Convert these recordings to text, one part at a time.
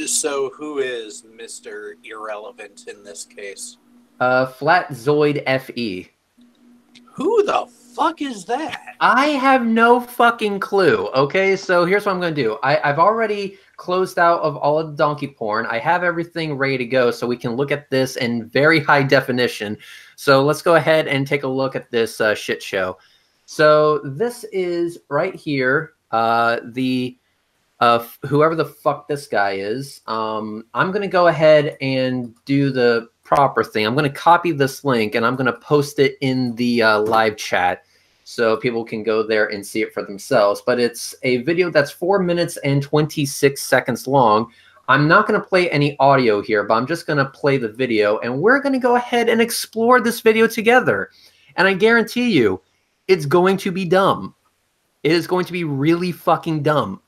So who is Mr. Irrelevant in this case? Flatzoid FE. Who the fuck is that? I have no fucking clue. Okay, so here's what I'm going to do. I've already closed out of all of the donkey porn. I have everything ready to go so we can look at this in very high definition. So let's go ahead and take a look at this shit show. So this is right here, whoever the fuck this guy is. I'm going to go ahead and do the proper thing. I'm going to copy this link and I'm going to post it in the live chat so people can go there and see it for themselves. But it's a video that's 4 minutes and 26 seconds long. I'm not going to play any audio here, but I'm just going to play the video, and we're going to go ahead and explore this video together. And I guarantee you, it's going to be dumb. It is going to be really fucking dumb.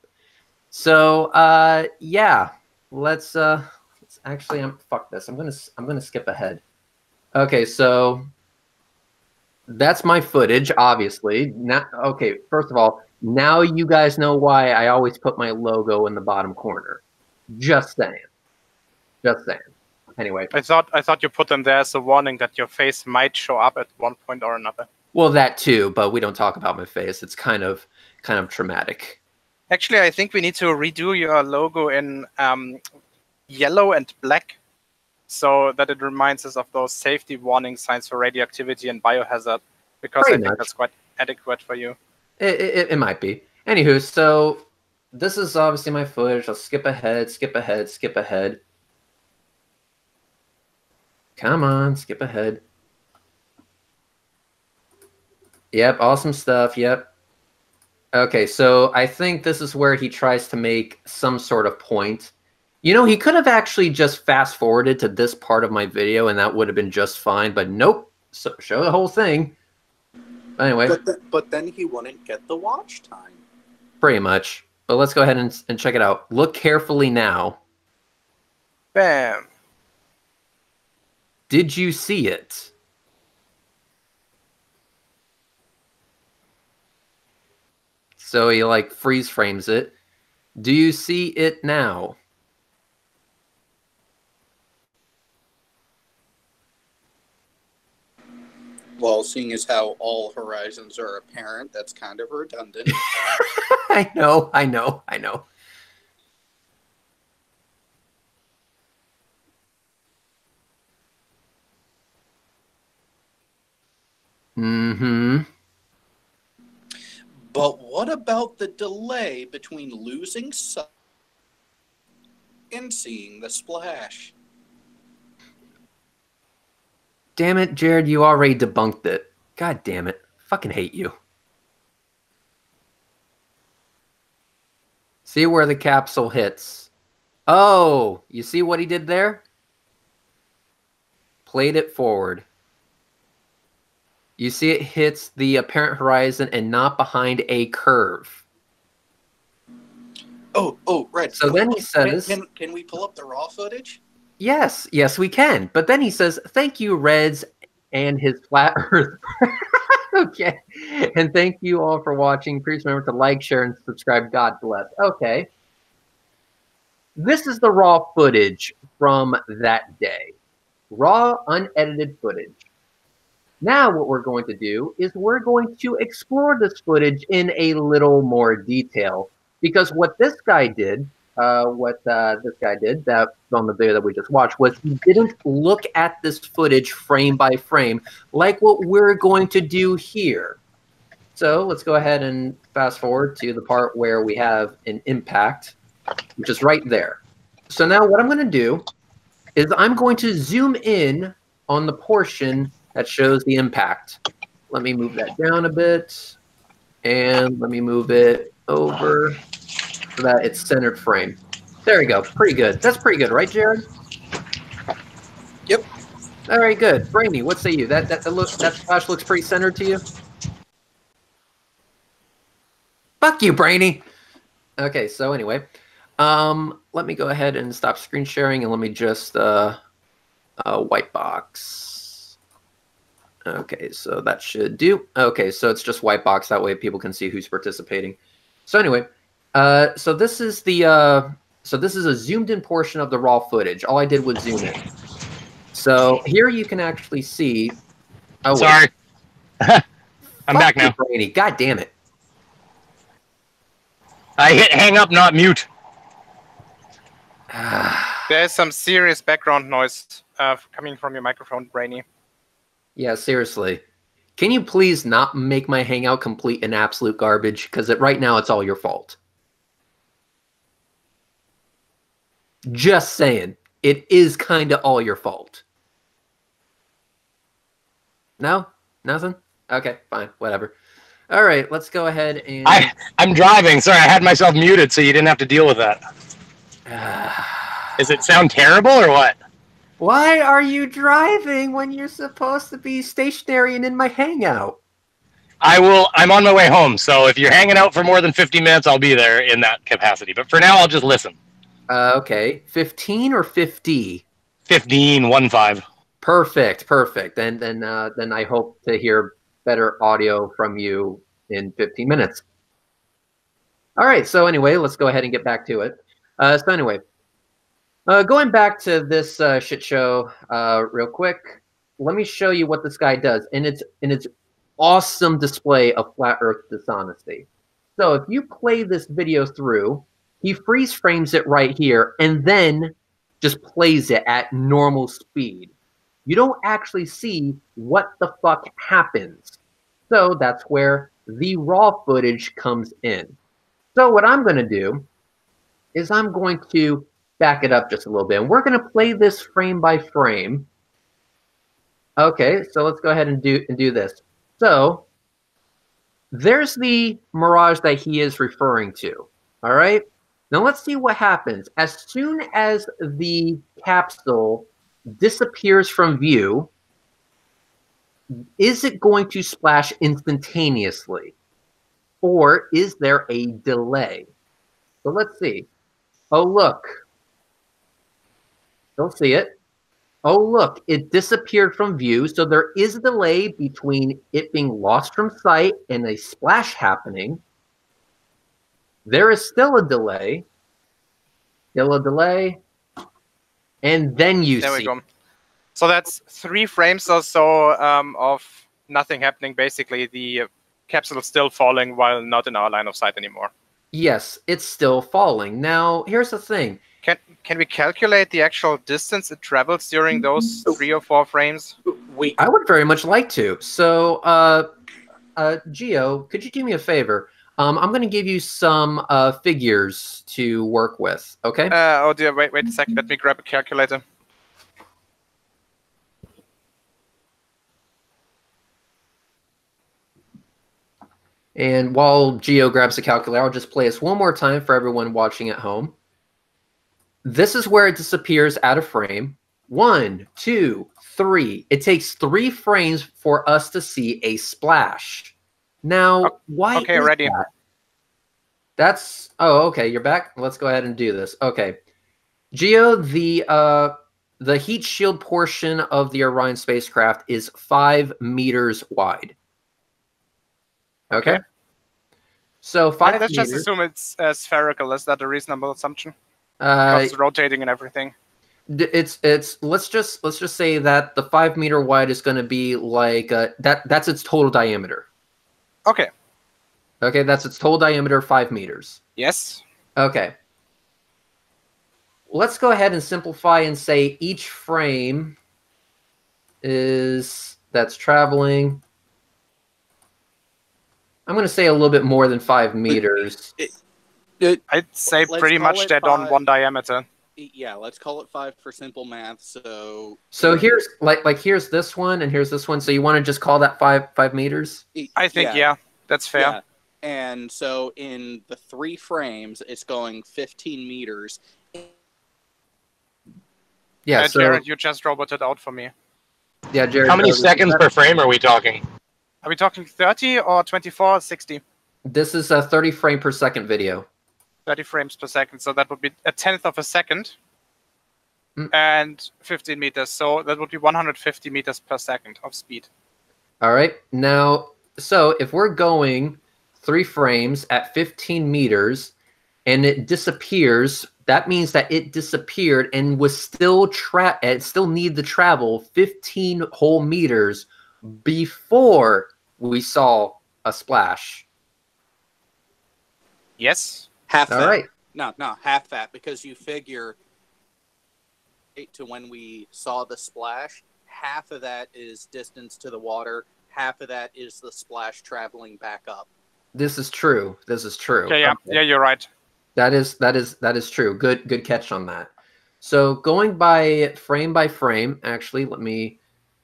So, yeah, let's actually, fuck this. I'm gonna skip ahead. Okay, so that's my footage, obviously. Now, okay, first of all, now you guys know why I always put my logo in the bottom corner. Just saying. Just saying. Anyway. I thought you put them there as a warning that your face might show up at one point or another. Well, that too, but we don't talk about my face. It's kind of traumatic. Actually, I think we need to redo your logo in yellow and black so that it reminds us of those safety warning signs for radioactivity and biohazard, because I think that's quite adequate for you. It might be. Anywho, so this is obviously my footage. I'll skip ahead, skip ahead, skip ahead. Come on, skip ahead. Yep, awesome stuff. Yep. Okay, so I think this is where he tries to make some sort of point. You know, he could have actually just fast forwarded to this part of my video and that would have been just fine, but nope. So show the whole thing. Anyway. But then he wouldn't get the watch time. Pretty much. But let's go ahead and check it out. Look carefully now. Bam. Did you see it? So he like freeze frames it. Do you see it now? Well, seeing as how all horizons are apparent, that's kind of redundant. I know. Mm-hmm. But what about the delay between losing sight and seeing the splash? Damn it, Jared, you already debunked it. God damn it. Fucking hate you. See where the capsule hits. Oh, you see what he did there? Played it forward. You see it hits the apparent horizon and not behind a curve. Oh, right. So then he says... Can we pull up the raw footage? Yes, we can. But then he says, thank you, Reds and his flat earth. Okay. And thank you all for watching. Please remember to like, share, and subscribe. God bless. Okay. This is the raw footage from that day. Raw, unedited footage. Now what we're going to do is we're going to explore this footage in a little more detail. Because what this guy did, that on the video that we just watched, was he didn't look at this footage frame by frame like what we're going to do here. So let's go ahead and fast forward to the part where we have an impact, which is right there. So now what I'm going to do is I'm going to zoom in on the portion that shows the impact. Let me move that down a bit, and let me move it over so that it's centered frame. There we go. Pretty good. That's pretty good, right, Jared? Yep. All right, good. Brainy, what say you? That flash looks pretty centered to you? Fuck you, Brainy. Okay, so anyway, let me go ahead and stop screen sharing, and let me just white box. Okay, so that should do. Okay, so it's just white box. That way people can see who's participating. So anyway, so this is the So this is a zoomed in portion of the raw footage. All I did was zoom in. So here you can actually see. Oh, sorry. I'm back now. Brainy. God damn it. I hit hang up, not mute. There is some serious background noise coming from your microphone, Brainy. Yeah, seriously. Can you please not make my hangout complete and absolute garbage? Because right now it's all your fault. Just saying. It is kind of all your fault. No? Nothing? Okay, fine. Whatever. All right, let's go ahead and... I'm driving. Sorry, I had myself muted so you didn't have to deal with that. Does it sound terrible or what? Why are you driving when you're supposed to be stationary and in my hangout? I'm on my way home, so if you're hanging out for more than 50 minutes, I'll be there in that capacity. But for now, I'll just listen. Okay. 15 or 50? 15, 15. Perfect, perfect. Then I hope to hear better audio from you in 15 minutes. All right, so anyway, let's go ahead and get back to it. So anyway, going back to this shit show real quick, let me show you what this guy does in its awesome display of flat Earth dishonesty. So if you play this video through, he freeze frames it right here and then just plays it at normal speed. You don't actually see what the fuck happens. So that's where the raw footage comes in. So what I'm going to do is I'm going to back it up just a little bit. And we're going to play this frame by frame. Okay, so let's go ahead and do this. So there's the mirage that he is referring to. All right. Now let's see what happens. As soon as the capsule disappears from view, is it going to splash instantaneously? Or is there a delay? So let's see. Oh, look. Don't see it. Oh, look. It disappeared from view. So there is a delay between it being lost from sight and a splash happening. There is still a delay. Still a delay. And then you see. There we go. So that's 3 frames or so of nothing happening. Basically, the capsule is still falling while not in our line of sight anymore. Yes, it's still falling. Now, here's the thing. Can we calculate the actual distance it travels during those 3 or 4 frames? I would very much like to. So, Gio, could you do me a favor? I'm going to give you some figures to work with, okay? Oh dear, wait a second. Let me grab a calculator. And while Gio grabs the calculator, I'll just play this one more time for everyone watching at home. This is where it disappears out of frame. 1, 2, 3. It takes 3 frames for us to see a splash. Now, why okay, is ready. that? That's... Oh, okay, you're back? Let's go ahead and do this. Okay. Gio, the heat shield portion of the Orion spacecraft is 5 meters wide. Okay. So 5 Let's meters. just assume it's spherical. Is that a reasonable assumption? It's rotating and everything. Let's just say that the 5 meter wide is going to be like that's its total diameter. Okay. Okay, that's its total diameter, 5 meters. Yes. Okay. Let's go ahead and simplify and say each frame that's traveling. I'm going to say a little bit more than 5 meters. I'd say pretty much dead on 1 diameter. Yeah, let's call it 5 for simple math. So here's here's this one and here's this one. So you want to just call that 5 meters? I think yeah, that's fair. Yeah. And so in the 3 frames, it's going 15 meters. Yeah, so Jared, you just roboted out for me. Yeah, Jared. How many seconds per frame are we talking? Are we talking 30 or 24 or 60? This is a 30 frame per second video. 30 frames per second, so that would be 1/10 of a second. And 15 meters, so that would be 150 meters per second of speed. All right. Now, so if we're going 3 frames at 15 meters, and it disappears, that means that it disappeared and was still it still needed to travel 15 whole meters before we saw a splash. Yes. Half All that. right. No, half that, because you figure to when we saw the splash, half of that is distance to the water, half of that is the splash traveling back up. This is true. This is true. Okay, yeah, yeah, you're right. That is true. Good catch on that. So going by frame, actually, let me.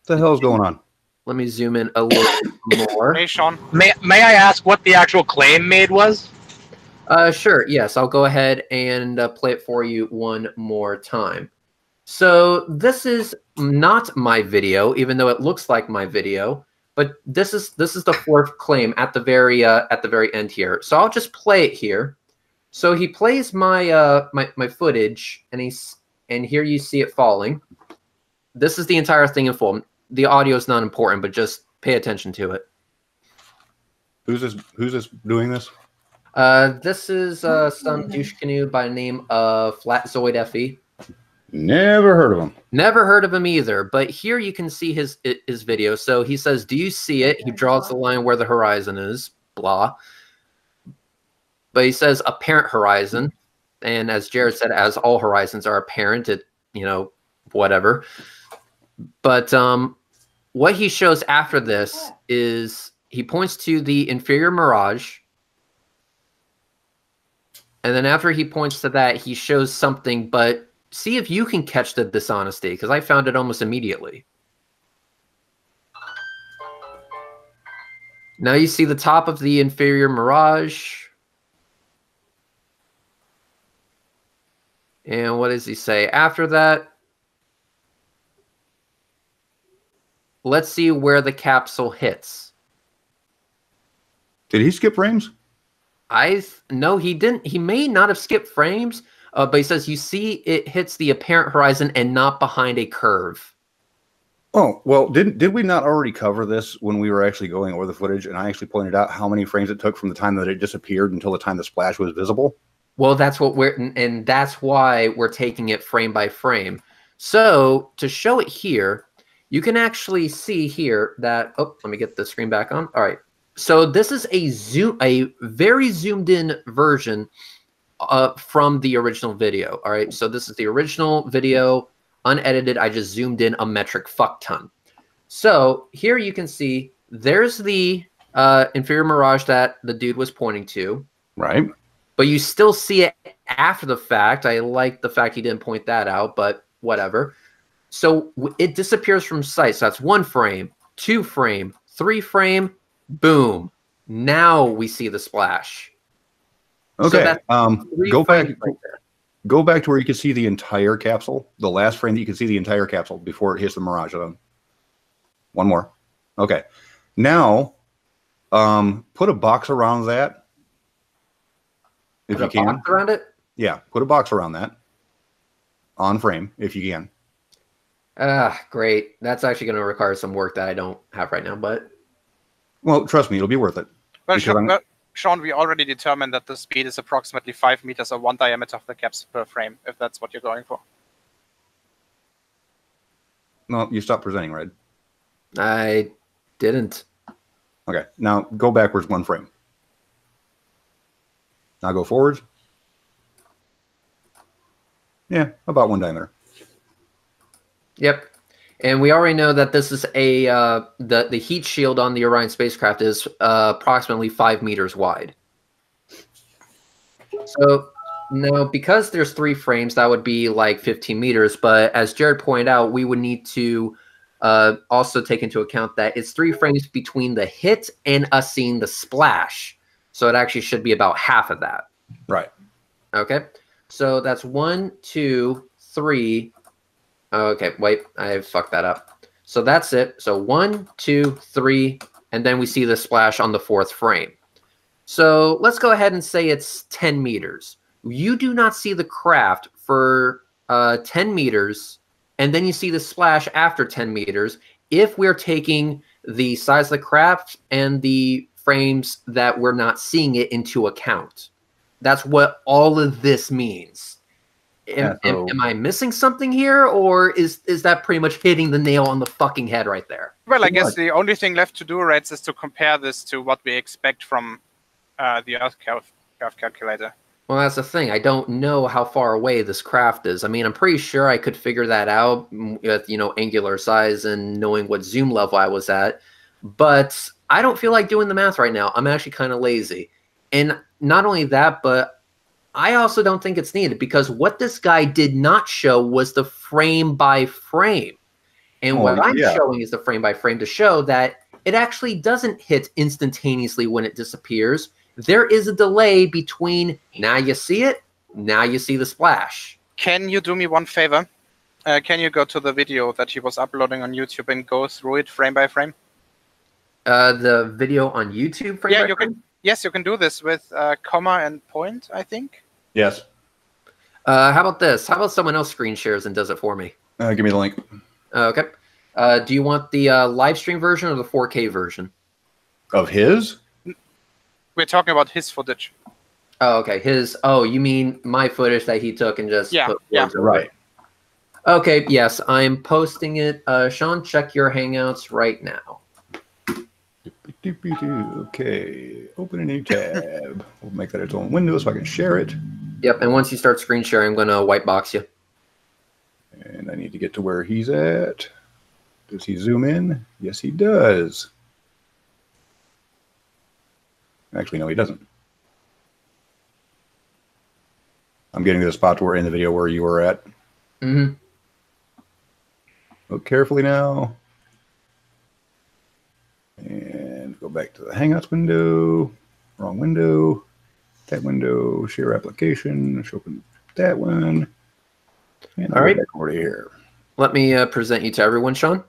What the hell's going on? Let me zoom in a little more. Hey, Sean. May I ask what the actual claim made was? Sure. Yes, I'll go ahead and play it for you one more time. So this is not my video, even though it looks like my video. But this is the fourth claim at the very end here. So I'll just play it here. So he plays my my footage, and here you see it falling. This is the entire thing in full. The audio is not important, but just pay attention to it. Who's this doing this? This is some douche canoe by the name of Flatzoid FE. Never heard of him. Never heard of him either. But here you can see his video. So he says, "Do you see it?" He draws the line where the horizon is. Blah. But he says apparent horizon, and as Jared said, as all horizons are apparent, whatever. But what he shows after this is he points to the inferior mirage, and then after he points to that, he shows something. But see if you can catch the dishonesty, because I found it almost immediately. Now you see the top of the inferior mirage. And what does he say after that? Let's see where the capsule hits. Did he skip frames? No, he didn't. He may not have skipped frames, but he says you see it hits the apparent horizon and not behind a curve. Oh, well, did we not already cover this when we were actually going over the footage, and I actually pointed out how many frames it took from the time that it disappeared until the time the splash was visible? Well, that's what and that's why we're taking it frame by frame. So to show it here, you can actually see here that, oh, let me get the screen back on. All right. So this is a very zoomed in version from the original video. All right. So this is the original video, unedited. I just zoomed in a metric fuck ton. So here you can see there's the inferior mirage that the dude was pointing to. Right. But you still see it after the fact. I like the fact he didn't point that out, but whatever. So it disappears from sight. So that's 1 frame, 2 frame, 3 frame, boom. Now we see the splash. Okay. So go back to where you can see the entire capsule. The last frame that you can see the entire capsule before it hits the mirage. One more. Okay. Now, put a box around that. If you can. Box around it? Yeah, put a box around that on frame if you can. Great. That's actually going to require some work that I don't have right now, but. Well, trust me, it'll be worth it. Well, Sean, we already determined that the speed is approximately 5 meters or 1 diameter of the caps per frame, if that's what you're going for. No, you stopped presenting, right? I didn't. Okay, now go backwards 1 frame. Now go forwards. Yeah, about 1 diameter. Yep. And we already know that this is a the heat shield on the Orion spacecraft is approximately 5 meters wide. So now, because there's 3 frames, that would be like 15 meters. But as Jared pointed out, we would need to also take into account that it's 3 frames between the hit and us seeing the splash. So it actually should be about half of that. Right. Okay. So that's 1, 2, 3. Okay, wait, I fucked that up. So that's it. So 1, 2, 3, and then we see the splash on the 4th frame. So let's go ahead and say it's 10 meters. You do not see the craft for 10 meters, and then you see the splash after 10 meters if we're taking the size of the craft and the frames that we're not seeing it into account. That's what all of this means. Am I missing something here, or is that pretty much hitting the nail on the fucking head right there? Well, I guess the only thing left to do, Reds, is to compare this to what we expect from the Earth curve calculator. Well, that's the thing. I don't know how far away this craft is. I mean, I'm pretty sure I could figure that out with, angular size and knowing what zoom level I was at. But I don't feel like doing the math right now. I'm actually kind of lazy. And not only that, but I also don't think it's needed, because what this guy did not show was the frame by frame. And what I'm showing is the frame by frame to show that it actually doesn't hit instantaneously when it disappears. There is a delay between now you see it, now you see the splash. Can you do me one favor? Can you go to the video that he was uploading on YouTube and go through it frame by frame? The video on YouTube frame by frame? Yes, you can do this with comma and point, I think. Yes. How about this? How about someone else screen shares and does it for me? Give me the link. Okay. Do you want the live stream version or the 4K version? Of his? We're talking about his footage. Oh, okay. Oh, you mean my footage that he took and just put words over right. it. Okay, yes, I'm posting it. Sean, check your Hangouts right now. Okay, open a new tab. We'll make that its own window so I can share it. Yep, and once you start screen sharing, I'm going to white box you. And I need to get to where he's at. Does he zoom in? Yes, he does. Actually, no, he doesn't. I'm getting to the spot where in the video where you were at. Mm-hmm. Look carefully now. And go back to the Hangouts window. Wrong window. That window. Share application. Open that one. And all right. Back over to here. Let me present you to everyone, Sean.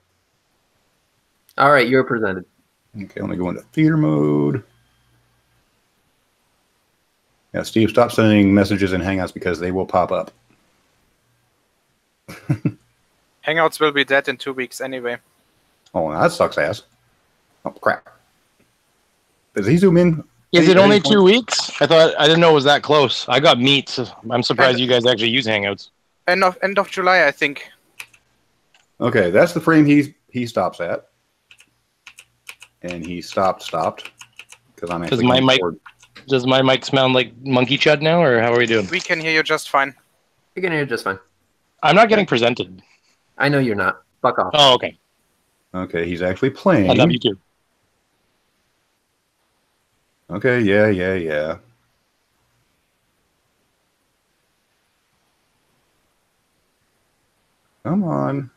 All right, you're presented. Okay, let me go into theater mode. Yeah, Steve, stop sending messages in Hangouts because they will pop up. Hangouts will be dead in 2 weeks anyway. Oh, that sucks ass. Oh, crap. Does he zoom in? Is it only 2 weeks? I didn't know it was that close. I got meat, so I'm surprised you guys actually use Hangouts. End of July, I think. Okay, that's the frame he stops at. And he stopped. Because I'm actually Does my mic sound like monkey chud now, or how are we doing? We can hear you just fine. You can hear just fine. I'm not getting presented. I know you're not. Fuck off. Oh, okay. Okay, he's actually playing. I love you too. Okay, yeah. Come on.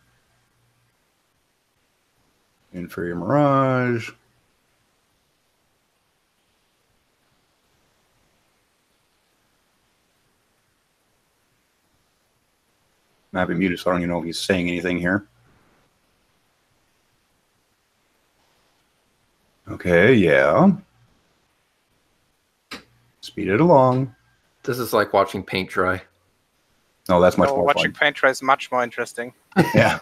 Inferior Mirage. I've been muted, so I don't even know if he's saying anything here. Okay, yeah. Speed it along. This is like watching paint dry. Oh, that's much more watching fun. paint dry is much more interesting. Yeah.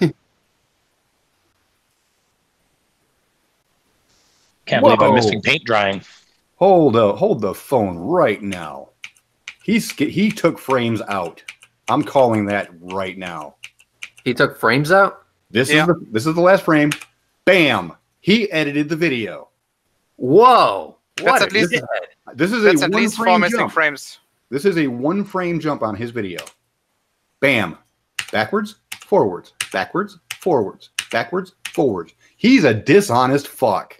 Can't believe I'm missing paint drying. Hold the phone right now. He took frames out. I'm calling that right now. He took frames out? This is the last frame. Bam! He edited the video. Whoa! That's at least this is that's a at least 4 one-frame missing jump. frames. This is a one-frame jump on his video. Bam! Backwards, forwards, backwards, forwards, backwards, forwards. He's a dishonest fuck.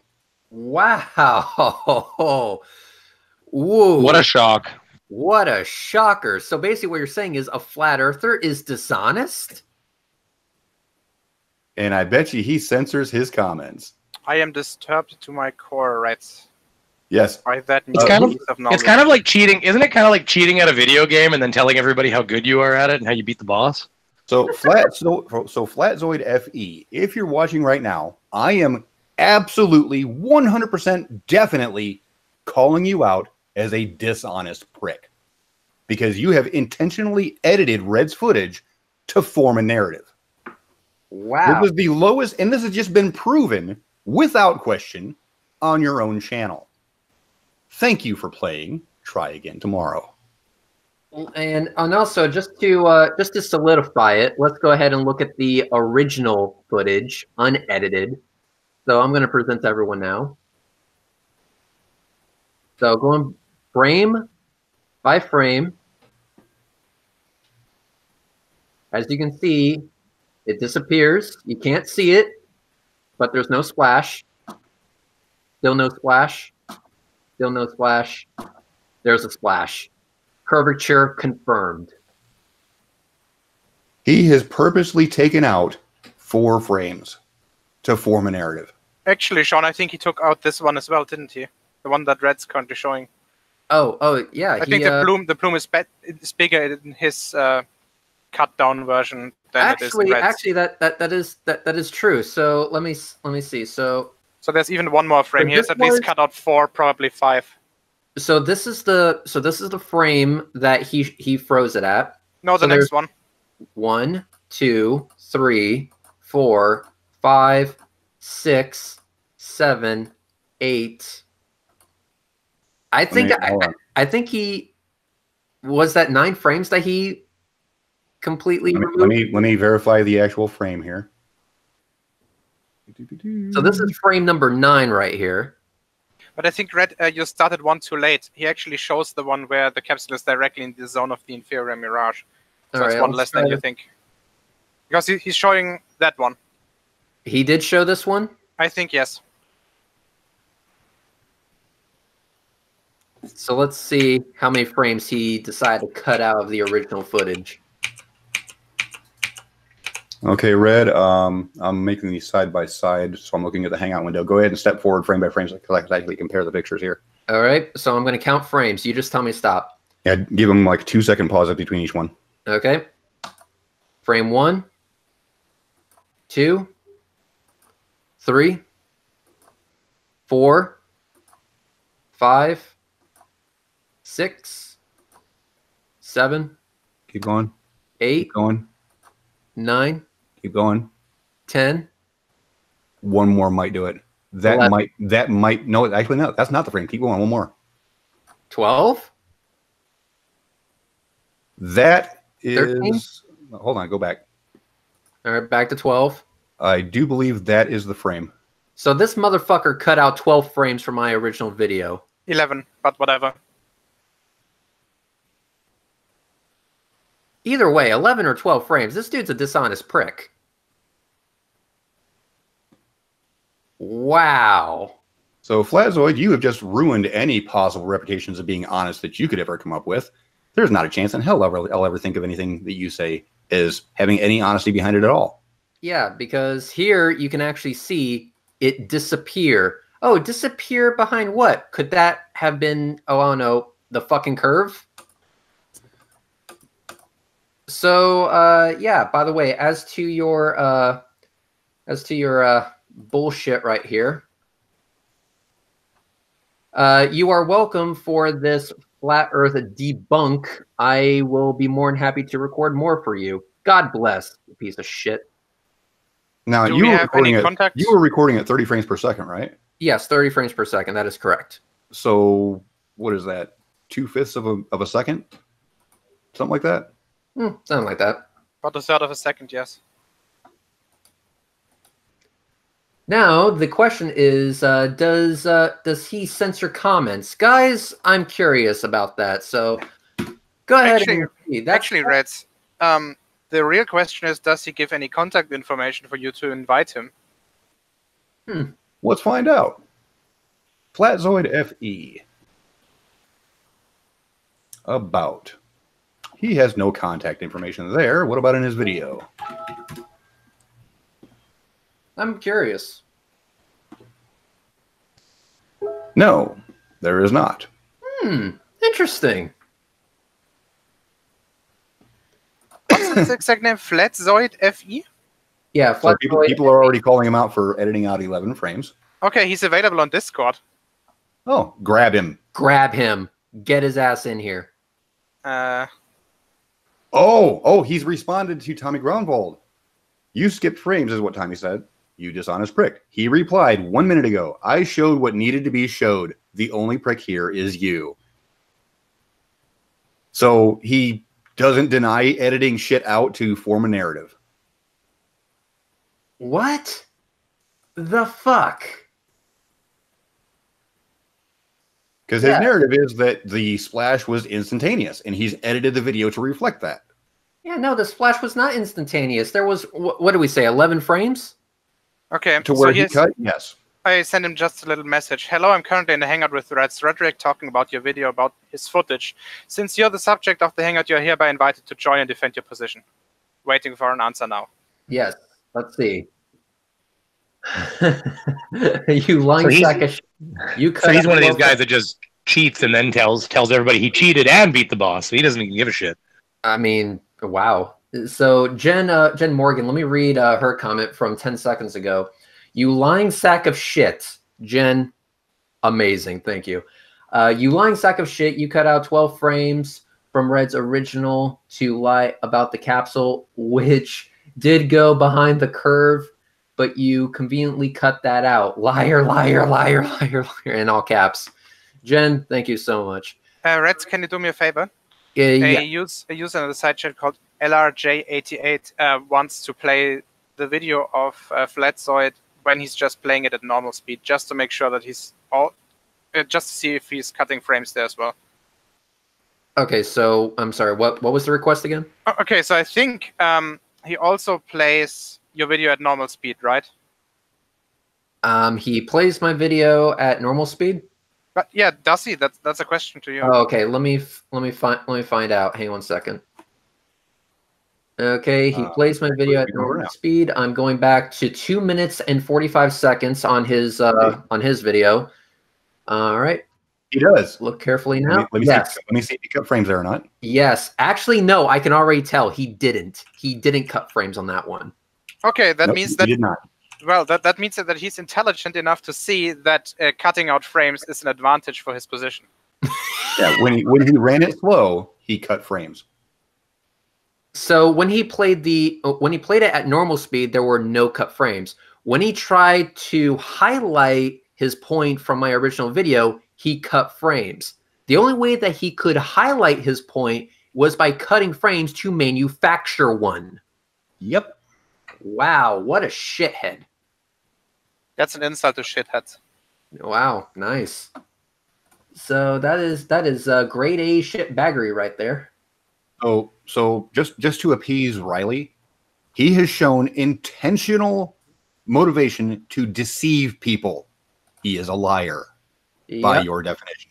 Wow! Whoa! What a shock! What a shocker! So basically, what you're saying is a flat earther is dishonest. And I bet you he censors his comments. I am disturbed to my core, right? Yes. By that It's kind of like cheating. Isn't it kind of like cheating at a video game and then telling everybody how good you are at it and how you beat the boss? So Flatzoid FE, if you're watching right now, I am absolutely 100% definitely calling you out as a dishonest prick because you have intentionally edited Red's footage to form a narrative. Wow. This is the lowest, and this has just been proven without question on your own channel. Thank you for playing. Try again tomorrow. And also just to solidify it, let's go ahead and look at the original footage, unedited. So I'm going to present to everyone now. So going frame by frame, as you can see, it disappears. You can't see it, but there's no splash. Still no splash. Still no splash. There's a splash. Curvature confirmed. He has purposely taken out 4 frames to form a narrative. Actually, Sean, I think he took out this one as well, didn't he? The one that Red's currently showing. Oh, yeah. I think the plume is bigger in his cut down version than it is in Red's. Actually, that is true. So let me see. So there's even one more frame. He has at least cut out 4, probably 5. So this is the frame that he froze it at. No, the next one. 1, 2, 3, 4, 5, 6, 7, 8. I think he was that 9 frames that he completely removed. Let me verify the actual frame here. So this is frame number 9 right here. But I think, Red, you started one too late. He actually shows the one where the capsule is directly in the zone of the inferior mirage. So it's one less than you think. Because he's showing that one. He did show this one? I think, yes. So let's see how many frames he decided to cut out of the original footage. Okay, Red, I'm making these side by side, so I'm looking at the Hangout window. Go ahead and step forward frame by frame so I can actually compare the pictures here. All right, so I'm going to count frames. You just tell me stop. Yeah, give them like 2-second pause between each one. Okay. Frame 1, 2, 3, 4, 5, 6, 7. Keep going. 8. Keep going. 9. Keep going. 10. One more might do it. That 11. might. No, actually, no. That's not the frame. Keep going. One more. 12. That is. 13? Hold on. Go back. All right, back to 12. I do believe that is the frame. So this motherfucker cut out 12 frames from my original video. 11, but whatever. Either way, 11 or 12 frames. This dude's a dishonest prick. Wow. So, Flatzoid, you have just ruined any possible reputations of being honest that you could ever come up with. There's not a chance in hell I'll ever think of anything that you say as having any honesty behind it at all. Yeah, because here you can actually see it disappear. Oh, disappear behind what? Could that have been, oh, I don't know, the fucking curve? So, yeah, by the way, as to your bullshit right here, you are welcome for this Flat Earth debunk. I will be more than happy to record more for you. God bless, you piece of shit. Now, you were recording at 30 frames per second, right? Yes, 30 frames per second. That is correct. So, what is that? 2/5 of a second? Something like that? Something like that. About 1/3 of a second, yes. Now the question is, does he censor comments, guys? I'm curious about that. So go ahead. Actually, Reds, the real question is, does he give any contact information for you to invite him? Let's find out. Flatzoid FE. About. He has no contact information there. What about in his video? I'm curious. No, there is not. Interesting. What's his exact name? Flatzoid FE? Yeah, so people are already calling him out for editing out 11 frames. Okay, he's available on Discord. Oh, grab him. Grab him. Get his ass in here. Oh, he's responded to Tommy Groundvold. You skipped frames, is what Tommy said. You dishonest prick. He replied 1 minute ago. I showed what needed to be showed. The only prick here is you. So he doesn't deny editing shit out to form a narrative. What the fuck? Because his narrative is that the splash was instantaneous, and he's edited the video to reflect that. Yeah, no, the splash was not instantaneous. There was, what do we say, 11 frames? Okay, To where he cut, yes. I sent him just a little message. Hello, I'm currently in a hangout with Rhetoric talking about your video about his footage. Since you're the subject of the hangout, you're hereby invited to join and defend your position. Waiting for an answer now. Yes, let's see. You lying sack of shit. So he's one of these guys that just cheats and then tells everybody he cheated and beat the boss. So he doesn't even give a shit. I mean, wow. So Jen Morgan, let me read her comment from 10 seconds ago. You lying sack of shit. Jen, amazing. Thank you. You lying sack of shit. You cut out 12 frames from Red's original to lie about the capsule, which did go behind the curve, but you conveniently cut that out. Liar, liar, liar, liar, liar, in all caps. Jen, thank you so much. Reds, can you do me a favor? Yeah. A user in the side chat called LRJ88 wants to play the video of Flatzoid when he's just playing it at normal speed, just to make sure that he's just to see if he's cutting frames there as well. Okay, so I'm sorry. What was the request again? Okay, so I think he also plays your video at normal speed, right? He plays my video at normal speed. But yeah, does he? That's a question to you. Oh, okay. Let me find out. Hang on one second. Okay, he plays my video at normal speed. I'm going back to 2 minutes and 45 seconds on his video. All right. He does. Look carefully now. Let me see if he cut frames there or not. Yes. Actually, no. I can already tell he didn't. He didn't cut frames on that one. Okay, that means that he did not. Well, that means that he's intelligent enough to see that cutting out frames is an advantage for his position. Yeah, when he ran it slow, he cut frames. So when he played it at normal speed, there were no cut frames. When he tried to highlight his point from my original video, he cut frames. The only way that he could highlight his point was by cutting frames to manufacture one. Yep. Wow, what a shithead. That's an insult to shitheads. Wow, nice. So that is grade A shitbaggery right there. So just to appease Riley, he has shown intentional motivation to deceive people. He is a liar by your definition.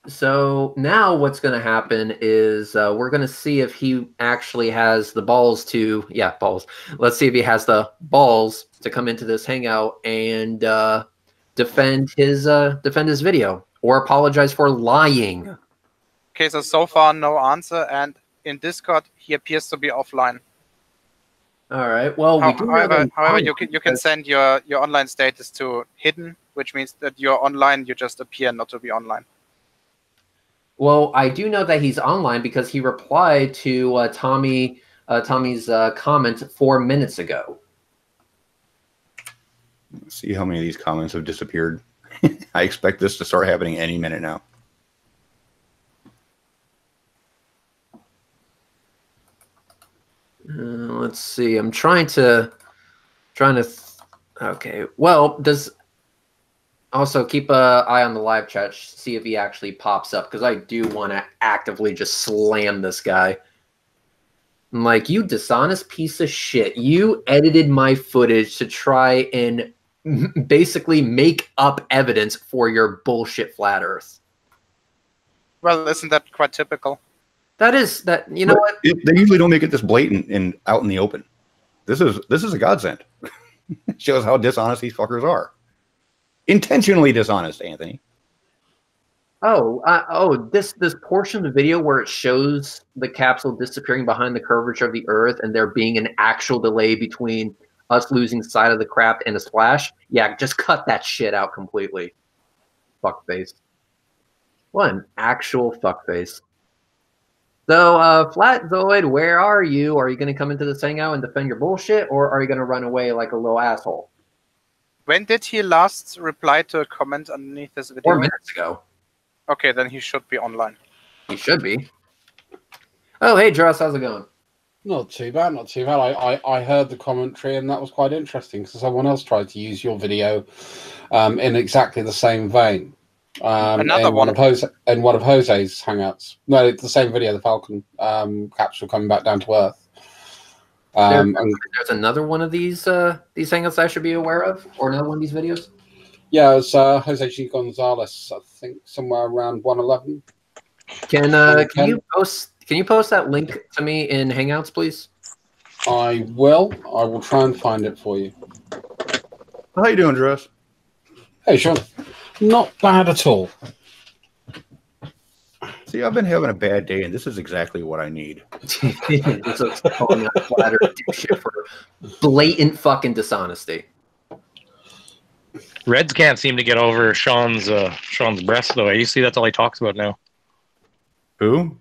So now what's going to happen is we're going to see if he actually has the balls to, balls. Let's see if he has the balls to come into this hangout and defend his video or apologize for lying. Okay, so far no answer, and in Discord he appears to be offline. All right. Well, however, you can send your online status to hidden, which means that you're online. You just appear not to be online. Well, I do know that he's online because he replied to Tommy's comment 4 minutes ago. Let's see how many of these comments have disappeared. I expect this to start happening any minute now. Let's see. I'm trying to. Okay. Well, also keep an eye on the live chat. See if he actually pops up because I do want to actively just slam this guy. I'm like, you dishonest piece of shit. You edited my footage to try and basically make up evidence for your bullshit flat Earth. Well, isn't that quite typical? You know what? They usually don't make it this blatant and out in the open. This is a godsend. It shows how dishonest these fuckers are. Intentionally dishonest, Anthony. This portion of the video where it shows the capsule disappearing behind the curvature of the Earth and there being an actual delay between us losing sight of the craft and a splash. Yeah, just cut that shit out completely. Fuckface. What an actual fuckface. So, Flatzoid, where are you? Are you going to come into this hangout and defend your bullshit, or are you going to run away like a little asshole? When did he last reply to a comment underneath this video? 4 minutes ago. Okay, then he should be online. He should be. Oh, hey, Dross, how's it going? Not too bad, not too bad. I heard the commentary and that was quite interesting because someone else tried to use your video in exactly the same vein. Another one. In one of Jose's hangouts. No, it's the same video, the Falcon capsule coming back down to Earth. There's another one of these hangouts I should be aware of, or another one of these videos. Yeah, it's Jose G. Gonzalez. I think somewhere around 111. Can you post that link to me in Hangouts, please? I will. I will try and find it for you. How you doing, Dress? Hey, Sean. Not bad at all. See, I've been having a bad day, and this is exactly what I need. This is calling out flatter dipshit for blatant fucking dishonesty. Reds can't seem to get over Sean's breast, though. You see, that's all he talks about now. Who?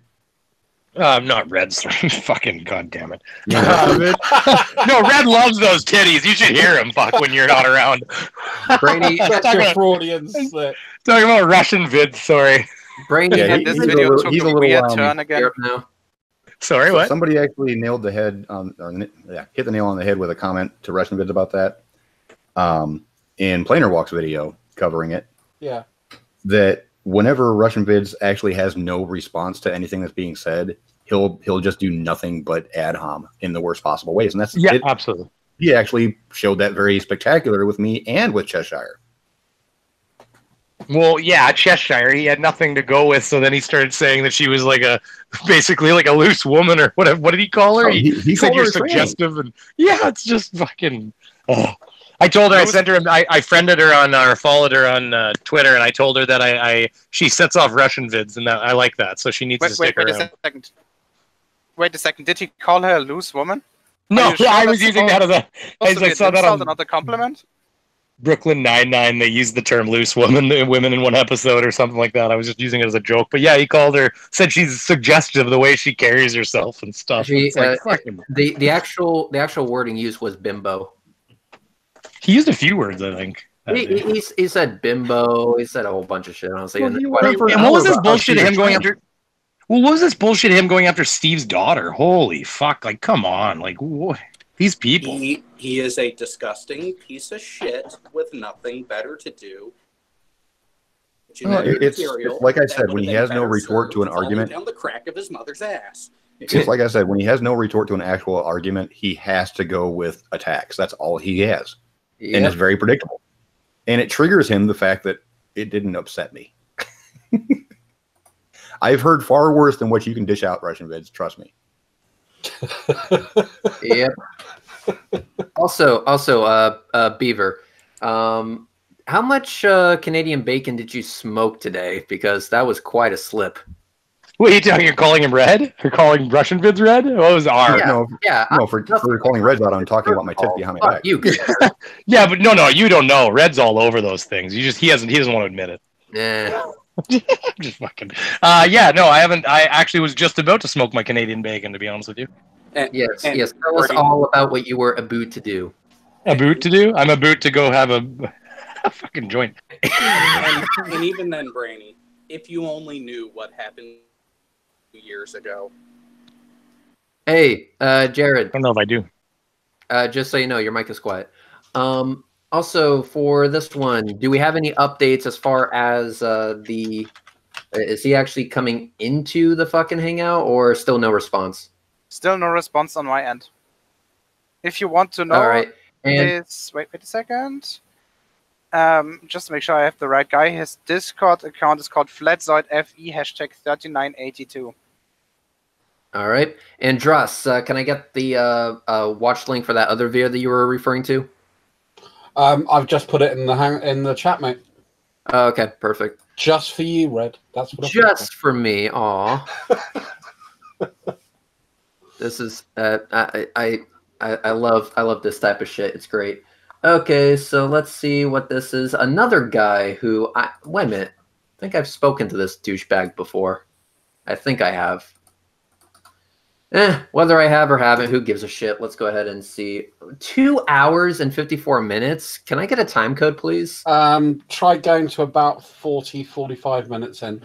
Not Reds. Fucking goddamn it. No, Red loves those titties. You should hear him, fuck, when you're not around. Brady, Freudian slip. Talking about Russian vids, sorry. Brady, Yeah, had This this video video took a weird turn again. now. Sorry, So what? somebody actually nailed the head on, hit the nail on the head with a comment to Russian vids about that. In Planar Walk's video covering it, Yeah. that whenever Russian vids actually has no response to anything that's being said, he'll just do nothing but ad hom in the worst possible ways, and that's Yeah, it. absolutely. He actually showed that very spectacular with me and with Cheshire. Well, yeah, Cheshire, he had nothing to go with, so then he started saying that she was basically like a loose woman, or whatever. What did he call her? Oh, he he said called you're her a tranny. suggestive, and yeah, it's just fucking. Oh. I told her, I sent her, I friended her on, or followed her on Twitter, and I told her that she sets off Russian vids, and that I like that, so she needs to stick Wait around. a second. Wait a second. Did he call her a loose woman? No, Are you sure I was that's using that as a. I Also, saw that on another compliment. Brooklyn Nine-Nine. They used the term "loose women" in one episode or something like that. I was just using it as a joke, but yeah, he called her, said she's suggestive of the way she carries herself and stuff. It's like, fucking. The actual wording used was bimbo. He used a few words, I think. He said bimbo. He said a whole bunch of shit. Honestly, Well, and he went on for an And what was hour this about bullshit how of him she going was after? Well, what was this bullshit of him going after Steve's daughter? Holy fuck! Like, come on! Like, these people. He is a disgusting piece of shit with nothing better to do. It's like I said, when he has no retort to an argument. Down the crack of his mother's ass. It's like I said, when he has no retort to an actual argument, he has to go with attacks. That's all he has. Yep. And it's very predictable. And it triggers him the fact that it didn't upset me. I've heard far worse than what you can dish out, Russian vids. Trust me. Yep. Also, Beaver, how much Canadian bacon did you smoke today? Because that was quite a slip. What are you talking? You're calling him red? You're calling Russian vids red? What was R? Yeah. No, for calling Reds out, I'm talking about my tip behind my back. You. Yeah, but no, you don't know. Red's all over those things. He doesn't want to admit it. Yeah. Just fucking. Yeah, no, I haven't. I actually was just about to smoke my Canadian bacon, to be honest with you. Yes. Tell us all about what you were about to do. About to do? I'm about to go have a fucking joint. And even then, Brainy, if you only knew what happened years ago. Hey, Jared. I don't know if I do. Just so you know, your mic is quiet. Also, for this one, do we have any updates as far as is he actually coming into the fucking hangout, or still no response? Still no response on my end. If you want to know, All right. And wait a second. Just to make sure I have the right guy. His Discord account is called Flatzoid FE #3982. all right. And Dross, can I get the watch link for that other video that you were referring to? I've just put it in the chat, mate. Oh, okay, perfect. Just for you, Red. That's what. Just for me. Aw. This is I love this type of shit. It's great. Okay, so let's see what this is. Another guy who wait a minute. I think I've spoken to this douchebag before. I think I have. Whether I have or haven't, who gives a shit? Let's go ahead and see. 2 hours and 54 minutes. Can I get a time code, please? Try going to about 40, 45 minutes in.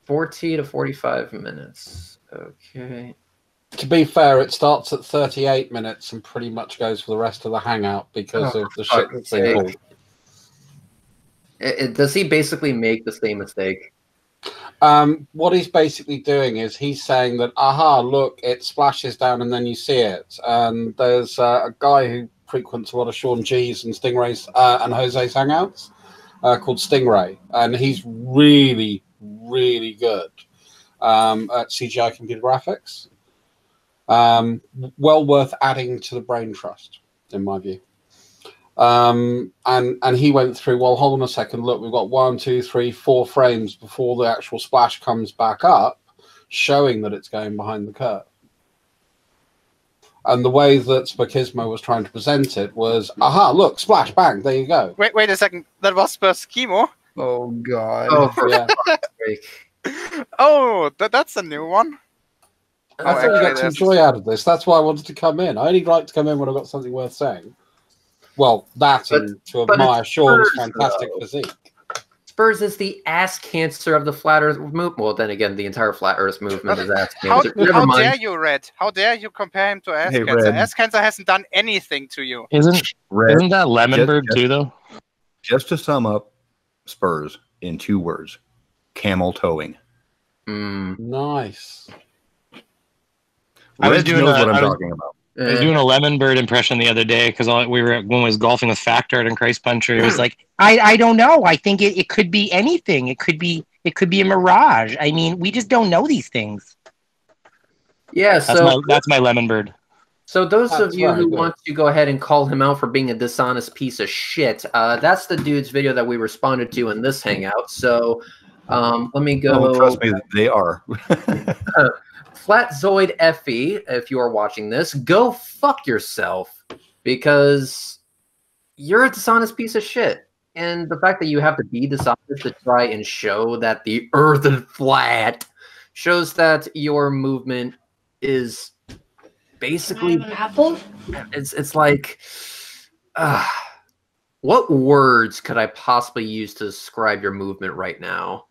40 to 45 minutes. Okay. To be fair, it starts at 38 minutes and pretty much goes for the rest of the hangout because of the shit that's been pulled. Does he basically make the same mistake? What he's basically doing is he's saying that, aha, look, it splashes down and then you see it. And there's a guy who frequents a lot of Sean G's and Stingray's and Jose's hangouts called Stingray. And he's really, really good at CGI computer graphics. Well worth adding to the brain trust, in my view. And he went through, well, hold on a second, look, we've got 1, 2, 3, 4 frames before the actual splash comes back up, showing that it's going behind the curve. And the way that Spokismo was trying to present it was, aha, look, splash, bang, there you go. Wait a second. That was Spurs Chemo? Oh, God. Oh, for Yeah. fuck's sake. Oh, that's a new one. I thought you got some joy out of this. That's why I wanted to come in. I only like to come in when I've got something worth saying. Well, that and to admire Sean's fantastic physique. Spurs is the ass cancer of the flat Earth movement. Well, then again, the entire flat Earth movement is ass cancer. How dare you, Red? How dare you compare him to ass cancer? Red. Ass cancer hasn't done anything to you. Isn't that Lemonbird just- too, though? Just to sum up Spurs in 2 words, camel towing. Nice. I was Red doing knows a- what I'm I was- talking about. I was doing a Lemonbird impression the other day because we were when I was golfing with Factart and Christ Puncher. It was like, I don't know. I think it could be anything. It could be a mirage. I mean, we just don't know these things. Yeah, that's my Lemonbird. So those That's of you right, who good. want to go ahead and call him out for being a dishonest piece of shit, that's the dude's video that we responded to in this hangout. So let me go. Oh, trust me, they are. Flatzoid Effie, if you are watching this, go fuck yourself because you're a dishonest piece of shit. And the fact that you have to be dishonest to try and show that the Earth is flat shows that your movement is basically Apple? it's like what words could I possibly use to describe your movement right now?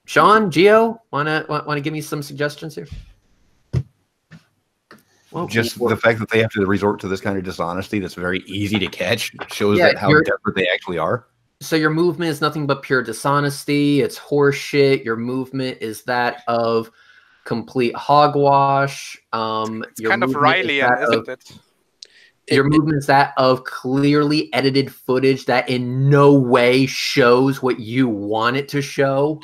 Sean, Gio, wanna give me some suggestions here? Well, Just the fact that they have to resort to this kind of dishonesty that's very easy to catch shows Yeah, that how desperate they actually are. so your movement is nothing but pure dishonesty. It's horseshit. Your movement is that of complete hogwash. It's kind of Riley-ian, isn't it? Your movement is that of clearly edited footage that in no way shows what you want it to show.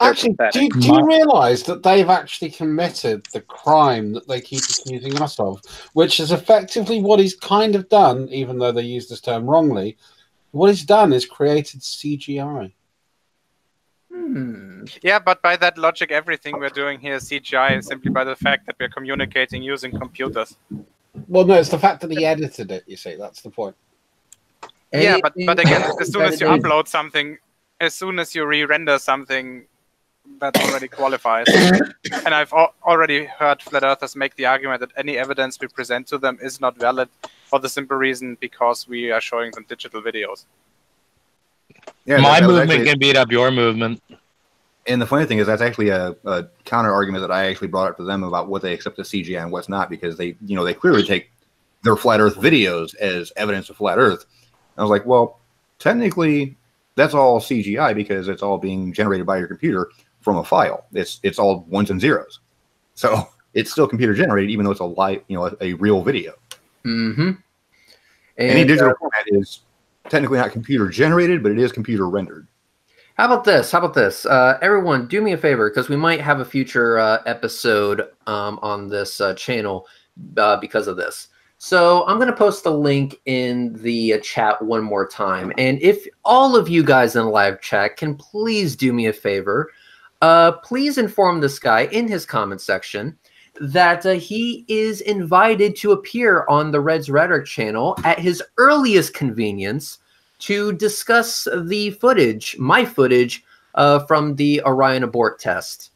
Actually, do you realise that they've actually committed the crime that they keep accusing us of, which is effectively what he's kind of done, even though they use this term wrongly. What he's done is created CGI. Yeah, but by that logic, everything we're doing here is CGI simply by the fact that we're communicating using computers. Well, no, it's the fact that he edited it, you see, that's the point. Yeah, but again, as soon as you upload something, as soon as you re-render something, that already qualifies. And I've already heard flat earthers make the argument that any evidence we present to them is not valid for the simple reason because we are showing them digital videos. Yeah, My that was movement actually- can beat up your movement. And the funny thing is, that's actually a counter argument that I actually brought up to them about what they accept as CGI and what's not, because they clearly take their flat Earth videos as evidence of flat Earth. I was like, well, technically, that's all CGI because it's all being generated by your computer from a file. It's all ones and zeros, so it's still computer generated, even though it's a live, a real video. Mm-hmm. Any digital format is technically not computer generated, but it is computer rendered. How about this? Everyone, do me a favor, because we might have a future episode on this channel because of this. So I'm going to post the link in the chat one more time. And if all of you guys in the live chat can please do me a favor, please inform this guy in his comment section that he is invited to appear on the Red's Rhetoric channel at his earliest convenience to discuss the footage, my footage, from the Orion abort test.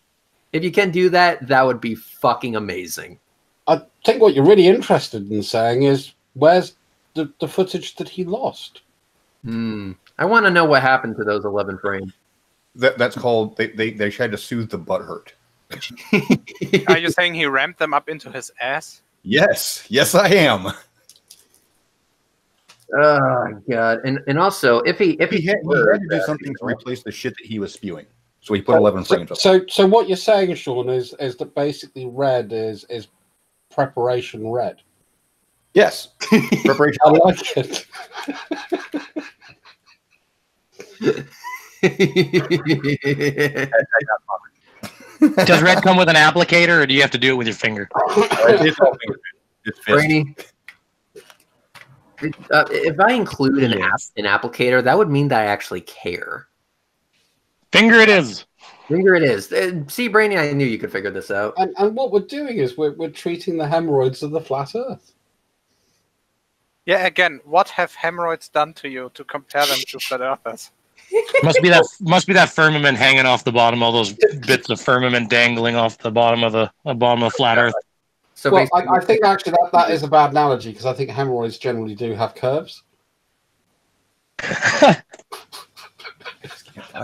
If you can do that, that would be fucking amazing. I think what you're really interested in saying is, where's the footage that he lost? I want to know what happened to those 11 frames. That's called they tried to soothe the butt hurt. Are you saying he rammed them up into his ass? Yes, I am. Oh god, and also if he He had to do something to replace the shit that he was spewing, so he put 11 frames up. So what you're saying, Sean, is that basically red is preparation red. Yes, preparation. I like it. Does red come with an applicator, or do you have to do it with your finger? It's Brainy, if I include an applicator, that would mean that I actually care. Finger it is. Finger it is. See, Brainy, I knew you could figure this out. And what we're doing is we're treating the hemorrhoids of the flat Earth. Yeah, again, what have hemorrhoids done to you to compare them to flat earthers? Must be that firmament hanging off the bottom. All those bits of firmament dangling off the bottom of the flat Earth. So well, I think actually that is a bad analogy because I think hemorrhoids generally do have curves. I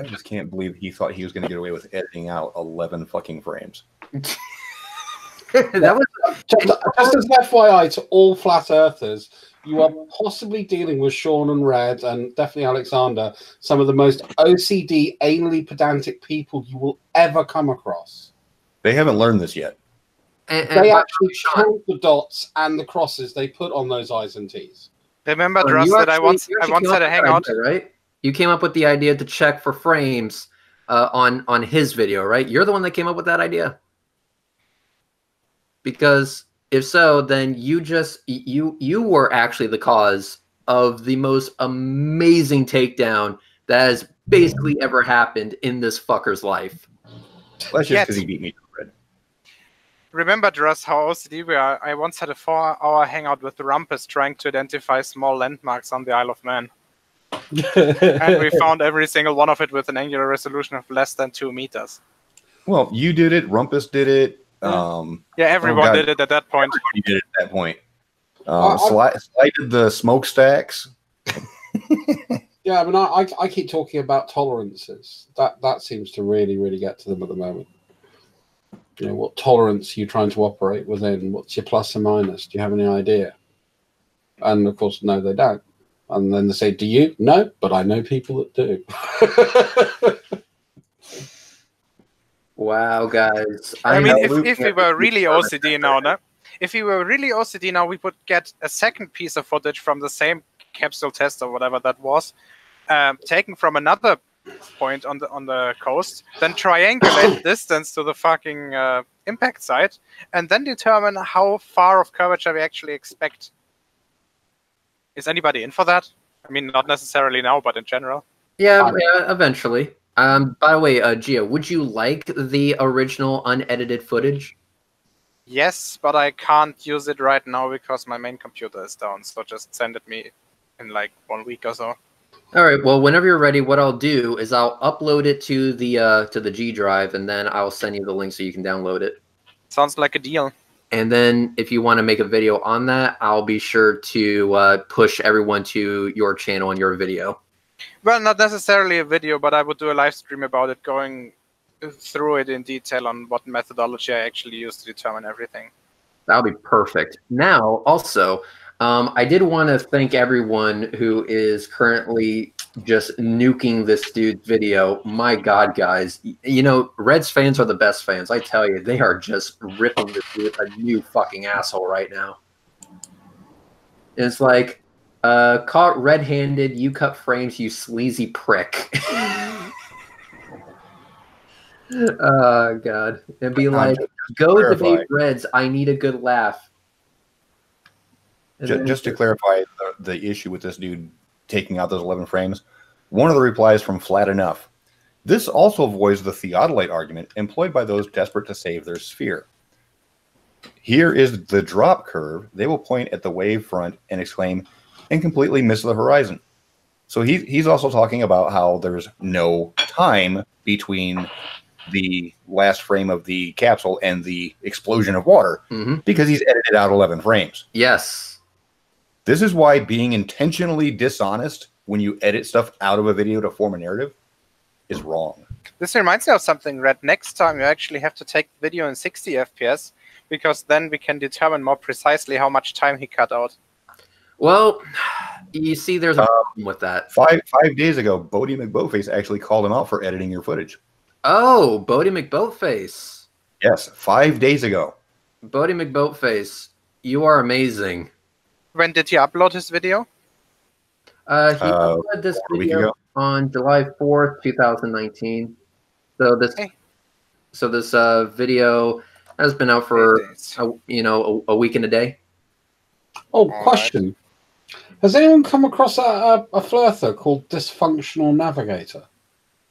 just can't believe he thought he was going to get away with editing out 11 fucking frames. That was just as an FYI to all flat earthers, you are possibly dealing with Sean and Red and definitely Alexander, some of the most OCD, anally pedantic people you will ever come across. They haven't learned this yet. They actually count the dots and the crosses they put on those I's and T's. Remember, Dross, that I once had a hangout. Idea, right? You came up with the idea to check for frames on his video, right? You're the one that came up with that idea. Because if so, then you were actually the cause of the most amazing takedown that has basically ever happened in this fucker's life. That's just because he beat me. Remember, Dross, how OCD we are. I once had a 4-hour hangout with the Rumpus trying to identify small landmarks on the Isle of Man. And we found every single one of it with an angular resolution of less than 2 meters. Well, you did it. Rumpus did it. Yeah, everyone did it at that point. Everybody did it at that point. Sly did the smokestacks. Yeah, I mean, I keep talking about tolerances. That seems to really, really get to them at the moment. You know, what tolerance are you trying to operate within? What's your plus and minus? Do you have any idea? And of course, no, they don't. And then they say, do you? No, but I know people that do. Wow, guys. I mean, if we were really OCD now, if we were really OCD now, we would get a second piece of footage from the same capsule test or whatever that was, taken from another point on the coast, then triangulate distance to the fucking impact site, and then determine how far of curvature we actually expect. Is anybody in for that? I mean, not necessarily now, but in general. Yeah, eventually. By the way, Gia, would you like the original unedited footage? Yes, but I can't use it right now because my main computer is down. So just send it me in like 1 week or so. All right. Well, whenever you're ready, what I'll do is I'll upload it to the G drive, and then I'll send you the link so you can download it. Sounds like a deal. And then if you want to make a video on that, I'll be sure to push everyone to your channel and your video. Well, not necessarily a video, but I would do a live stream about it, going through it in detail on what methodology I actually use to determine everything. That'll be perfect. Now, also, I did want to thank everyone who is currently just nuking this dude's video. My God, guys. You know, Reds fans are the best fans. I tell you, they are just ripping this dude a new fucking asshole right now. It's like, caught red-handed, you cut frames, you sleazy prick. Oh, God. It'd be like, go debate Reds, I need a good laugh. Just to clarify the issue with this dude taking out those 11 frames, one of the replies from Flat Enough. This also avoids the theodolite argument employed by those desperate to save their sphere. Here is the drop curve. They will point at the wave front and exclaim, and completely miss the horizon. So he's also talking about how there's no time between the last frame of the capsule and the explosion of water because he's edited out 11 frames. Yes. This is why being intentionally dishonest when you edit stuff out of a video to form a narrative is wrong. This reminds me of something, Red. Next time you actually have to take the video in 60 FPS, because then we can determine more precisely how much time he cut out. Well, you see, there's a problem with that. 5 days ago, Bodie McBoatface actually called him out for editing your footage. Oh, Bodie McBoatface. Yes, 5 days ago. Bodie McBoatface, you are amazing. When did he upload his video? He uploaded this video on July 4th, 2019. So this video has been out for a week and a day. Oh, question. Has anyone come across a flirter called Dysfunctional Navigator?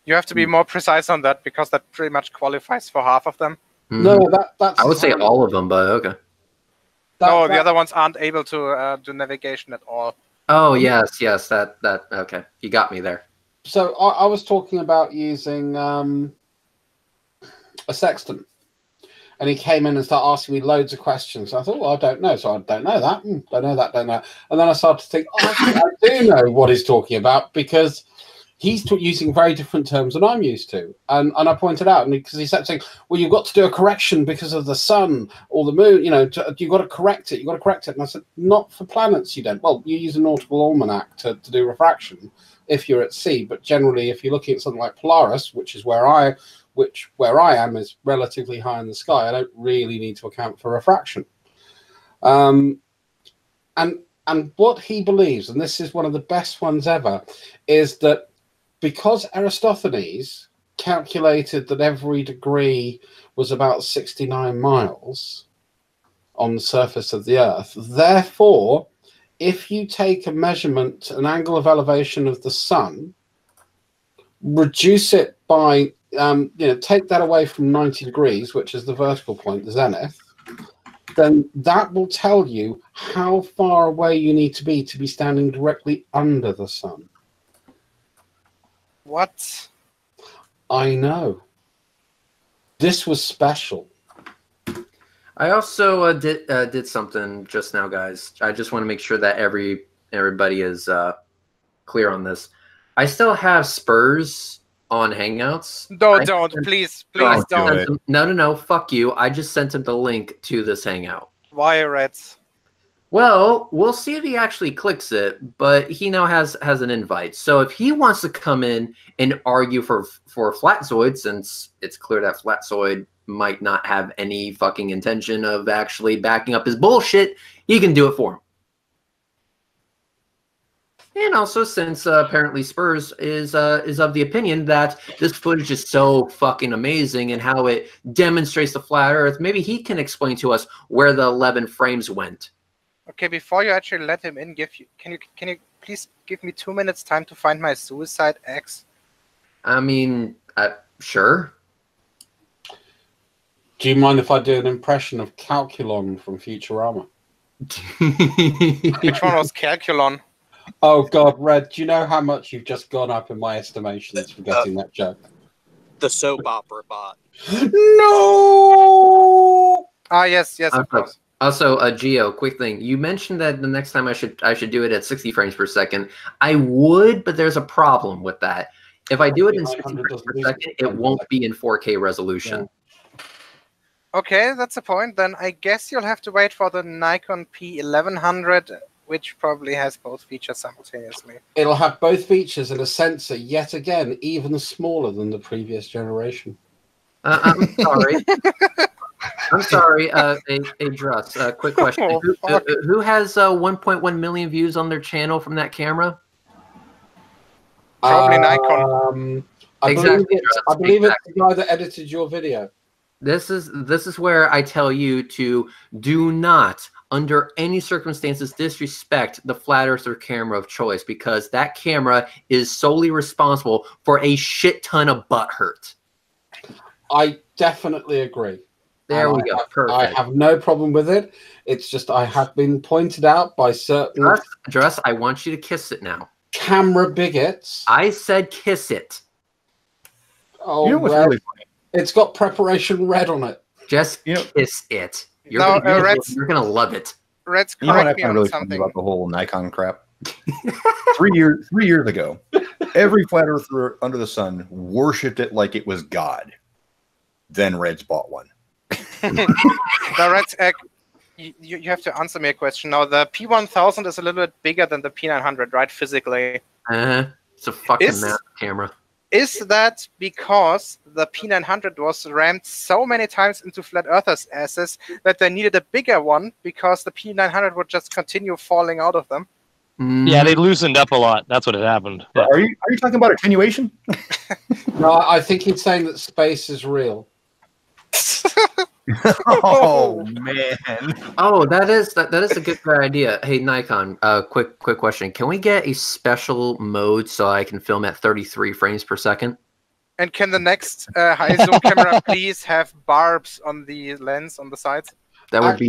You have to be more precise on that, because that pretty much qualifies for half of them. No, that's... I would say all of them, but okay. No, the other ones aren't able to do navigation at all. Oh, yes, that, okay. You got me there. So I was talking about using a sextant. And he came in and started asking me loads of questions. I thought, well, I don't know. So I don't know that. Don't know that, don't know. And then I started to think, I do know what he's talking about, because he's using very different terms than I'm used to. And I pointed out, because he said saying, well, you've got to do a correction because of the sun or the moon. You know, you've got to correct it. You've got to correct it. And I said, not for planets, you don't. Well, you use a nautical almanac to do refraction if you're at sea. But generally, if you're looking at something like Polaris, which is where I am is relatively high in the sky, I don't really need to account for refraction. And what he believes, and this is one of the best ones ever, is that because Aristophanes calculated that every degree was about 69 miles on the surface of the Earth, therefore, if you take a measurement, an angle of elevation of the sun, reduce it by take that away from 90 degrees, which is the vertical point, the zenith, then that will tell you how far away you need to be standing directly under the sun. What? I know. This was special. I also did something just now, guys. I just want to make sure that everybody is clear on this. I still have Spurs on Hangouts. Don't, please don't. No, fuck you. I just sent him the link to this Hangout. Why, Reds? Well, we'll see if he actually clicks it, but he now has an invite. So if he wants to come in and argue for Flatzoid, since it's clear that Flatzoid might not have any fucking intention of actually backing up his bullshit, he can do it for him. And also, since apparently Spurs is of the opinion that this footage is so fucking amazing and how it demonstrates the flat Earth, maybe he can explain to us where the 11 frames went. Okay, before you actually let him in, can you please give me 2 minutes time to find my suicide X? I mean, sure. Do you mind if I do an impression of Calculon from Futurama? Which one was Calculon? Oh God, Red, do you know how much you've just gone up in my estimations for getting that joke? The soap opera bot. No! Ah, yes, of course. Also, Gio, quick thing. You mentioned that the next time I should do it at 60 frames per second. I would, but there's a problem with that. If I do it in 60 frames per second, it won't be in 4K resolution. Yeah. Okay, that's a point. Then I guess you'll have to wait for the Nikon P1100, which probably has both features simultaneously. It'll have both features and a sensor, yet again, even smaller than the previous generation. I'm sorry. I'm sorry, Druss. Quick question. Who has 1.1 million views on their channel from that camera? Probably Nikon. I believe it's the guy that edited your video. This is where I tell you to do not, under any circumstances, disrespect the flat earther camera of choice, because that camera is solely responsible for a shit ton of butt hurt. I definitely agree. There we go. Perfect. I have no problem with it. It's just I have been pointed out by certain... Druss, I want you to kiss it now. Camera bigots. I said kiss it. Oh, you know what's really funny? It's got preparation red on it. Just kiss it. You're gonna love it. Red's correct me on really something about the whole Nikon crap. 3 years ago, Every flat earther under the sun worshipped it like it was God. Then Reds bought one. The Reds, you have to answer me a question now. The P1000 is a little bit bigger than the P900, right? Physically. It's a fucking massive camera. Is that because the P900 was rammed so many times into flat earthers' asses that they needed a bigger one because the P900 would just continue falling out of them? Yeah, they loosened up a lot. That's what had happened. Yeah. Are you talking about attenuation? No, I think he's saying that space is real. Oh man! Oh, that is a good idea. Hey, Nikon, quick question. Can we get a special mode so I can film at 33 frames per second? And can the next high zoom camera please have barbs on the lens on the sides? That would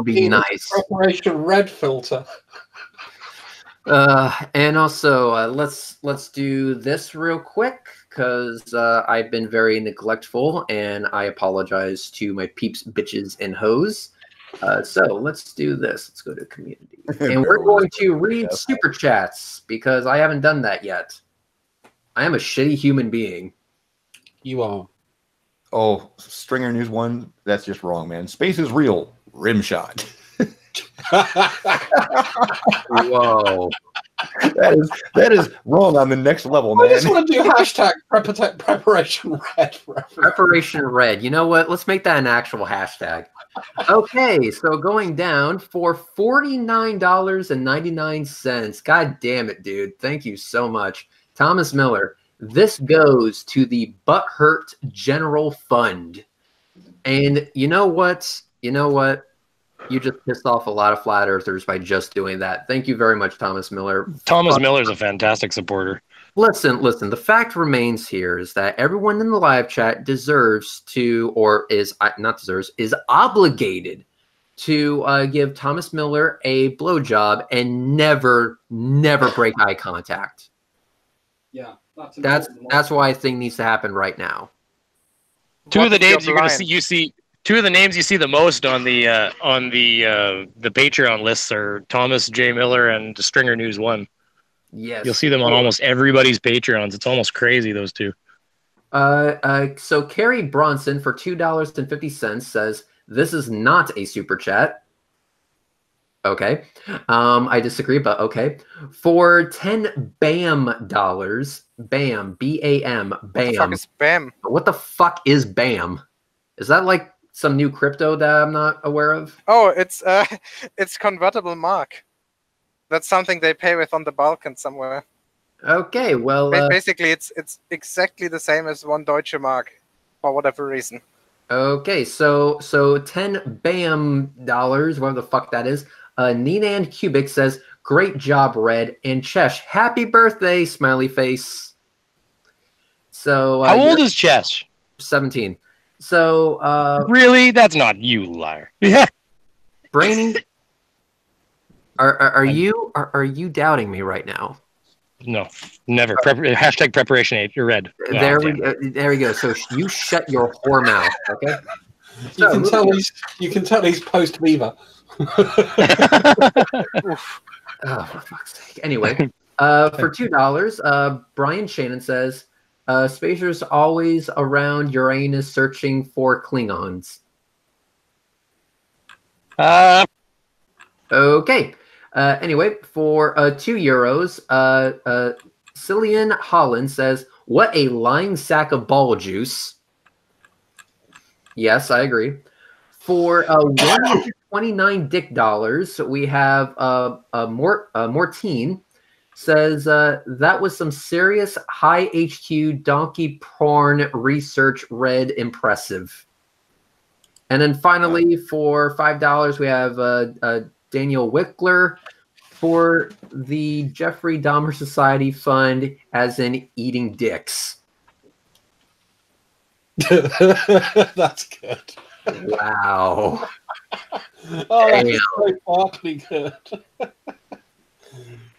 be nice. Preparation red filter. And also, let's do this real quick because I've been very neglectful, and I apologize to my peeps, bitches, and hoes. So let's do this. Let's go to community, and we're going to read super chats because I haven't done that yet. I am a shitty human being. You are. Oh, Stringer News 1. That's just wrong, man. Space is real. Rim shot. Whoa. That is wrong on the next level, man. I just want to do hashtag preparation red. Preparation red. You know what? Let's make that an actual hashtag. Okay, so going down for $49.99. God damn it, dude. Thank you so much. Thomas Miller. This goes to the Butthurt General Fund. And you know what? You just pissed off a lot of flat earthers by just doing that. Thank you very much, Thomas Miller. Thomas Miller's a fantastic supporter. Listen. The fact remains here is that everyone in the live chat deserves to, or is not deserves, is obligated to give Thomas Miller a blowjob and never break eye contact. Yeah, that's why a thing needs to happen right now. Two of the names you're going to see, two of the names you see the most on the Patreon lists are Thomas J. Miller and Stringer News 1. Yes. You'll see them on almost everybody's Patreons. It's almost crazy, those two. So Carrie Bronson for $2.50 says, this is not a super chat. Okay. I disagree, but okay. For $10 BAM, BAM, B-A-M, BAM. What the fuck is BAM? What the fuck is BAM? Is that like some new crypto that I'm not aware of? Oh, it's convertible mark. That's something they pay with on the Balkans somewhere. Okay, well... basically, it's exactly the same as one Deutsche Mark, for whatever reason. Okay, so 10 BAM dollars, whatever the fuck that is. Ninan Cubic says, great job, Red. And Chesh, happy birthday, smiley face. So how old is Chesh? 17. So really? That's not you, liar. Yeah. Brainy, are you doubting me right now? No, never. Hashtag preparation 8. You're red. There we go. So you shut your whore mouth, okay? You can tell he's post Beaver. Oh, for fuck's sake. Anyway, for $2, Brian Shannon says, Spacer's always around Uranus searching for Klingons. Okay. Anyway, for €2, Cillian Holland says, what a lying sack of ball juice. Yes, I agree. For 129 dick dollars, we have Mortine says that was some serious high HQ donkey porn research. Red impressive. And then finally, for $5, we have Daniel Wickler for the Jeffrey Dahmer Society Fund, as in eating dicks. That's good. Wow. Oh, that's so awfully good.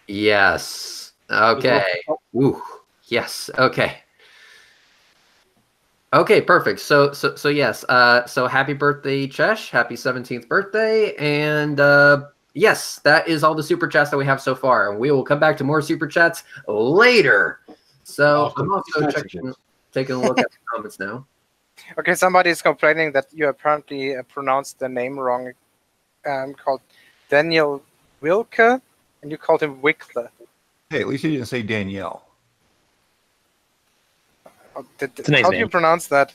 Yes. Okay. Ooh. Yes. Okay. Okay, perfect. So yes. So happy birthday, Chesh. Happy 17th birthday. And yes, that is all the super chats that we have so far. And we will come back to more super chats later. So After I'm also these taking a look at the comments now. Okay, somebody is complaining that you apparently pronounced the name wrong. Called Daniel Wilke, and you called him Wickler. Hey, at least you didn't say Danielle. How a nice do name. you pronounce that?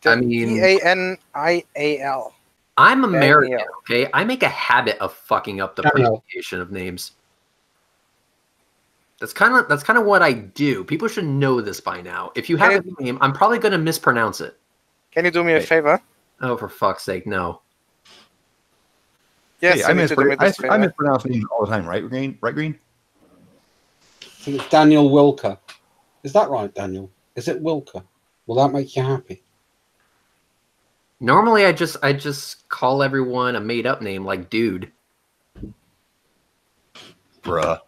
I mean- Danial. I'm American, Daniel. okay? I make a habit of fucking up the Daniel. pronunciation of names. That's kind of what I do. People should know this by now. If you have a name, I'm probably going to mispronounce it. Can you do me a Hey. favor? Oh, for fuck's sake, no. Yes, Hey, you need to do me this I favor. mispronounce names all the time, right, Green? Right, Green? I think it's Daniel Wilker. Is that right, Daniel? Is it Wilker? Will that make you happy? Normally, I just call everyone a made up name like dude. Bruh.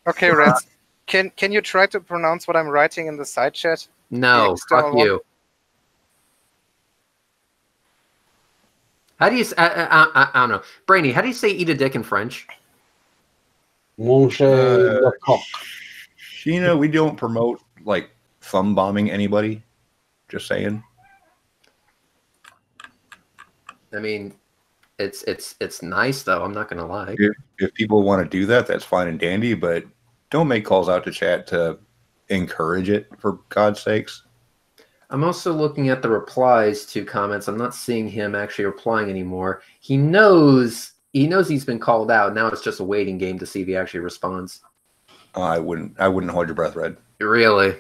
Okay, Reds. Can you try to pronounce what I'm writing in the side chat? No, The external fuck one? you. How do you? I don't know, Brainy. How do you say eat a dick in French? Manger le coq. Sheena, we don't promote like thumb bombing anybody. Just saying. I mean, it's nice though. I'm not gonna lie. If people want to do that, that's fine and dandy, but don't make calls out to chat to encourage it, for God's sakes. I'm also looking at the replies to comments. I'm not seeing him actually replying anymore. He knows he's been called out. Now it's just a waiting game to see if he actually responds. I wouldn't hold your breath, Red. Really?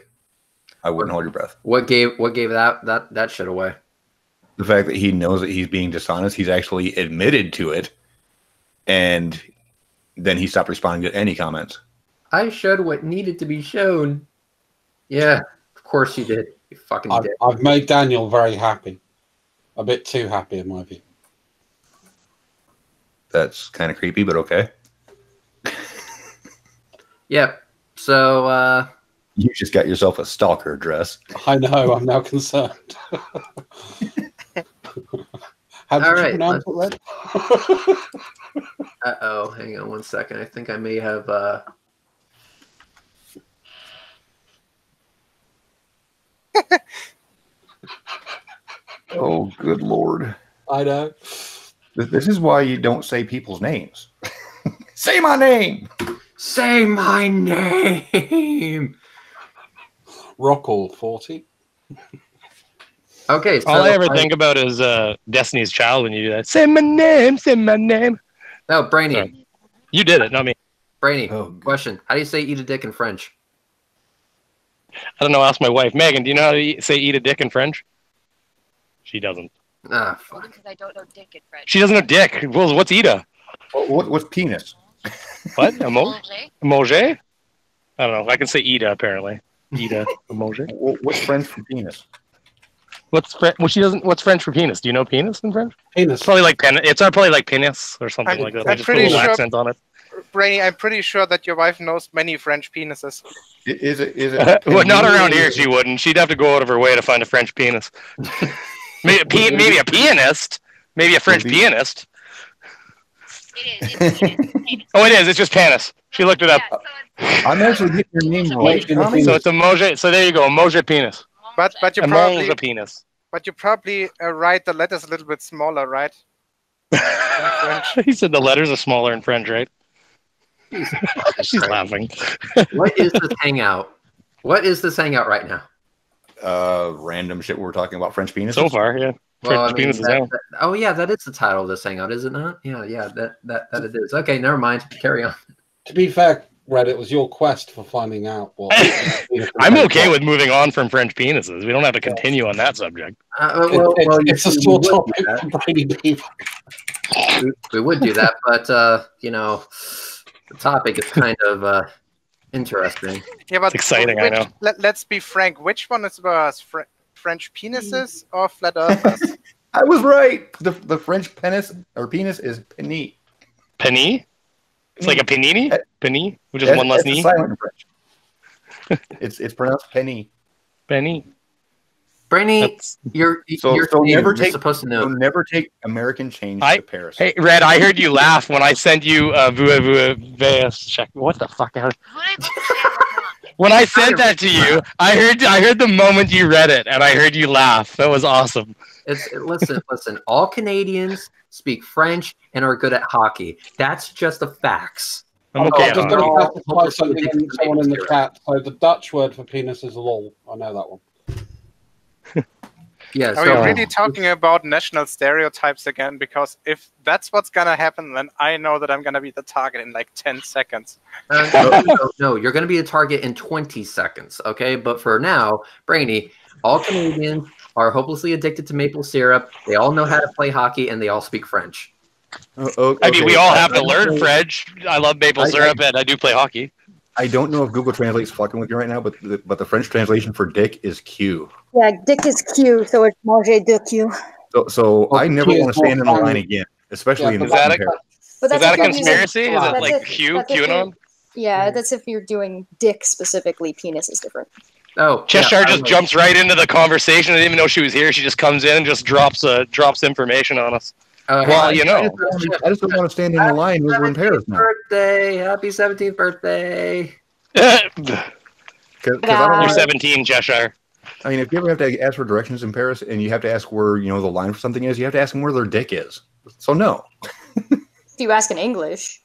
I wouldn't hold your breath. What gave that shit away? The fact that he knows that he's being dishonest, he's actually admitted to it, and then he stopped responding to any comments. I showed what needed to be shown. Yeah, of course you did. You fucking did. I've made Daniel very happy. A bit too happy, in my view. That's kind of creepy, but okay. Yep. So You just got yourself a stalker dress. I know, I'm now concerned. How did All you right, pronounce it, Red? uh-oh, hang on one second. I think I may have Oh, good Lord. I know. This is why you don't say people's names. Say my name! say my name. Rockall 40. Okay, so All I ever think about is Destiny's Child when you do that. Say my name, say my name. Oh, Brainy. Sorry. You did it, not me. Brainy, Oh, God. question. How do you say eat a dick in French? I don't know. Ask my wife, Megan. Do you know how to say "eat a dick" in French? She doesn't. Ah, fuck. Because I don't know dick in French. She doesn't know dick. Well, what's "ita"? What's penis? What? Emoji? Manger. Emoji? I don't know. I can say "ita" apparently. Ita emoji. What's French for penis? What's French? Well, she doesn't. What's French for penis? Do you know penis in French? Penis. It's probably like pen. It's probably like penis or something I'm- like that. I'm They just put a pretty little sure- accent on it. Brainy, I'm pretty sure that your wife knows many French penises. Is it? Well, not around here. She wouldn't. She'd have to go out of her way to find a French penis. Maybe a pianist. Maybe a French Maybe. pianist. It is. It's penis. Oh, it is. It's just penis. She looked it up. Yeah, so it's I'm actually getting your name right. Penis. Tommy. So it's emoji. So there you go. Emoji penis. But you Emoji probably penis. write the letters a little bit smaller, right? In French. He said the letters are smaller in French, right? She's laughing. What is this hangout? What is this hangout right now? Random shit we're talking about French penis. So far, yeah. French penis is out. Oh yeah, that is the title of this hangout, is it not? Yeah, that it is. Okay, never mind. Carry on. To be fair, Red, it was your quest for finding out what. I'm okay with moving on from French penises. We don't have to continue on that subject. It's a sore we would topic do that. for Brady people. We would do that, but you know, the topic is kind of interesting. Yeah, but It's exciting, I know. Let's be frank. Which one is worse, French penises or flat earthers? I was right. The French penis is penny. Penny? It's like a panini? Penny? Which is one less That's knee? silent in French. it's pronounced penny. Penny. Brainy, That's... you're So you're supposed to know. So never take American change I- to Paris. Hey, Red, I heard you laugh when I sent you Vua check. What the fuck? When I sent that to you, I heard the moment you read it, and I heard you laugh. That was awesome. Listen. All Canadians speak French and are good at hockey. That's just the facts. I'm okay. I'm just on going that. to specify something in someone in the chat. So the Dutch word for penis is lol. I know that one. Yeah. Are we really talking about national stereotypes again? Because if that's what's gonna happen, then I know that I'm gonna be the target in like 10 seconds. No, you're going to be a target in 20 seconds, okay? But for now, Brainy, all Canadians are hopelessly addicted to maple syrup. They all know how to play hockey, and they all speak French. I mean, we all have to learn French. I love maple syrup, and I do play hockey. I don't know if Google Translate's fucking with you right now, but the French translation for dick is Q. Yeah, dick is Q, so it's manger de Q. So I never Q is want to stand in the more line fun. again, especially in Yeah, the Is that compare. But Is that a if you're using- conspiracy? Is it that's like if- Q, that's if you're- QAnon? Yeah, that's if you're doing dick specifically. Penis is different. Oh, Cheshire yeah, just jumps right into the conversation. I didn't even know she was here. She just comes in and just drops information on us. Well, you know. I just don't want to stand in the line when we're in Paris now. Birthday! Happy 17th birthday! You're 'Cause I don't want 17, Cheshire. I mean, if you ever have to ask for directions in Paris and you have to ask where the line for something is, you have to ask them where their dick is. So no. If you ask in English.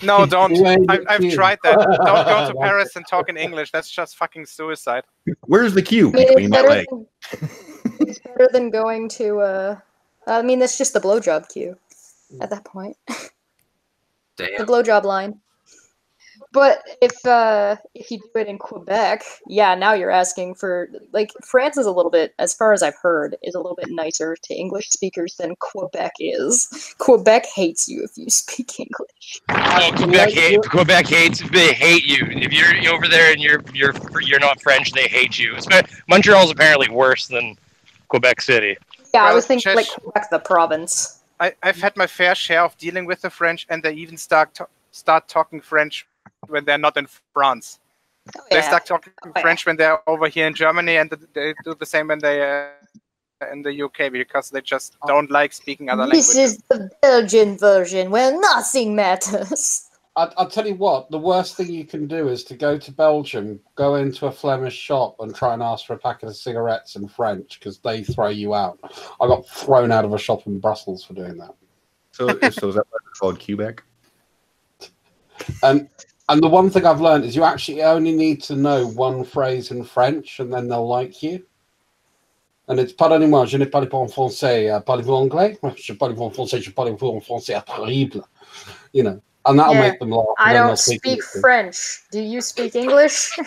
No, don't. Yeah, I've Q. tried that. Don't go to Paris and talk in English. That's just fucking suicide. Where's the Q I mean, between my legs? it's better than going to. I mean, that's just the blowjob queue at that point. The Damn. blowjob line. But if you do it in Quebec, yeah, now you're asking for like France is a little bit, as far as I've heard, is a little bit nicer to English speakers than Quebec is. Quebec hates you if you speak English. Oh, Quebec hates. They hate you. If you're over there and you're not French, they hate you. Montreal's apparently worse than Quebec City. Yeah, I Well, was thinking like Chesh- Quebec, the province. I've had my fair share of dealing with the French, and they even start talking French when they're not in France. Oh, They yeah. start talking yeah. French when they're over here in Germany, and they do the same when they in the UK because they just don't like speaking other This languages. is the Belgian version where nothing matters. I'll tell you what, the worst thing you can do is to go to Belgium, go into a Flemish shop and try and ask for a packet of cigarettes in French because they throw you out. I got thrown out of a shop in Brussels for doing that. So is that why it's called Quebec? And the one thing I've learned is you actually only need to know one phrase in French and then they'll like you. And it's pardonnez-moi, je ne parle pas en français. Parlez-vous anglais? Je parle en français, je parle en français terrible. You know, and that'll make them laugh. I and then don't they'll speak English. French. Do you speak English?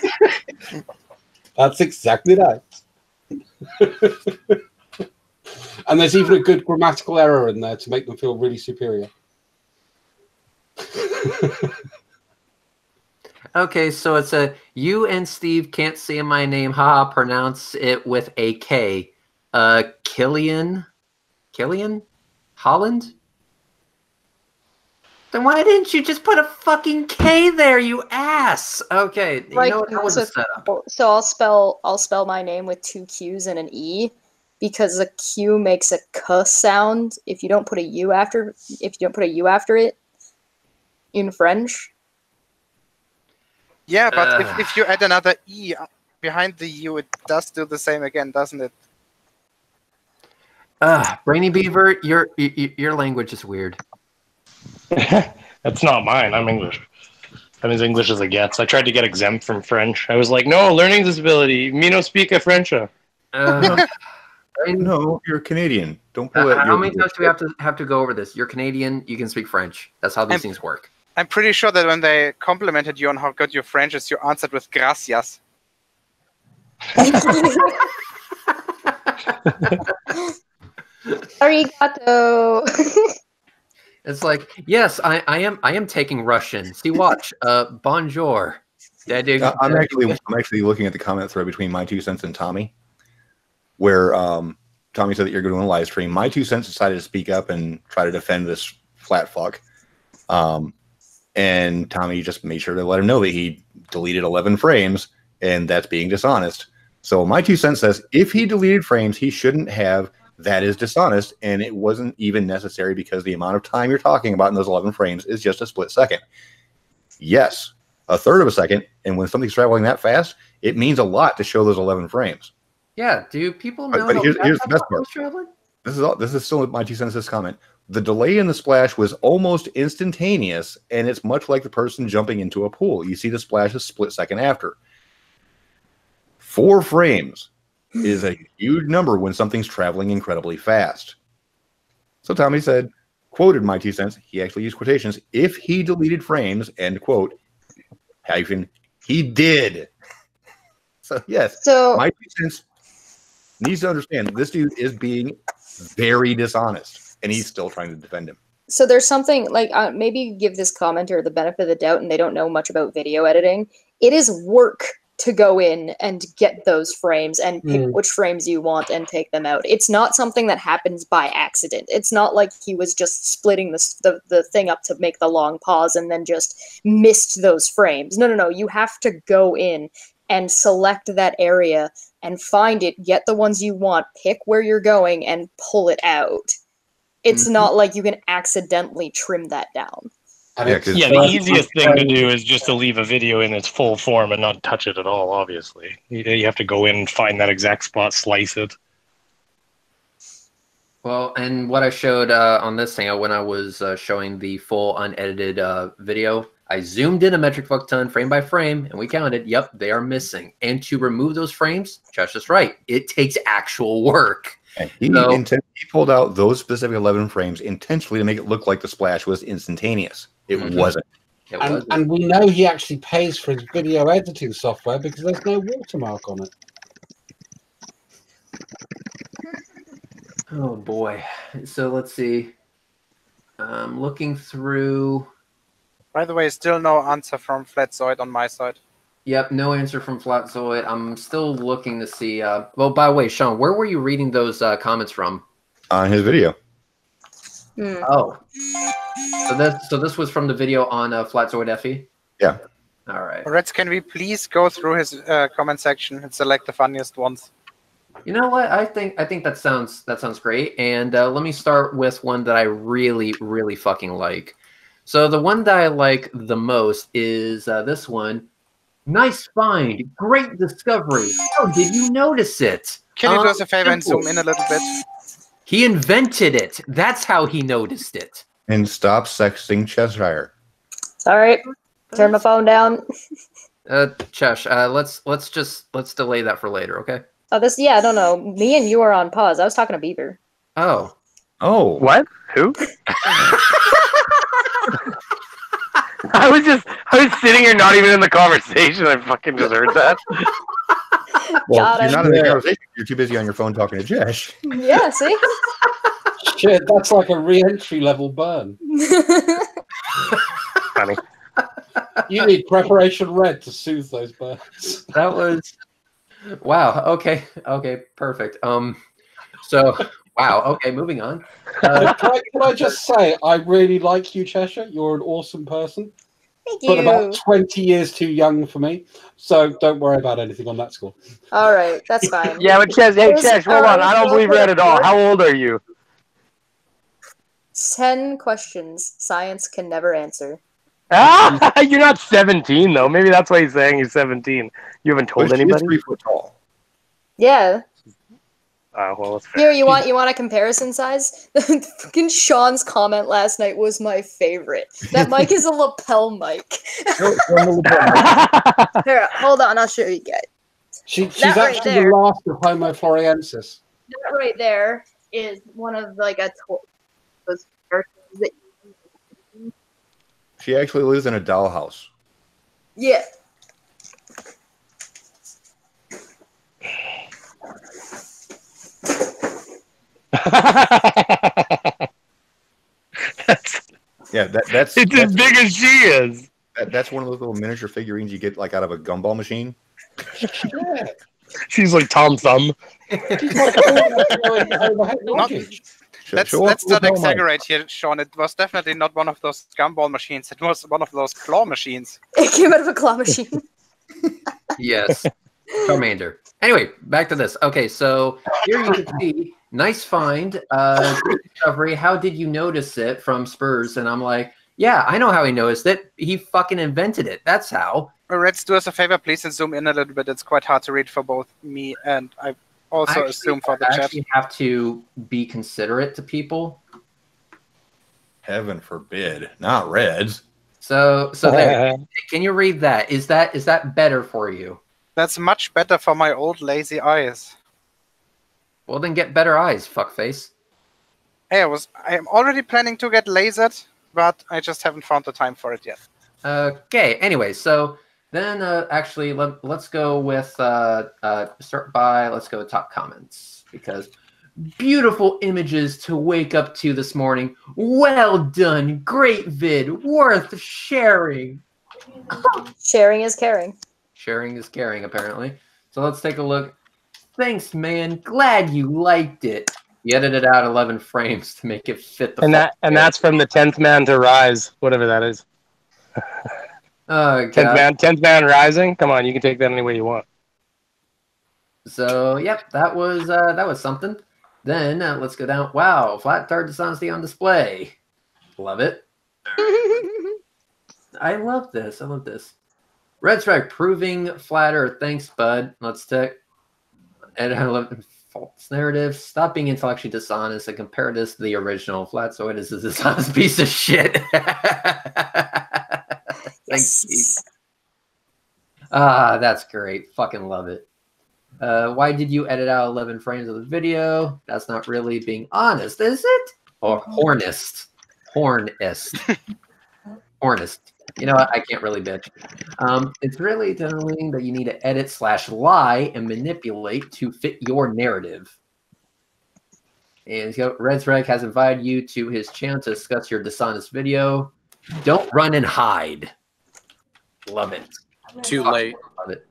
That's exactly right. And there's even a good grammatical error in there to make them feel really superior. Okay, so it's a you and Steve can't say my name. Haha, pronounce it with a K. Killian Holland. Then why didn't you just put a fucking K there, you ass? Okay, you know what? That was a setup. So I'll spell my name with 2 Q's and an E because a Q makes a K sound if you don't put a U after it in French. Yeah, but if you add another E behind the U, it does do the same again, doesn't it? Brainy Beaver, your language is weird. That's not mine. I'm English. I'm as English as it gets. I tried to get exempt from French. I was like, no, learning disability. Me no speak a French. No, you're Canadian. Don't pull that. How many times do we have to go over this? You're Canadian. You can speak French. That's how these things work. I'm pretty sure that when they complimented you on how good your French is, you answered with gracias. Arigato. It's like, yes, I am taking Russian. See, watch. Bonjour. I'm actually looking at the comment thread between My 2 Cents and Tommy, where Tommy said that you're doing a live stream. My 2 Cents decided to speak up and try to defend this flat fuck. And Tommy just made sure to let him know that he deleted 11 frames, and that's being dishonest. So My 2 Cents says if he deleted frames, he shouldn't have. That is dishonest, and it wasn't even necessary because the amount of time you're talking about in those 11 frames is just a split second. Yes, a third of a second, and when something's traveling that fast, it means a lot to show those 11 frames. Yeah, do people know? But how here's fast the best part. was traveling? This is still my 2 cents. This comment: the delay in the splash was almost instantaneous, and it's much like the person jumping into a pool. You see the splash a split second after. 4 frames is a huge number when something's traveling incredibly fast. So Tommy said, quoted my 2 cents. He actually used quotations. If he deleted frames, end quote, hyphen, he did. So yes, So my 2 cents needs to understand this dude is being very dishonest, and he's still trying to defend him. So there's something like maybe give this commenter the benefit of the doubt and they don't know much about video editing. It is work to go in and get those frames and pick which frames you want and take them out. It's not something that happens by accident. It's not like he was just splitting the thing up to make the long pause and then just missed those frames. No. You have to go in and select that area and find it, get the ones you want, pick where you're going, and pull it out. It's not like you can accidentally trim that down. Yeah, the easiest thing to do is just to leave a video in its full form and not touch it at all, obviously. You have to go in and find that exact spot, slice it. Well, and what I showed on this thing, when I was showing the full unedited video, I zoomed in a metric fuck ton frame by frame, and we counted. Yep, they are missing. And to remove those frames, Josh is right. It takes actual work. And he pulled out those specific 11 frames intentionally to make it look like the splash was instantaneous. It wasn't. And we know he actually pays for his video editing software because there's no watermark on it. Oh boy. So let's see. Looking through. By the way, still no answer from Flatzoid on my side. Yep, no answer from Flatzoid. I'm still looking to see. Well, by the way, Sean, where were you reading those comments from? On his video. Oh. So this was from the video on Flatzoid FE? Yeah. All right. Reds, can we please go through his comment section and select the funniest ones? You know what? I think that sounds great. And let me start with one that I really, really fucking like. So the one that I like the most is this one. Nice find. Great discovery. How did you notice it? Can you do us a favor and zoom in a little bit? He invented it. That's how he noticed it. And stop sexting Cheshire. All right, turn my phone down. Chesh, let's delay that for later, okay? Oh, no. Me and you are on pause. I was talking to Beaver. Oh. What? Who? I was sitting here not even in the conversation. I fucking just heard that. Well, you're not in the conversation. You're too busy on your phone talking to Jesh. Yeah, see? Shit, that's like a re-entry level burn. Funny. You need Preparation Red to soothe those burns. That was... Wow, okay, perfect. So... Wow. Okay, moving on. Can I just say, I really like you, Cheshire. You're an awesome person. Thank you. But about 20 years too young for me. So don't worry about anything on that score. All right, that's fine. Yeah, but Chesh, hold on. I don't believe Red at all. How old are you? 10 questions science can never answer. Ah, you're not 17 though. Maybe that's why he's saying he's 17. You haven't told anybody. 3 foot tall. Yeah. Well, that's fair. Here, you want a comparison size? Fucking Sean's comment last night was my favorite. That mic is a lapel mic. Here, hold on, I'll show you guys. She's actually the last of Homo floresiensis. That right there is one of those characters that. She actually lives in a dollhouse. Yeah. That's it's as big as she is. That's one of those little miniature figurines you get like out of a gumball machine. Yeah. She's like Tom Thumb. Let's not exaggerate here, Sean. It was definitely not one of those gumball machines. It was one of those claw machines. It came out of a claw machine. Yes. Commander. Anyway, back to this. Okay, so here you can see, nice find, great discovery. How did you notice it from Spurs? And I'm like, Yeah, I know how he noticed it. He fucking invented it. That's how. Reds, do us a favor, please, and zoom in a little bit. It's quite hard to read for both me and I also assume for the I chat. actually have to be considerate to people. Heaven forbid, not Reds. So there. Can you read that? Is that better for you? That's much better for my old lazy eyes. Well, then get better eyes, fuckface. Hey, I am already planning to get lasered, but I just haven't found the time for it yet. Okay. Anyway, so then actually let's go with start by let's go with top comments because beautiful images to wake up to this morning. Well done, great vid, worth sharing. Sharing is caring. Sharing is caring, apparently. So let's take a look. Thanks, man. Glad you liked it. You edited out 11 frames to make it fit the. And that's from the 10th man to rise, whatever that is. 10th man rising. Come on, you can take that any way you want. So yep, that was something. Then let's go down. Wow, flat third dishonesty on display. Love it. I love this. I love this. Red Strike proving flatter. Thanks, bud. Let's take. And I love false narrative. Stop being intellectually dishonest and compare this to the original. Flatzoid is a dishonest piece of shit. Thanks, Keith. That's great. Fucking love it. Why did you edit out 11 frames of the video? That's not really being honest, is it? Or hornist. Hornist. Hornist. You know what? I can't really bitch. It's really telling that you need to edit/lie and manipulate to fit your narrative. And Red Strike has invited you to his channel to discuss your dishonest video. Don't run and hide. Love it. Too late. Love it.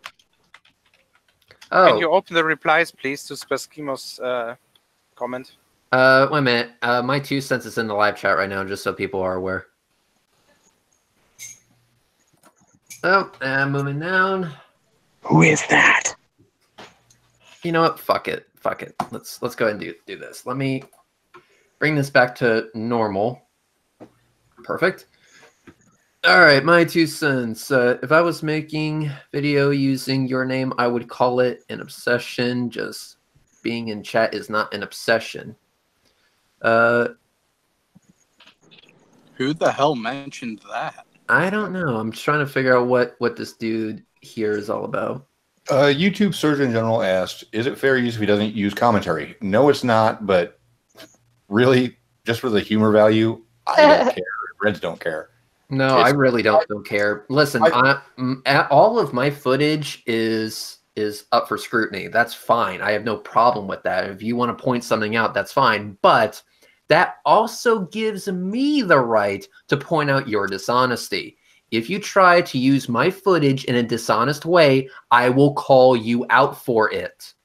Can you open the replies, please, to Spaskimo's comment? Wait a minute. My 2 cents is in the live chat right now, just so people are aware. Oh, and moving down. Who is that? You know what? Fuck it. Fuck it. Let's go ahead and do this. Let me bring this back to normal. Perfect. All right, my 2 cents. If I was making video using your name, I would call it an obsession. Just being in chat is not an obsession. Who the hell mentioned that? I don't know. I'm trying to figure out what this dude here is all about. YouTube Surgeon General asked, is it fair use if he doesn't use commentary? No, it's not, but really, just for the humor value, I don't care. Reds don't care. No, I really don't care. Listen, all of my footage is up for scrutiny. That's fine. I have no problem with that. If you want to point something out, that's fine. But that also gives me the right to point out your dishonesty. If you try to use my footage in a dishonest way, I will call you out for it.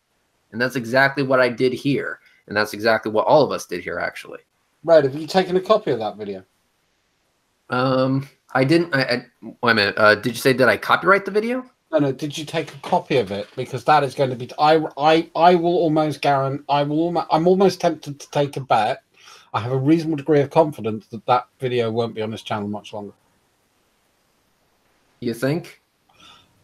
And that's exactly what I did here. And that's exactly what all of us did here, actually. Red, have you taken a copy of that video? I didn't. Wait a minute. Did you say did I copyright the video? No. Did you take a copy of it? Because that is going to be. I will almost guarantee. I'm almost tempted to take a bet. I have a reasonable degree of confidence that that video won't be on this channel much longer. You think?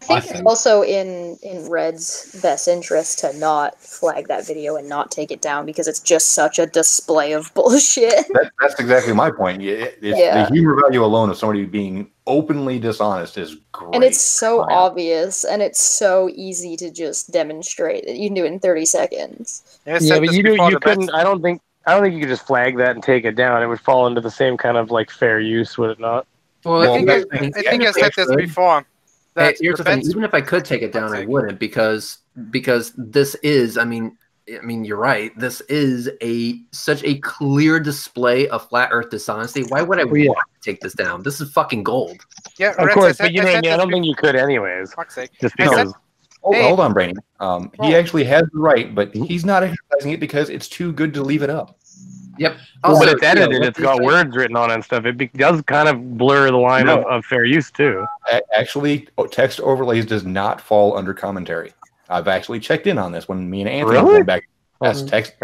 I think it's also in Red's best interest to not flag that video and not take it down because it's just such a display of bullshit. That's exactly my point. The humor value alone of somebody being openly dishonest is great. And it's so obvious, and it's so easy to just demonstrate. You can do it in 30 seconds. Yeah, but you couldn't. I don't think you could just flag that and take it down. It would fall into the same kind of like fair use, would it not? Well, I think I said this before. Hey, here's the thing. Even if I could take it down, I wouldn't because this is. I mean, you're right. This is such a clear display of flat Earth dishonesty. Why would I want to take this down? This is fucking gold. Yeah, of course. But I don't think you could anyways. Fuck's sake. Just because. Hold on, Brainy. He actually has the right, but he's not exercising it because it's too good to leave it up. Yep. But it's edited. It's got words written on it and stuff. It does kind of blur the line of fair use too. Actually, text overlays does not fall under commentary. I've actually checked in on this when me and Anthony went back. Yes, text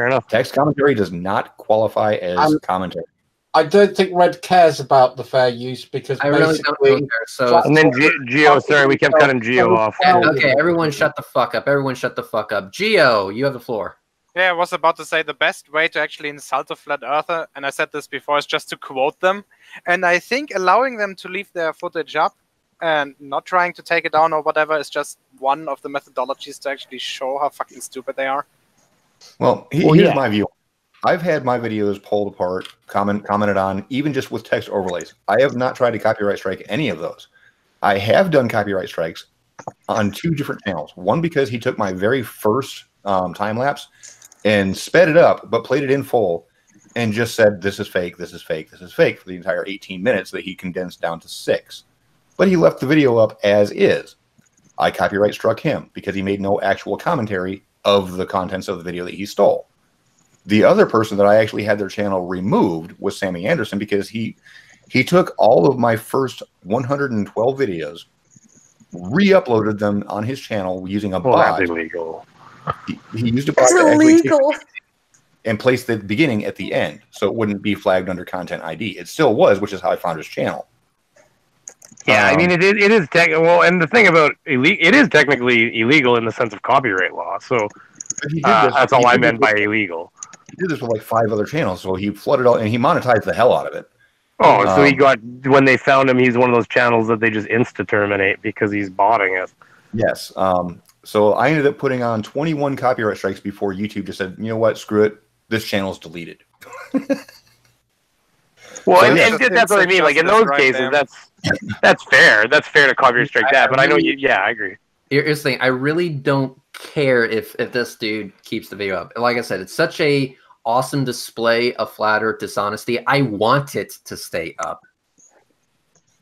commentary does not qualify as commentary. I don't think Red cares about the fair use because I really don't basically. care. So, And then Geo, sorry, we kept cutting Geo off. okay, everyone shut the fuck up. Everyone shut the fuck up. Geo, you have the floor. Yeah, I was about to say the best way to actually insult a flat earther, and I said this before, is just to quote them. And I think allowing them to leave their footage up and not trying to take it down or whatever is just one of the methodologies to actually show how fucking stupid they are. Well, here's my view. I've had my videos pulled apart, commented on, even just with text overlays. I have not tried to copyright strike any of those. I have done copyright strikes on 2 different channels. One because he took my very first time lapse and sped it up, but played it in full and just said, this is fake, this is fake, this is fake for the entire 18 minutes that he condensed down to 6. But he left the video up as is. I copyright struck him because he made no actual commentary of the contents of the video that he stole. The other person that I actually had their channel removed was Sammy Anderson because he took all of my first 112 videos, re-uploaded them on his channel using a bot. That's illegal. He used a bot to actually and placed the beginning at the end, so it wouldn't be flagged under Content ID. It still was, which is how I found his channel. Yeah, I mean, it is well, and the thing about it is technically illegal in the sense of copyright law. So that's all I meant by illegal. He did this with like 5 other channels, so he flooded all, and he monetized the hell out of it. Oh, so he got, when they found him, he's one of those channels that they just insta-terminate because he's botting it. Yes. So I ended up putting on 21 copyright strikes before YouTube just said, you know what, screw it, this channel's deleted. Well, so, and that's what I mean. Like in those cases, that's fair. That's fair to copyright strike that. But I know I agree. Here's the thing. I really don't care if this dude keeps the video up. Like I said, it's such a awesome display of flat earth dishonesty. I want it to stay up.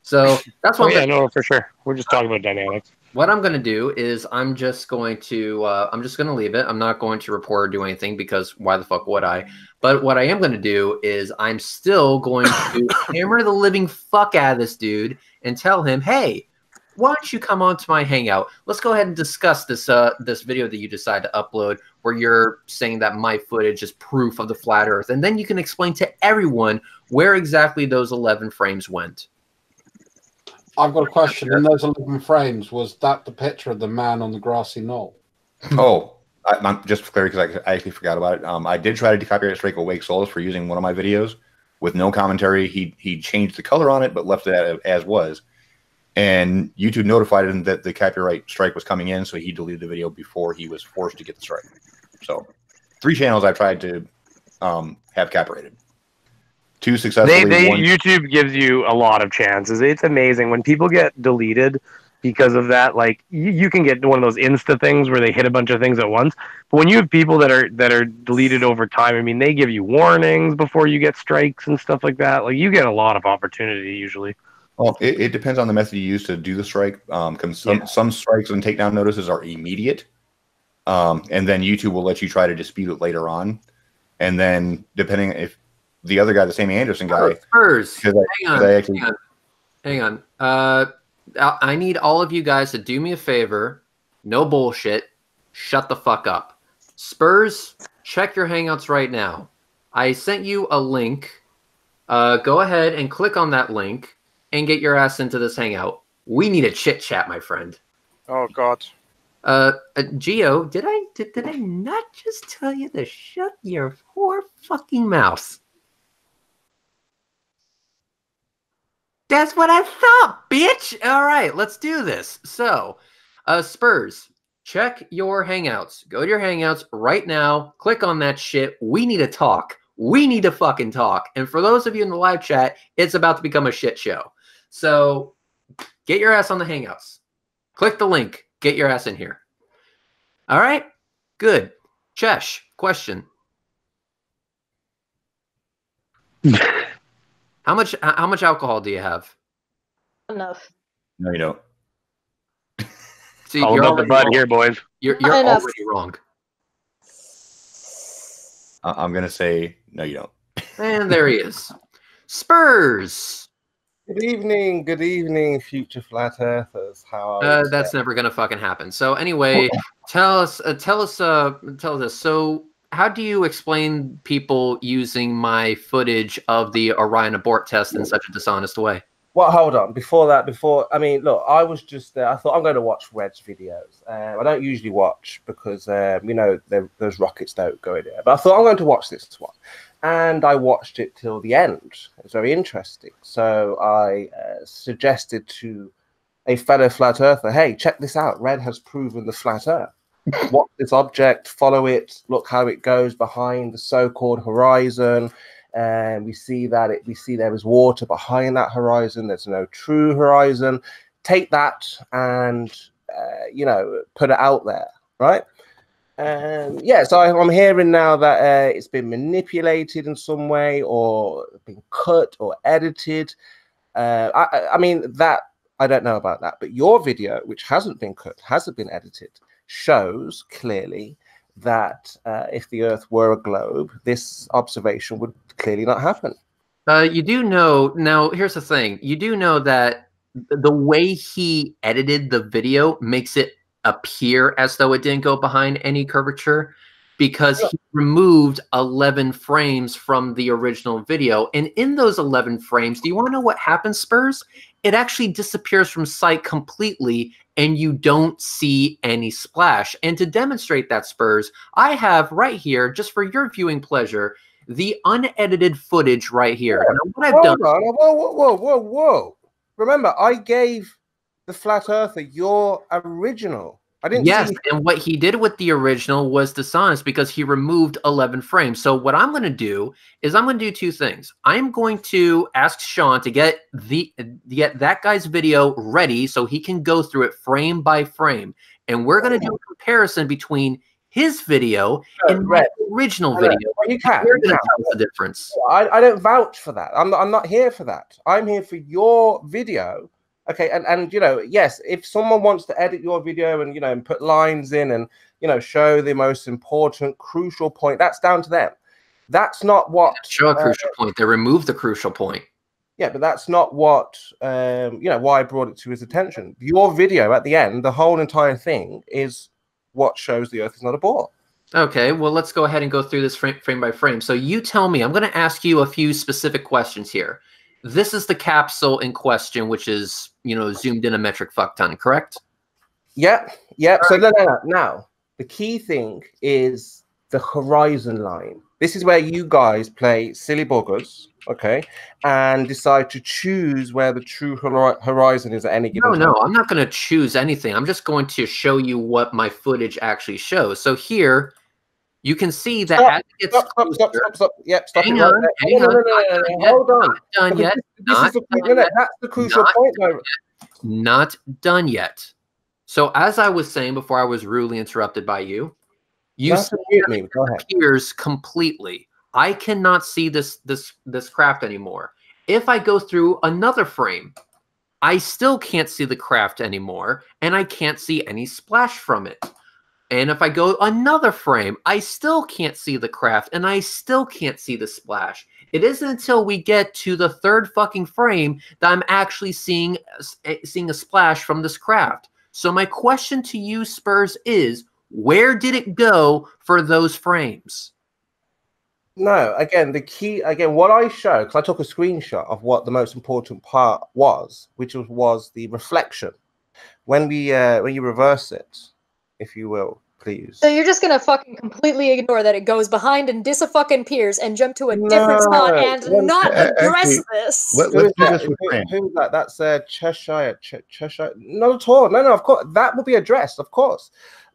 So that's what no, for sure. We're just talking about dynamics. What I'm going to do is I'm just going to leave it. I'm not going to report or do anything because why the fuck would I? But what I am going to do is I'm still going to hammer the living fuck out of this dude and tell him, hey, why don't you come on to my hangout? Let's go ahead and discuss this this video that you decide to upload where you're saying that my footage is proof of the flat earth. And then you can explain to everyone where exactly those 11 frames went. I've got a question. In those 11 frames, was that the picture of the man on the grassy knoll? Oh, I'm just for clarity because I actually forgot about it. I did try to copyright strike Awake Souls for using one of my videos with no commentary. He changed the color on it, but left it as was. And YouTube notified him that the copyright strike was coming in, so he deleted the video before he was forced to get the strike. So 3 channels I've tried to have copyrighted. 2 successfully. YouTube gives you a lot of chances. It's amazing when people get deleted because of that. Like you can get one of those insta things where they hit a bunch of things at once. But when you have people that are deleted over time, I mean, they give you warnings before you get strikes and stuff like that. Like you get a lot of opportunity usually. Well, it depends on the method you use to do the strike. Some strikes and takedown notices are immediate, and then YouTube will let you try to dispute it later on. And then depending if the other guy, the Sammy Anderson guy, Spurs. Hang on. I need all of you guys to do me a favor. No bullshit. Shut the fuck up. Spurs, check your Hangouts right now. I sent you a link. Go ahead and click on that link and get your ass into this Hangout. We need a chit chat, my friend. Oh God. Geo, did I not just tell you to shut your poor fucking mouth? That's what I thought, bitch. All right, let's do this. So, Spurs, check your Hangouts. Go to your Hangouts right now. Click on that shit. We need to talk. We need to fucking talk. And for those of you in the live chat, it's about to become a shit show. So, get your ass on the Hangouts. Click the link. Get your ass in here. All right? Good. Chesh, question. How much alcohol do you have? Enough. No, you don't. See, all about the bud here, boys. You're already wrong. I'm gonna say no, you don't. And there he is. Spurs. Good evening, future flat earthers. How are you? That's never gonna fucking happen. So anyway, tell us. So how do you explain people using my footage of the Orion abort test in such a dishonest way? Well, hold on. Before that, I mean, look, I was just there. I thought I'm going to watch Red's videos. I don't usually watch because, you know, those rockets don't go in there. But I thought I'm going to watch this one. And I watched it till the end. It was very interesting. So I suggested to a fellow flat earther, hey, check this out. Red has proven the flat earth. Watch this object, follow it, look how it goes behind the so-called horizon. And we see that there is water behind that horizon. There's no true horizon. Take that and you know, put it out there, right? And yeah, so I'm hearing now that it's been manipulated in some way, or been cut or edited. I mean, that I don't know about that, but your video, which hasn't been cut, hasn't been edited, shows clearly that if the Earth were a globe, this observation would clearly not happen. You do know, now here's the thing, you do know that the way he edited the video makes it appear as though it didn't go behind any curvature, because he removed 11 frames from the original video. And in those 11 frames, do you want to know what happens, Spurs? It actually disappears from sight completely, and you don't see any splash. And to demonstrate that, Spurs, I have right here, just for your viewing pleasure, the unedited footage right here. Now, what I've done. Whoa. Remember, I gave the flat earther your original. I didn't. Yes, and what he did with the original was dishonest because he removed 11 frames. So what I'm going to do is I'm going to do two things. I'm going to ask Sean to get that guy's video ready so he can go through it frame by frame, and we're going to do a comparison between his video and my original video. You can't. We're going to tell the difference. I don't vouch for that. I'm not here for that. I'm here for your video. Okay, and you know, yes, if someone wants to edit your video and, you know, and put lines in and, you know, show the most important, crucial point, that's down to them. That's not what... Show a crucial point. They removed the crucial point. Yeah, but that's not what, you know, why I brought it to his attention. Your video at the end, the whole entire thing is what shows the Earth is not a ball. Okay, well, let's go ahead and go through this frame by frame. So you tell me, I'm going to ask you a few specific questions here. This is the capsule in question, which is, you know, zoomed in a metric fuck ton, correct? Yep. So no. Now, the key thing is the horizon line. This is where you guys play silly buggers, okay, and decide to choose where the true horizon is at any given time. No, I'm not going to choose anything. I'm just going to show you what my footage actually shows. So here, you can see that as it gets stop. Yep, stop. Hang on. Hold on. Not done yet. That's the crucial point, though. Not done yet. So as I was saying before I was rudely interrupted by you, you appears completely. I cannot see this craft anymore. If I go through another frame, I still can't see the craft anymore, and I can't see any splash from it. And if I go another frame, I still can't see the craft, and I still can't see the splash. It isn't until we get to the third fucking frame that I'm actually seeing a splash from this craft. So my question to you, Spurs, is where did it go for those frames? No, again, what I showed, because I took a screenshot of what the most important part was, which was the reflection. When you reverse it, if you will, please. So you're just gonna fucking completely ignore that it goes behind and disappears and jump to a different spot and not address this. Let's do this with Fran. Who's that? That's Cheshire. Not at all. No, of course that will be addressed, of course.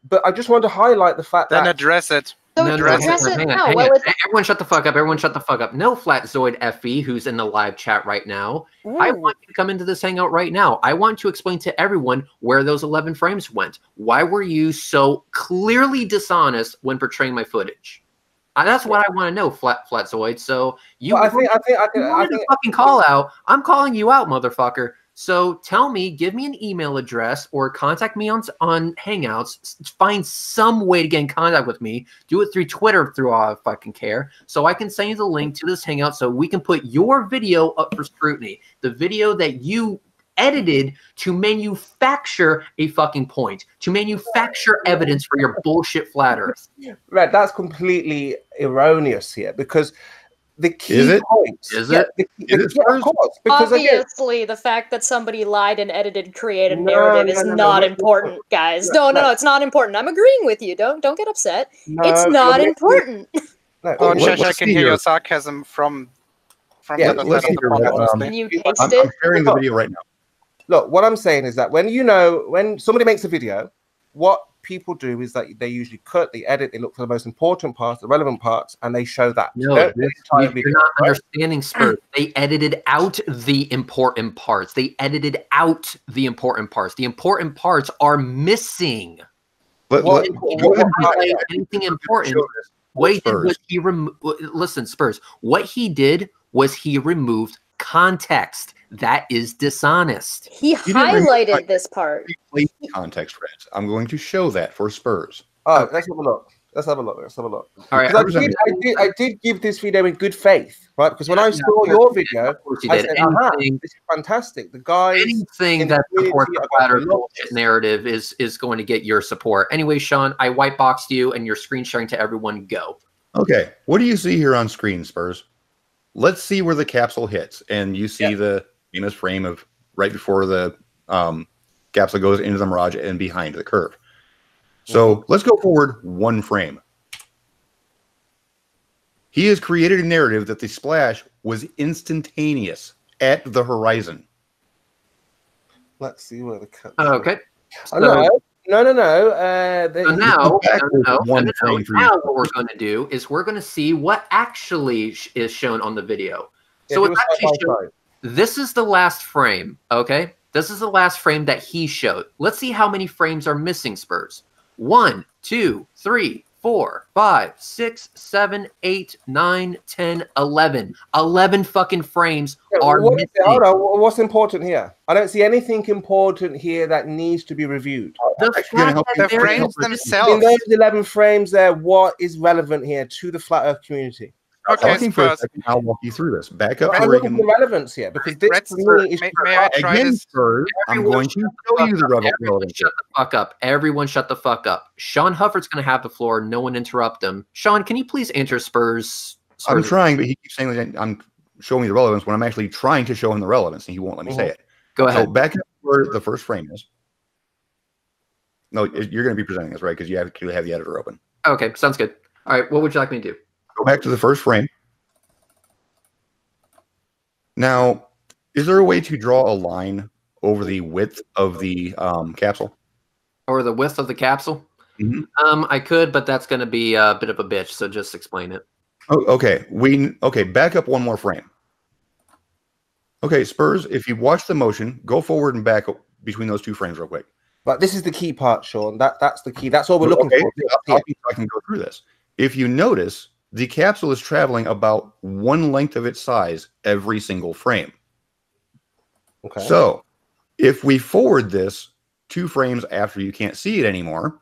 But I just want to highlight the fact that address it. So address it now. Everyone shut the fuck up. Everyone shut the fuck up. No, Flatzoid FE, who's in the live chat right now. Ooh. I want you to come into this hangout right now. I want to explain to everyone where those 11 frames went. Why were you so clearly dishonest when portraying my footage? That's what I want to know, Flatzoid. So you I think fucking call out. I'm calling you out, motherfucker. So tell me, give me an email address or contact me on Hangouts. Find some way to get in contact with me. Do it through Twitter, through all I fucking care. So I can send you the link to this Hangout so we can put your video up for scrutiny. The video that you edited to manufacture a fucking point, to manufacture evidence for your bullshit flat Earth. Right, that's completely erroneous here because the key points. Is yeah, it? Of course. Because obviously, the fact that somebody lied and edited, created a narrative is not important, guys. No, it's not important. I'm agreeing with you. Don't get upset. It's not important. Oh, Chesh, I can hear your sarcasm from the other side of the podcast. Can you taste I'm sharing the video right now. Look, what I'm saying is that when somebody makes a video, what people do is that they usually cut, they edit, they look for the most important parts, the relevant parts, and they show that. No, you're not understanding, Spurs. They edited out the important parts. They edited out the important parts. The important parts are missing. But anything important? What he did was listen, Spurs. What he did was he removed context. That is dishonest. He highlighted this part. Context, Reds. I'm going to show that for Spurs. All right, let's have a look. Let's have a look. All right, I did give this video in good faith, right? Because when I saw your video, I said, this is fantastic. The guys, anything that supports the flatter bullshit narrative is going to get your support. Anyway, Sean, I whiteboxed you, and you're screen sharing to everyone. Go. Okay, what do you see here on screen, Spurs? Let's see where the capsule hits, and you see the famous frame of right before the capsule goes into the mirage and behind the curve. So let's go forward one frame. He has created a narrative that the splash was instantaneous at the horizon. Let's see where the cut. Okay. So, no. Now what we're going to do is we're going to see what actually is shown on the video. So it's actually shown. This is the last frame. Okay, this is the last frame that he showed. Let's see how many frames are missing, Spurs. 1, 2, 3, 4, 5, 6, 7, 8, 9, 10, 11. 11 fucking frames are missing. Hold on. What's important here? I don't see anything important here that needs to be reviewed. The frames themselves. In those 11 frames there, what is relevant here to the flat Earth community? Okay, Spurs. I'll walk you through this. Back up. I'm looking for the relevance here because this for me is may I try this? Spurs, I'm going to show you the relevance. Shut the fuck up. Everyone shut the fuck up. Sean Hufford's going to have the floor. No one interrupt him. Sean, can you please answer Spurs? I'm trying, but he keeps saying that I'm showing me the relevance when I'm actually trying to show him the relevance, and he won't let me say it. Go ahead. So back up where the first frame is. No, you're going to be presenting this, right? Because you have to have the editor open. Okay, sounds good. All right, what would you like me to do? Go back to the first frame. Now, is there a way to draw a line over the width of the capsule? Or the width of the capsule? Mm-hmm. I could, but that's going to be a bit of a bitch, so just explain it. Oh, okay. Back up one more frame. Okay, Spurs, if you watch the motion, go forward and back between those two frames real quick. But this is the key part, Sean. That's the key. That's all we're looking for. I can go through this. If you notice, the capsule is traveling about one length of its size every single frame. Okay. So if we forward this 2 frames after you can't see it anymore,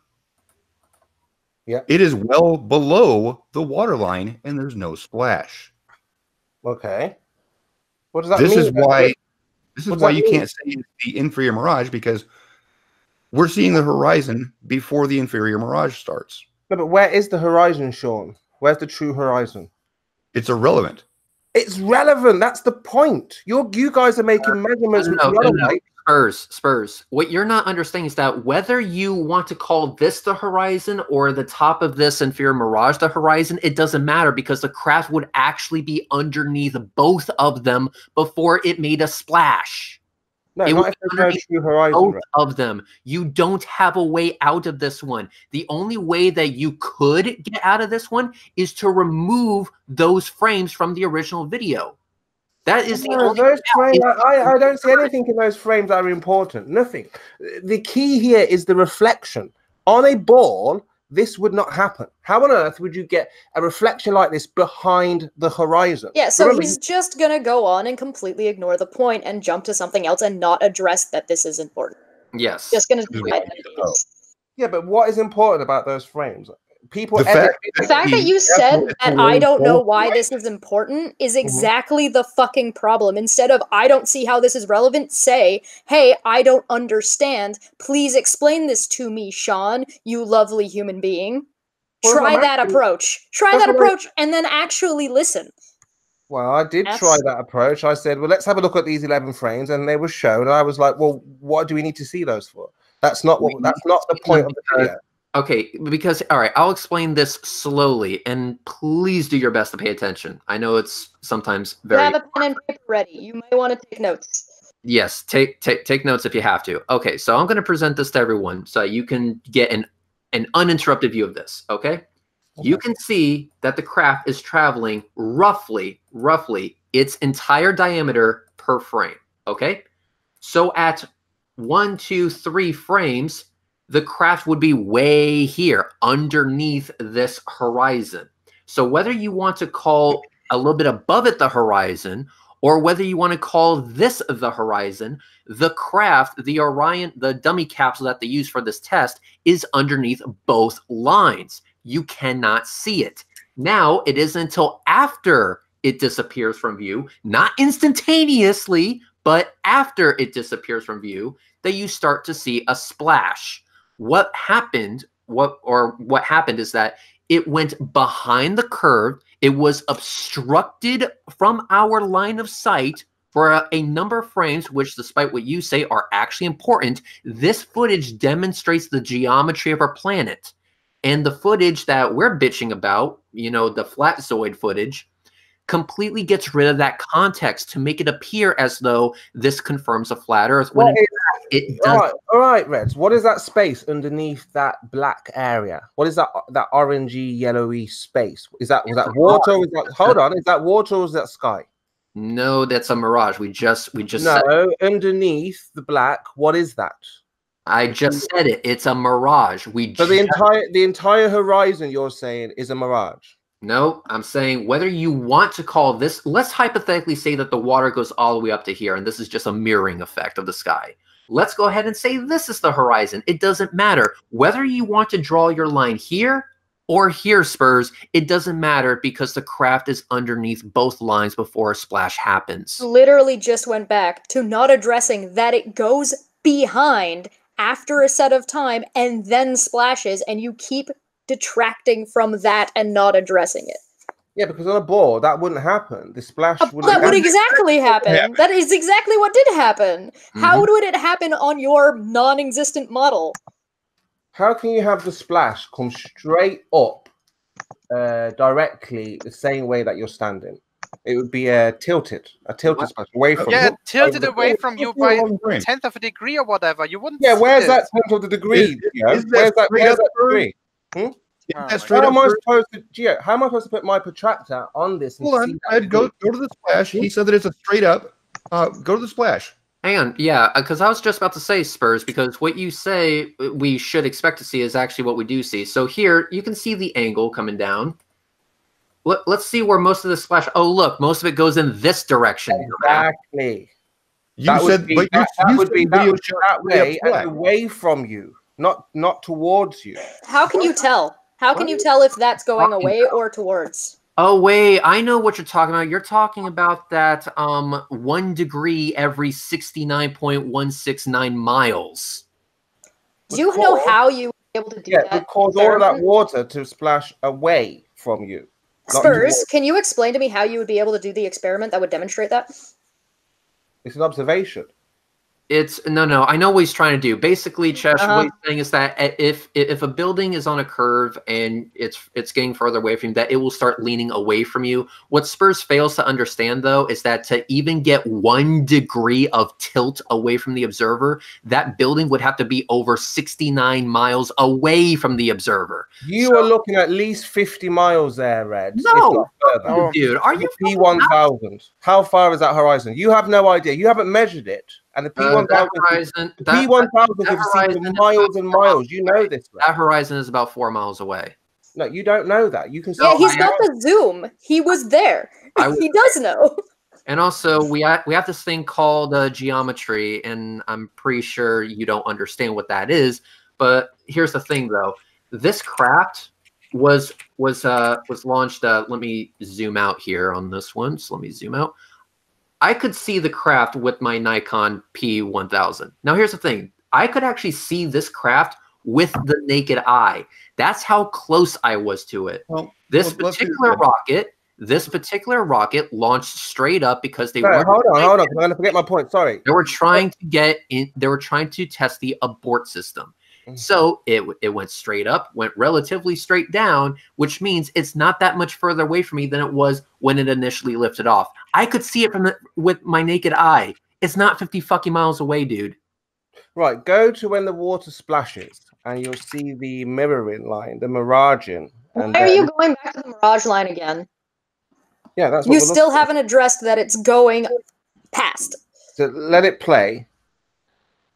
it is well below the waterline and there's no splash. Okay. What does that mean? This is why you mean? can't see the inferior mirage, because we're seeing the horizon before the inferior mirage starts. No, but where is the horizon, Sean? Where's the true horizon? It's irrelevant. It's relevant. That's the point. You guys are making measurements. Spurs. What you're not understanding is that whether you want to call this the horizon or the top of this inferior mirage the horizon, it doesn't matter, because the craft would actually be underneath both of them before it made a splash. No, not if there's no true horizon. Both of them. You don't have a way out of this one. The only way that you could get out of this one is to remove those frames from the original video. That is the only those frames. I don't see anything in those frames that are important. Nothing. The key here is the reflection. On a ball, this would not happen. How on earth would you get a reflection like this behind the horizon? Yeah, so he's just going to go on and completely ignore the point and jump to something else and not address that this is important. Yes. Just going to do it. Yeah, but what is important about those frames? people. The fact The fact that you said that I don't know why this is important is exactly the fucking problem. Instead of I don't see how this is relevant, say, hey, I don't understand. Please explain this to me, Sean, you lovely human being. Well, Try I'm that actually- approach. Try that's that what I- approach and then actually listen. Well, I did Yes. try that approach. I said, well, let's have a look at these 11 frames, and they were shown. And I was like, well, what do we need to see those for? That's not what. That's not the point of the video. Okay, because all right, I'll explain this slowly, and please do your best to pay attention. I know it's sometimes You very have a pen and paper ready. You may want to take notes. yes. Take notes if you have to. Okay, so I'm going to present this to everyone so you can get an uninterrupted view of this. Okay, you can see that the craft is traveling roughly its entire diameter per frame. Okay, so at 1, 2, 3 frames. The craft would be way here underneath this horizon. So whether you want to call a little bit above it the horizon, or whether you want to call this the horizon, the craft, the Orion, the dummy capsule that they use for this test is underneath both lines. You cannot see it. Now, it isn't until after it disappears from view, not instantaneously, but after it disappears from view, that you start to see a splash. What happened is that it went behind the curve. It was obstructed from our line of sight for a number of frames, which, despite what you say, are actually important. This footage demonstrates the geometry of our planet. And the footage that we're bitching about, you know, the Flatzoid footage, completely gets rid of that context to make it appear as though this confirms a flat Earth. When it does. All right, Reds. What is that space underneath that black area? What is that orangey, yellowy space? Was that water? Or is that, hold on, is that water or is that sky? No, that's a mirage. We just no said underneath the black. What is that? I just said it. It's a mirage. So the entire horizon you're saying is a mirage. No, I'm saying whether you want to call this, let's hypothetically say that the water goes all the way up to here, and this is just a mirroring effect of the sky. Let's go ahead and say this is the horizon. It doesn't matter. Whether you want to draw your line here or here, Spurs, it doesn't matter because the craft is underneath both lines before a splash happens. Literally just went back to not addressing that it goes behind after a set of time and then splashes, and you keep detracting from that and not addressing it. Yeah, because on a board that wouldn't happen. The splash That would exactly happen. That is exactly what did happen. How would it happen on your non-existent model? How can you have the splash come straight up directly the same way that you're standing? It would be tilted splash away from you. Yeah, tilted away from you by a tenth of a degree or whatever. You wouldn't. Yeah, where's see that it. tenth of the degree? Where's that that degree? Straight How am I up, supposed to, Gio, how am I supposed to put my protractor on this? And hold on, see that Ed, go to the splash. He said that it's a straight up. Go to the splash. Hang on, yeah, because I was just about to say, Spurs, because what you say we should expect to see is actually what we do see. So here, you can see the angle coming down. Let's see where most of the splash. Oh, look, most of it goes in this direction. Exactly. You said, but that would be that way flat. and away from you, not towards you. How can you tell? How can you tell if that's going away or towards? Oh, wait, I know what you're talking about. You're talking about that 1 degree every 69.169 miles. Do you know how you were able to do that? Yeah, it cause all of that water to splash away from you. Spurs, can you explain to me how you would be able to do the experiment that would demonstrate that? It's an observation. It's no. I know what he's trying to do. Basically, Chesh, what he's saying is that if a building is on a curve and it's getting further away from you, that it will start leaning away from you. What Spurs fails to understand, though, is that to even get 1 degree of tilt away from the observer, that building would have to be over 69 miles away from the observer. You are looking at least 50 miles there, Red. No, dude, are you P1000? How far is that horizon? You have no idea. You haven't measured it. And the P1000 is miles and miles. You know this. That horizon is about 4 miles away. No, you don't know that. You can. Yeah, he's got the zoom. He was there. He does know. And also, we have this thing called geometry, and I'm pretty sure you don't understand what that is. But here's the thing, though. This craft was launched. Let me zoom out here on this one. So let me zoom out. I could see the craft with my Nikon P1000. Now here's the thing. I could actually see this craft with the naked eye. That's how close I was to it. Well, this particular rocket launched straight up because they Right, weren't. hold on. I'm going to forget my point. Sorry. They were trying to get in. They were trying to test the abort system. So it went straight up, went relatively straight down, which means it's not that much further away from me than it was when it initially lifted off. I could see it with my naked eye. It's not 50 fucking miles away, dude. Right, go to when the water splashes, and you'll see the mirroring line, the miraging. Why are you going back to the mirage line again? Yeah, that's what you we're still looking haven't addressed that it's going past. So let it play.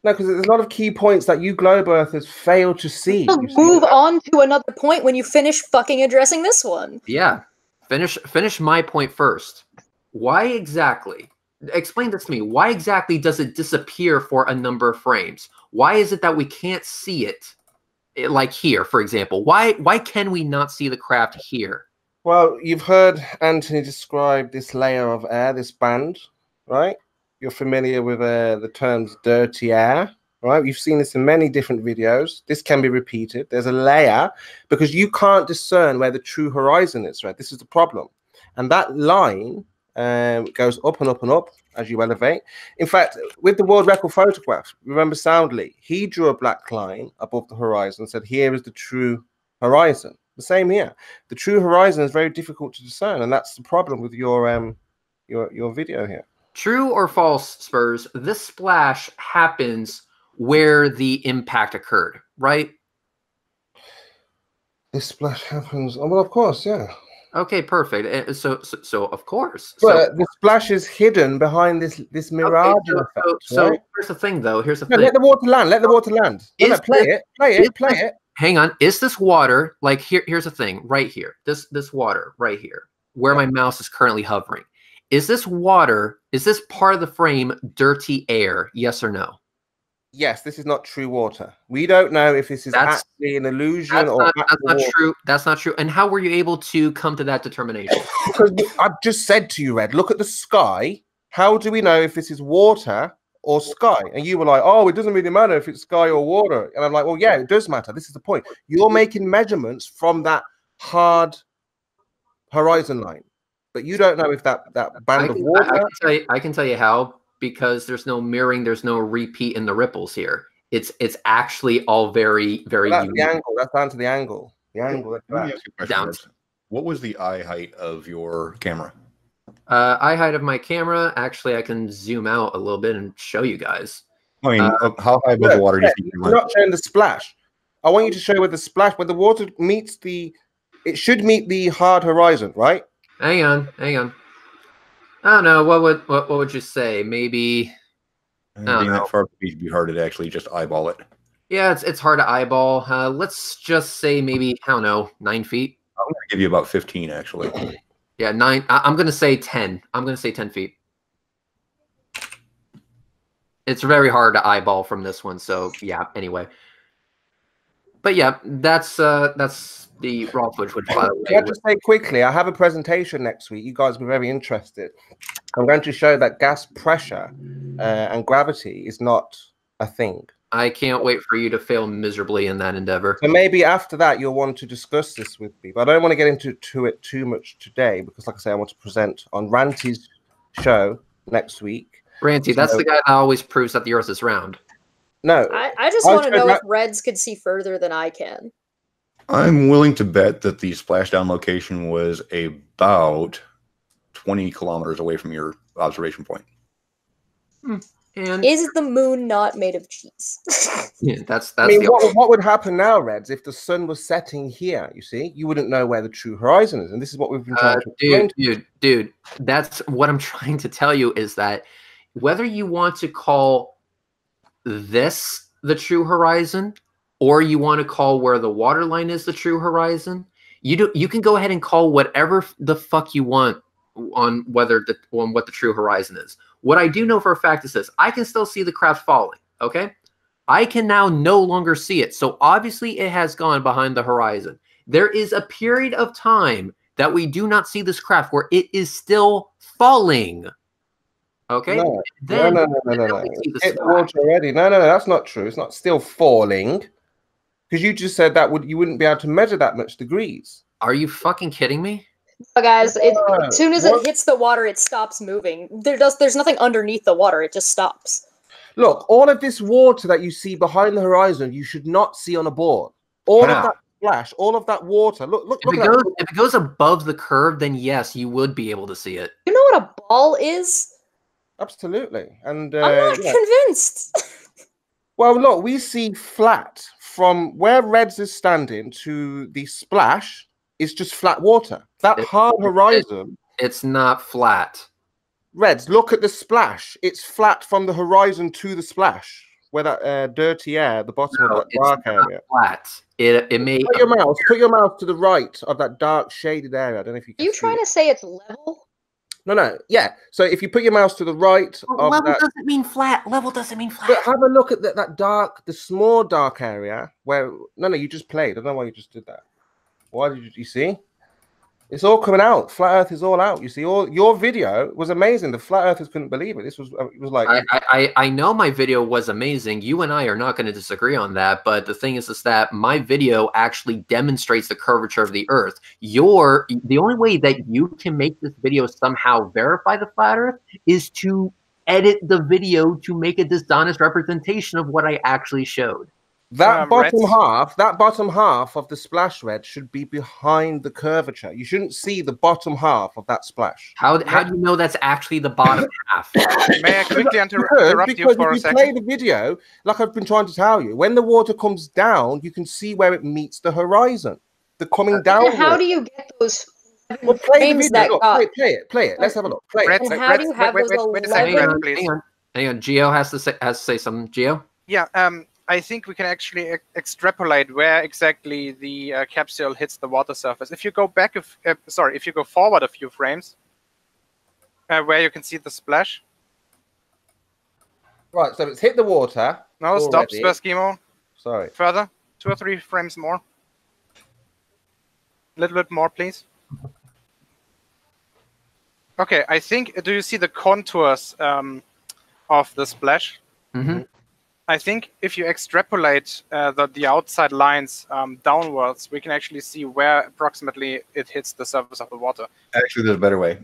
No, because there's a lot of key points that you globe earthers fail to see. Move on to another point when you finish fucking addressing this one. Yeah, finish my point first. Why exactly? Explain this to me. Why exactly does it disappear for a number of frames? Why is it that we can't see it? Like here, for example. Why can we not see the craft here? Well, you've heard Anthony describe this layer of air, this band, right? You're familiar with the terms dirty air, right? You've seen this in many different videos. This can be repeated. There's a layer because you can't discern where the true horizon is, right? This is the problem. And that line goes up and up and up as you elevate. In fact, with the world record photograph, remember Soundly, he drew a black line above the horizon and said, here is the true horizon. The same here. The true horizon is very difficult to discern, and that's the problem with your video here. True or false, Spurs? This splash happens where the impact occurred, right? This splash happens. Oh, well, of course, yeah. Okay, perfect. So of course. But the splash is hidden behind this mirage effect. So right? here's the thing, though. Here's the thing. Let the water land. Let the water land. No, play it. Hang on. Is this water like here? Here's the thing. Right here. This water right here, where my mouse is currently hovering. Is this water? Is this part of the frame dirty air? Yes or no? Yes, this is not true water. We don't know if this is actually an illusion or that's not true. That's not true. And how were you able to come to that determination? Because I've just said to you, Red, look at the sky. How do we know if this is water or sky? And you were like, oh, it doesn't really matter if it's sky or water. And I'm like, well, yeah, it does matter. This is the point. You're making measurements from that hard horizon line, but you don't know if that band of water. I can tell you how. Because there's no mirroring, there's no repeat in the ripples here. It's actually all very, very That's unique. the angle. That's down to the angle. The angle. Let me ask you a question. What was the eye height of your camera? Eye height of my camera. Actually, I can zoom out a little bit and show you guys. I mean, how high above the water do you think you went? You're not showing the splash. I want you to show where the splash, where the water meets the. It should meet the hard horizon, right? Hang on. I don't know. What would you say? Maybe. Being that far would be hard to actually just eyeball it. Yeah, it's hard to eyeball. Let's just say maybe, I don't know, 9 feet. I'm going to give you about 15, actually. Yeah, 9. I'm going to say 10. I'm going to say 10 feet. It's very hard to eyeball from this one. So yeah. Anyway. But yeah, that's the raw footage. Which, by the way, can I just say quickly, I have a presentation next week. You guys will be very interested. I'm going to show that gas pressure and gravity is not a thing. I can't wait for you to fail miserably in that endeavor. So maybe after that, you'll want to discuss this with me. But I don't want to get into it too much today because, like I say, I want to present on Ranty's show next week. Ranty, that's the guy that always proves that the Earth is round. No. I just want to know if Reds could see further than I can. I'm willing to bet that the splashdown location was about 20 kilometers away from your observation point. And is the moon not made of cheese? Yeah, that's. I mean, what would happen now, Reds, if the sun was setting here? You see, you wouldn't know where the true horizon is, and this is what we've been trying to explain. Dude, that's what I'm trying to tell you is that whether you want to call this the true horizon, or you want to call where the water line is the true horizon, you can go ahead and call whatever the fuck you want on what the true horizon is. What I do know for a fact is this: I can still see the craft falling. Okay, I can now no longer see it, so obviously it has gone behind the horizon. There is a period of time that we do not see this craft where it is still falling. Okay? No, Then, no. we see the Hit the splash. water already. No, that's not true. It's not still falling. Because you just said that you wouldn't be able to measure that much degrees. Are you fucking kidding me? No, guys, as soon as What? it hits the water, it stops moving. There's nothing underneath the water. It just stops. Look, all of this water that you see behind the horizon, you should not see on a board. All of that splash, all of that water. Look If at that. it goes above the curve, then yes, you would be able to see it. You know what a ball is? Absolutely. And I'm not convinced. well, look, we see flat from where Reds is standing to the splash is just flat water. That hard horizon. It's not flat. Reds, look at the splash. It's flat from the horizon to the splash, where that dirty air, the bottom of that dark area. Flat. It may. Put your mouse to the right of that dark shaded area. I don't know if you can. Are you trying to say it's level? No. Yeah. So if you put your mouse to the right of level that, doesn't mean flat. Level doesn't mean flat. but have a look at that dark, the small dark area where. No, you just played. I don't know why you just did that. Why did you see? It's all coming out. Flat Earth is all out. You see, all your video was amazing. The flat earthers couldn't believe it. It was like I know my video was amazing. You and I are not going to disagree on that. But the thing is that my video actually demonstrates the curvature of the Earth. The only way that you can make this video somehow verify the flat Earth is to edit the video to make a dishonest representation of what I actually showed. That bottom half of the splash, Red, should be behind the curvature. You shouldn't see the bottom half of that splash. How do you know that's actually the bottom half? May I quickly interrupt you for a second? Play the video, like I've been trying to tell you, when the water comes down, you can see where it meets the horizon. The coming down. How do you get those frames that got? Play it. Let's have a look. Play Red, it. And how do you have those wait a second, Red, 11? please. Hang on. Gio has to say something. Gio? Yeah, I think we can actually extrapolate where exactly the capsule hits the water surface. If you go back, if you go forward a few frames, where you can see the splash. Right, so it's hit the water. No, stop, Spurs Schemo. Sorry. Further, 2 or 3 frames more. A little bit more, please. Okay, I think. Do you see the contours of the splash? Mm-hmm. I think if you extrapolate the outside lines downwards, we can actually see where approximately it hits the surface of the water. Actually, there's a better way.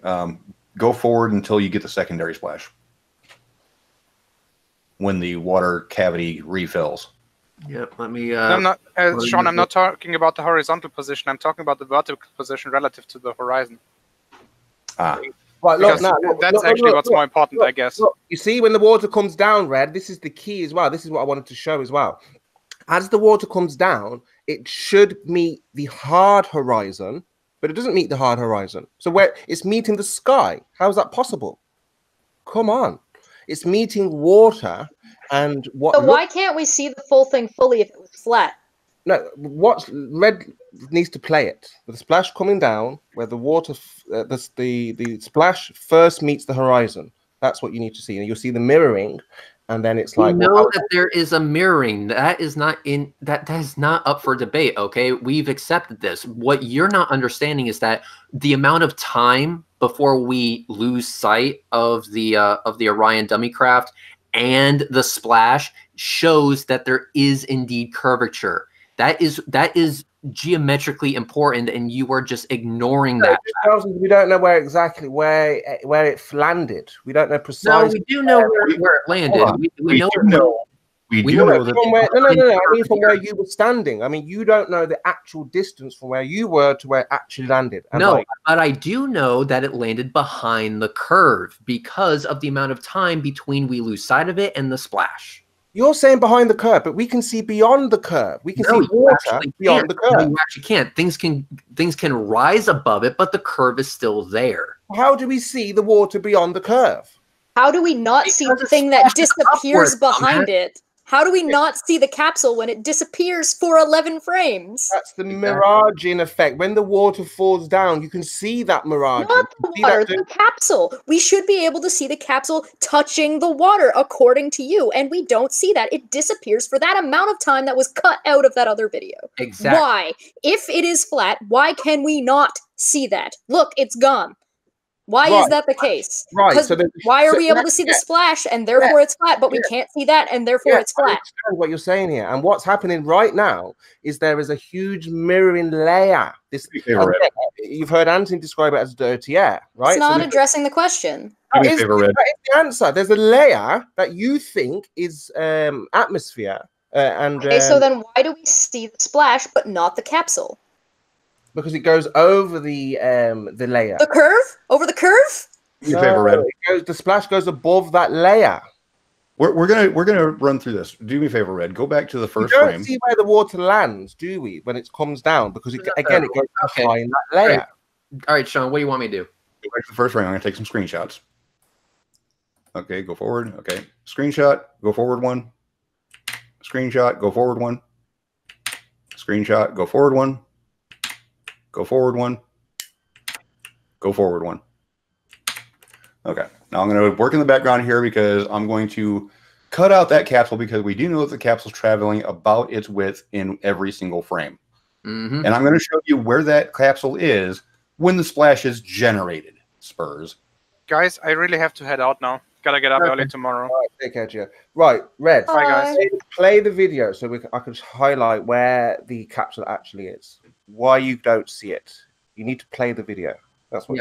Go forward until you get the secondary splash. When the water cavity refills. Yep, let me... I'm not, Sean, I'm not talking about the horizontal position. I'm talking about the vertical position relative to the horizon. Right, look, that's actually what's more important, I guess. Look, you see, when the water comes down, Red, this is the key as well. This is what I wanted to show as well. As the water comes down, it should meet the hard horizon, but it doesn't meet the hard horizon. So where it's meeting the sky, how is that possible? Come on. It's meeting water and what... So why can't we see the full thing fully if it was flat? No, what Red needs to play it. With the splash coming down, where the water, the splash first meets the horizon. That's what you need to see. And you'll see the mirroring, and then it's like... We know that there is a mirroring. That is not up for debate, okay? We've accepted this. What you're not understanding is that the amount of time before we lose sight of the Orion dummy craft and the splash shows that there is indeed curvature. That is geometrically important, and you are just ignoring that. We don't know where it landed. We don't know precisely. No, we do know where it landed. We know that. I mean, from where you were standing. I mean, you don't know the actual distance from where you were to where it actually landed. And no, but I do know that it landed behind the curve because of the amount of time between we lose sight of it and the splash. You're saying behind the curve, but we can see beyond the curve. We can see water beyond the curve. No, you actually can't. Things can rise above it, but the curve is still there. How do we see the water beyond the curve? How do we not see the thing that disappears behind it? How do we not see the capsule when it disappears for 11 frames? That's the miraging effect. When the water falls down, you can see that mirage. Not the water, the capsule. We should be able to see the capsule touching the water, according to you, and we don't see that. It disappears for that amount of time that was cut out of that other video. Exactly. Why? If it is flat, why can we not see that? Look, it's gone. Why is that the case? Right. So why are we able to see the splash and therefore it's flat, but we can't see that and therefore it's flat? I understand what you're saying here. And what's happening right now is there is a huge mirroring layer. You've heard Anthony describe it as dirty air, right? It's not addressing the question. That is the answer. There's a layer that you think is atmosphere. Okay, so then why do we see the splash but not the capsule? Because it goes over the layer. The curve? Over the curve? The splash goes above that layer. We're gonna run through this. Do me a favor, Red. Go back to the first frame. We don't see where the water lands, do we? When it comes down, because it goes behind that layer. All right, Sean. What do you want me to do? Go back to the first frame. I'm gonna take some screenshots. Okay, go forward. Okay, screenshot. Go forward one. Screenshot. Go forward one. Screenshot. Go forward one. Go forward one. Go forward one. Okay. Now I'm going to work in the background here because I'm going to cut out that capsule because we do know that the capsule is traveling about its width in every single frame. And I'm going to show you where that capsule is when the splash is generated, Spurs. Guys, I really have to head out now. Gotta get up early tomorrow. All right, take care, Gio. Right, Red. Bye, guys. Play the video so I can highlight where the capsule actually is. Why you don't see it. You need to play the video. That's what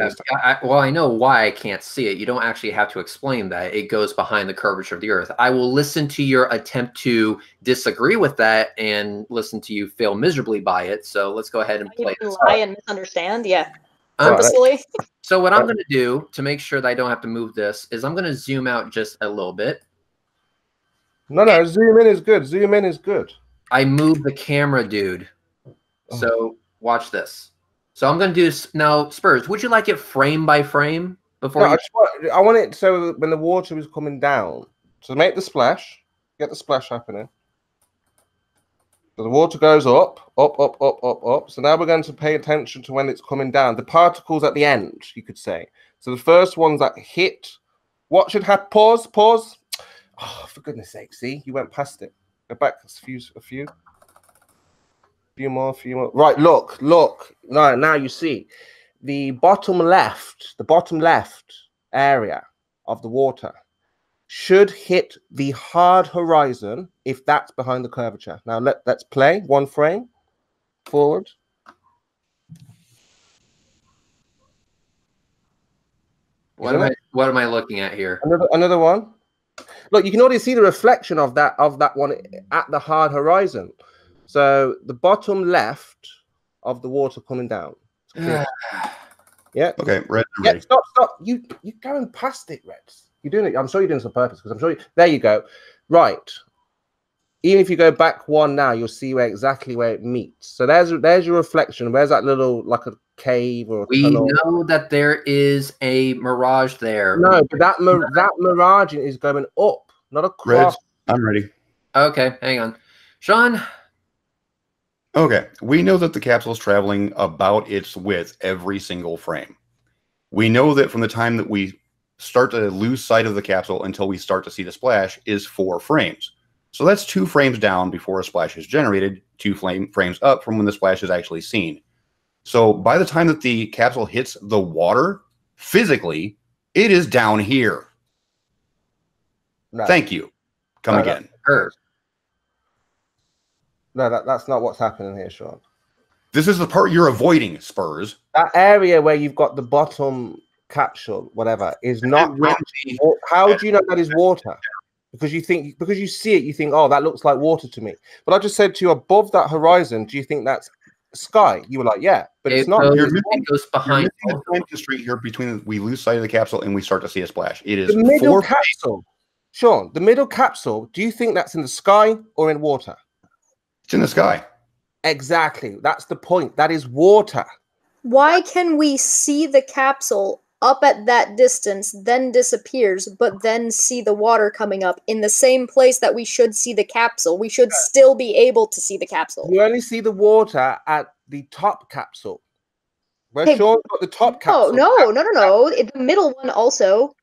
well, I know why I can't see it. You don't actually have to explain that. It goes behind the curvature of the Earth. I will listen to your attempt to disagree with that and listen to you fail miserably by it. So let's go ahead and play this. Lie and misunderstand? Yeah. Purposefully. So what I'm going to do to make sure that I don't have to move this is I'm going to zoom out just a little bit. No, zoom in is good. Zoom in is good. I moved the camera, dude. So watch this. So I'm going to do this now. Spurs, would you like it frame by frame before? No, I want it so when the water is coming down, so make the splash, get the splash happening. So the water goes up, up, up, up, up, up. So now we're going to pay attention to when it's coming down. The particles at the end, you could say. So the first ones that hit, what should have pause? Oh, for goodness sake! See, you went past it. Go back a few more. Right, look. No, now you see the bottom left area of the water should hit the hard horizon if that's behind the curvature. Now let's play one frame forward. What am I looking at here? Another one. Look, you can already see the reflection of that one at the hard horizon. So the bottom left of the water coming down. Yeah. Okay, Red. Yeah, stop. You're going past it, Reds. You're doing it. I'm sure you're doing this on purpose because I'm sure there you go. Right. Even if you go back one now, you'll see exactly where it meets. So there's your reflection. Where's that little, like a cave or a tunnel? We know that there is a mirage there. No, but that miraging is going up, not across. Reds, I'm ready. Okay, hang on. Sean? Okay, we know that the capsule is traveling about its width every single frame. We know that from the time that we start to lose sight of the capsule until we start to see the splash is 4 frames. So that's 2 frames down before a splash is generated, 2 frames up from when the splash is actually seen. So by the time that the capsule hits the water, physically, it is down here. No. Thank you. Come again. No, that's not what's happening here, Sean. This is the part you're avoiding, Spurs. That area where you've got the bottom capsule, whatever, is not. How do you know that is water? Because you see it, you think, oh, that looks like water to me. But I just said to you, above that horizon, do you think that's sky? You were like, yeah, but it's not. It goes behind the point street here between we lose sight of the capsule and we start to see a splash. It is the middle capsule. Sean, the middle capsule, do you think that's in the sky or in water? It's in the sky. Exactly. That's the point. That is water. Why can we see the capsule up at that distance, then disappears, but then see the water coming up in the same place that we should see the capsule. We should still be able to see the capsule. You only see the water at the top capsule. Where Hey, Sean's got the top No, capsule. no. The middle one also.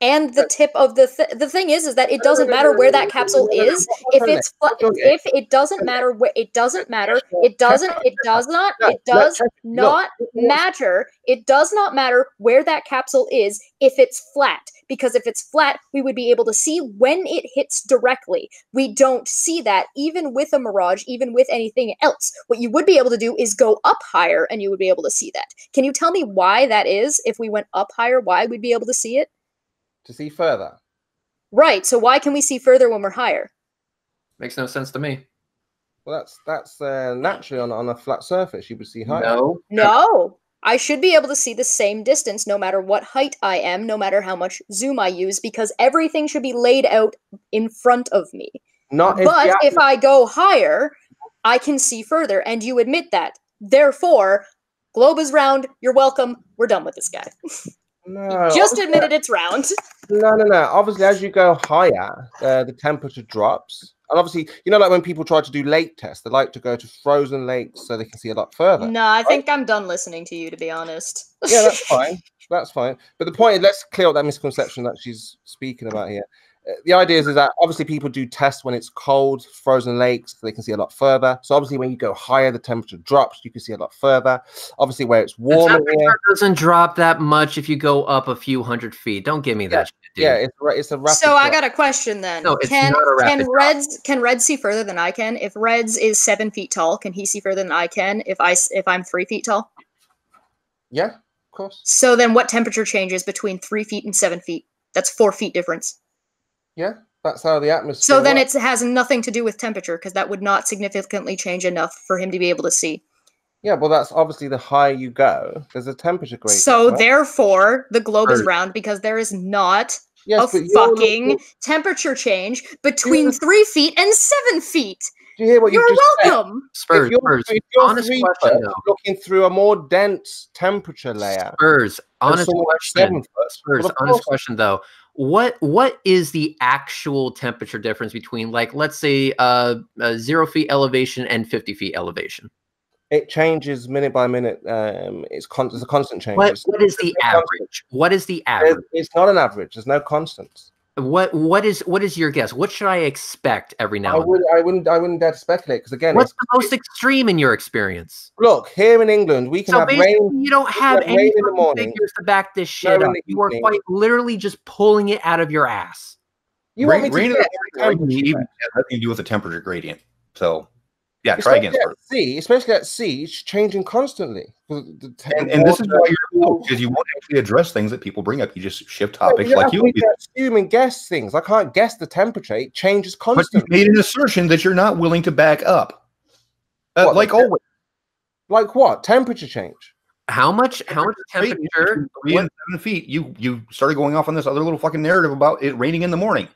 And the tip of the thing is that it doesn't matter where that capsule is. If it's if it doesn't matter where it doesn't matter. It does not matter. It does not matter where that capsule is if it's flat. Because if it's flat, we would be able to see when it hits directly. We don't see that even with a mirage, even with anything else. What you would be able to do is go up higher and you would be able to see that. Can you tell me why that is? If we went up higher, why we'd be able to see it? To see further. Right, so why can we see further when we're higher? Makes no sense to me. Well, that's naturally on a flat surface. You would see higher. No. I should be able to see the same distance no matter what height I am, no matter how much zoom I use, because everything should be laid out in front of me. But if I go higher, I can see further, and you admit that. Therefore, globe is round, you're welcome, we're done with this guy. No, Just admitted it's round. No. Obviously, as you go higher, the temperature drops. And obviously, you know, like when people try to do lake tests, they like to go to frozen lakes so they can see a lot further. No, I think I'm done listening to you, to be honest. Yeah, that's fine. That's fine. But the point is, let's clear up that misconception that she's speaking about here. The idea is that obviously people do tests when it's cold, frozen lakes, so they can see a lot further. So obviously when you go higher, the temperature drops, you can see a lot further. Obviously where it's warm, the temperature doesn't drop that much if you go up a few hundred feet. Don't give me that shit, dude. Yeah, it's a rapid So drop. I got a question then. No, it's not a rapid can Reds see further than I can? If Reds is 7 feet tall, can he see further than I can if I'm 3 feet tall? Yeah, of course. So then what temperature changes between 3 feet and 7 feet? That's 4 feet difference. Yeah, that's how the atmosphere So then works. it has nothing to do with temperature, because that would not significantly change enough for him to be able to see. Yeah, well, that's obviously the higher you go, there's a temperature gradient. So right? therefore, the globe is round because there is not a fucking temperature change between 3 feet and 7 feet. Do you hear what You're you just welcome. Spurs, if you're honest 3 question, foot though. looking through a more dense temperature layer. Spurs, honest someone question. 7 foot. Spurs, Well, of honest course. question though. What is the actual temperature difference between, like, let's say 0 feet elevation and 50 feet elevation? It changes minute by minute. It's a constant change. What is the average? What is the average? It's not an average. There's no constants. What is your guess? What should I expect every now and then? I wouldn't dare to speculate because again, What's the most extreme in your experience? Look, here in England, we can So have basically, rain. you don't have rain any in the morning. figures to back this shit No, in up. the You are evening. quite literally just pulling it out of your ass. You want me Rain to in guess the morning or in the evening has nothing to do with the temperature gradient. So, yeah, try again. Especially at sea, it's changing constantly. And this is why you're because you won't actually address things that people bring up. You just shift topics like you. Assume and guess things. I can't guess the temperature. It changes But constantly. you made an assertion that you're not willing to back up. Like always. Like what? Temperature change. How much temperature? 3 and 7 feet. You started going off on this other little fucking narrative about it raining in the morning.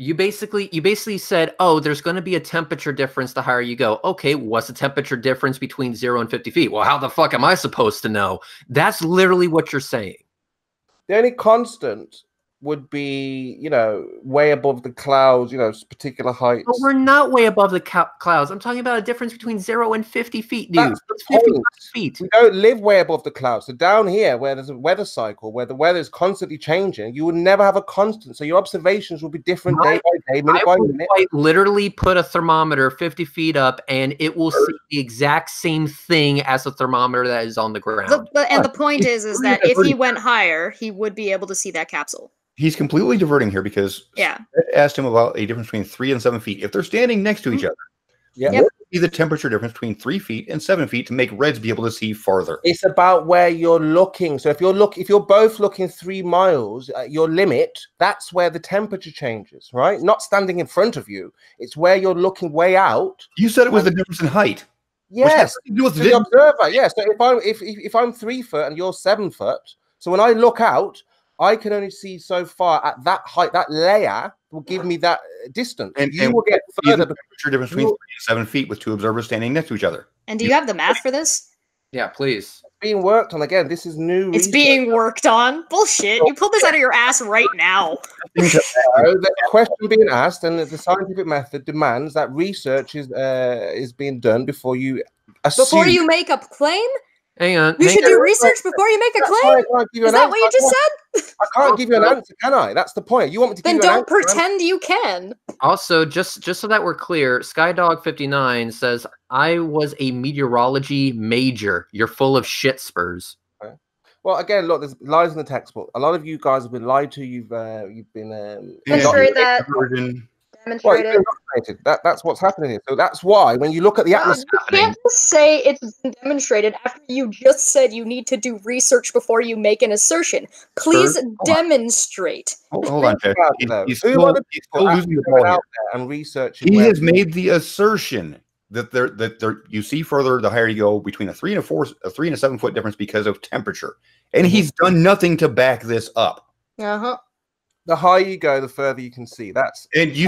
You basically said, oh, there's going to be a temperature difference the higher you go. Okay, what's the temperature difference between 0 and 50 feet? Well, how the fuck am I supposed to know? That's literally what you're saying. The only constant would be, way above the clouds, particular heights. But we're not way above the clouds. I'm talking about a difference between 0 and 50 feet, dude. That's the 55 point. feet. We don't live way above the clouds. So down here, where there's a weather cycle, where the weather is constantly changing, you would never have a constant. So your observations will be different day by day, minute by minute. I literally put a thermometer 50 feet up, and it will see the exact same thing as a thermometer that is on the ground. The point is that if he went higher, he would be able to see that capsule. He's completely diverting here because I asked him about a difference between 3 and 7 feet. If they're standing next to each other, what would be the temperature difference between 3 feet and 7 feet to make Reds be able to see farther? It's about where you're looking. So if you're both looking 3 miles at your limit, that's where the temperature changes, right? Not standing in front of you. It's where you're looking way out. You said it was the difference in height. Yes, to do with the observer. Yeah. So if I'm 3 foot and you're 7 foot, so when I look out, I can only see so far at that height. That layer will give me that distance. And you will get further. The temperature difference between 3 and 7 feet with 2 observers standing next to each other. And do you have the math for this? Yeah, please. Being worked on again. This is new. It's research. being worked on. Bullshit. You pulled this out of your ass right now. The question being asked, and the scientific method demands that research is being done before you assume. Before you make a claim, Hang on. you hang should on. do research before you make a claim. Is that what you just said? I can't give you an answer, can I? That's the point. You want me to give Then you an don't answer? pretend you can. Also, just so that we're clear, Skydog59 says, I was a meteorology major. You're full of shit, Spurs. Well, again, look, there's lies in the textbook. A lot of you guys have been lied to. You've been Demonstrate that. Version. Demonstrate it. That's what's happening here. So that's why when you look at the atmosphere, You can't just say it's been demonstrated after you just said you need to do research before you make an assertion. Please demonstrate. Hold on, Ted. He's who still, are the he's people still losing the actually going ball here. out there and researching? He where- has made the assertion that you see further the higher you go between a 3 and a 7 foot difference because of temperature, and he's done nothing to back this up. The higher you go, the further you can see. And you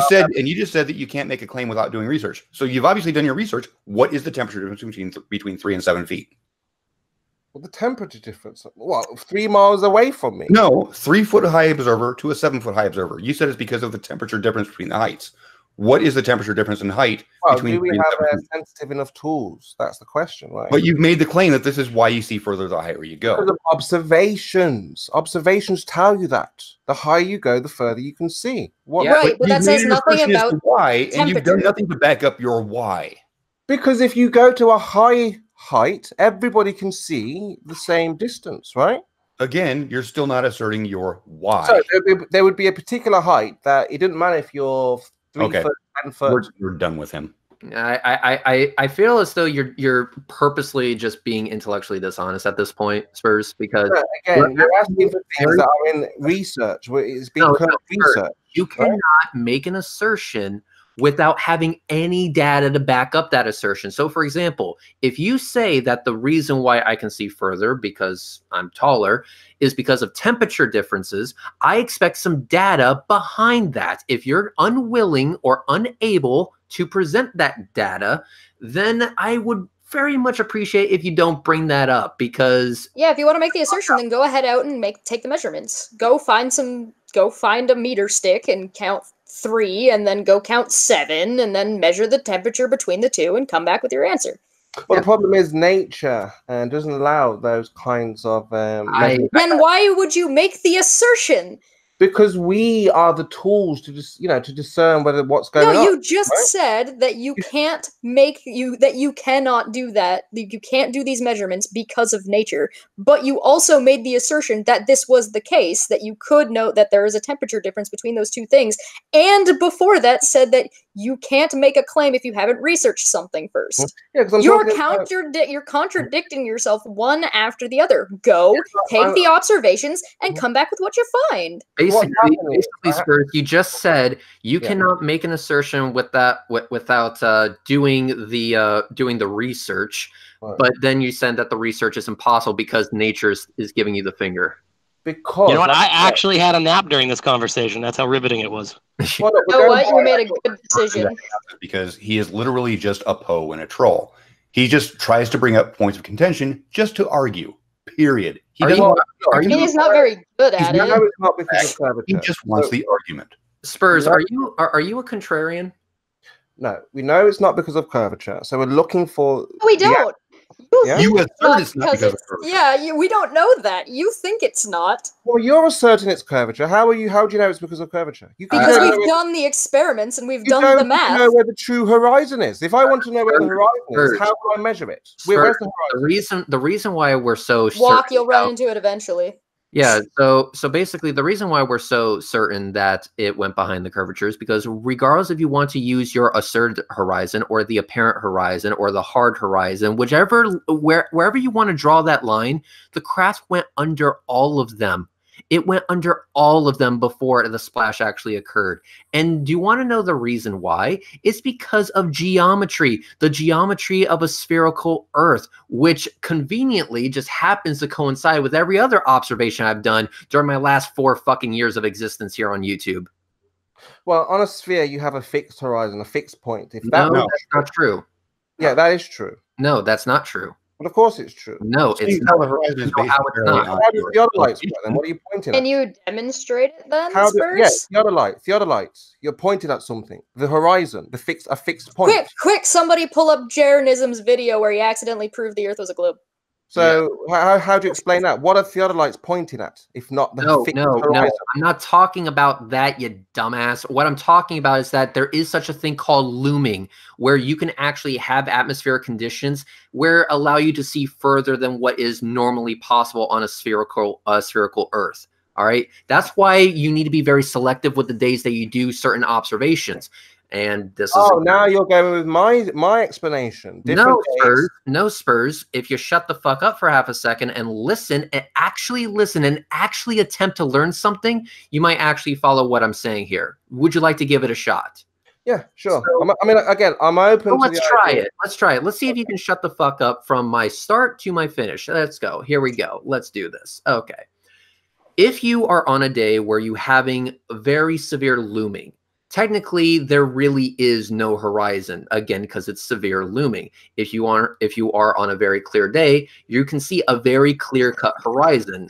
just said that you can't make a claim without doing research. So you've obviously done your research. What is the temperature difference between 3 and 7 feet? Well, the temperature difference. What, 3 miles away from me? No, 3 foot high observer to a 7 foot high observer. You said it's because of the temperature difference between the heights. What is the temperature difference in height between? Do we 3 and have 7 feet? sensitive enough tools? That's the question, right? But you've made the claim that this is why you see further the higher you go. Because of observations. Observations tell you that. The higher you go, the further you can see. What? Yeah, Right, but that You've says made an nothing assertion as to about why, and you've done temperature. nothing to back up your why. Because if you go to a high height, everybody can see the same distance, right? Again, you're still not asserting your why. So there would be a particular height that it didn't matter if you're 3 Okay. foot, 10 foot. We're done with him. I feel as though you're purposely just being intellectually dishonest at this point, Spurs, because But again, you're asking for things that are in research. Where it's being No, current Spurs, research. you cannot make an assertion without having any data to back up that assertion. So, for example, if you say that the reason why I can see further because I'm taller is because of temperature differences, I expect some data behind that. If you're unwilling or unable to present that data, then I would very much appreciate if you don't bring that up, because Yeah, if you want to make the assertion, then go ahead out and take the measurements. Go find a meter stick and count 3, and then go count 7, and then measure the temperature between the two, and come back with your answer. Well, the problem is nature doesn't allow those kinds of measurements. Then why would you make the assertion? Because we are the tools to just to discern whether what's going on. No, you just right? said that you can't that you cannot do that. You can't do these measurements because of nature. But you also made the assertion that this was the case, that you could note that there is a temperature difference between those two things. And before that said that you can't make a claim if you haven't researched something first. Yeah, 'cause I'm You're talking about- you're contradicting yourself one after the other. Go take I'm- the observations and come back with what you find. basically, Spurs, you just said you cannot make an assertion without doing the research, Right. but then you said that the research is impossible because nature is giving you the finger. Because You know what? I actually had a nap during this conversation. That's how riveting it was. Well, You know what? You made a good decision. Because he is literally just a Poe and a troll. He just tries to bring up points of contention just to argue. Period. He doesn't. He's not very good at No, it. it's not because of curvature. He just wants the argument. Spurs, are you a contrarian? No, we know it's not because of curvature. So we're looking for. We don't. Yeah? You assert Not it's not because because of it's curvature. yeah. We don't know that. You think it's not Well, you're asserting it's curvature. How do you know it's because of curvature? You because don't know we've where- done the experiments and we've you done don't the even math. know where the true horizon is. If I want to know where the horizon Spurs. is, how do I measure it? Spurs, Where's the horizon? the reason why we're so Walk, certain you'll run about- into it eventually. Yeah, so basically the reason why we're so certain that it went behind the curvature is because regardless if you want to use your asserted horizon or the apparent horizon or the hard horizon, wherever you want to draw that line, the craft went under all of them. It went under all of them before the splash actually occurred. And do you want to know the reason why? It's because of geometry, the geometry of a spherical Earth, which conveniently just happens to coincide with every other observation I've done during my last 4 fucking years of existence here on YouTube. Well, on a sphere, you have a fixed horizon, a fixed point. If No, that that's not true. yeah, that is true. No, that's not true. But of course it's true. No, So it's you tell not. the horizon is No, how it's basically not. How do theodolites work then? What are you pointing Can at? you demonstrate it then, How do, yeah, Spurs? theodolites. You're pointing at something. The horizon, a fixed point. Quick! Somebody pull up Jaronism's video where he accidentally proved the Earth was a globe. So how do you explain that? What are theodolites pointing at, if not the fixed horizon? No. I'm not talking about that, you dumbass. What I'm talking about is that there is such a thing called looming, where you can actually have atmospheric conditions where allow you to see further than what is normally possible on a spherical Earth. All right. That's why you need to be very selective with the days that you do certain observations. And this is now you're going with my explanation. No, Spurs. If you shut the fuck up for half a second and listen and actually attempt to learn something, you might actually follow what I'm saying here. Would you like to give it a shot? Yeah, sure. So, I mean, again, I'm open. Let's try it. Let's try it. Let's see if you can shut the fuck up from my start to my finish. Let's go. Here we go. Let's do this. Okay. If you are on a day where you're having very severe looming, technically there really is no horizon, again, because it's severe looming. If you are on a very clear day, you can see a very clear-cut horizon,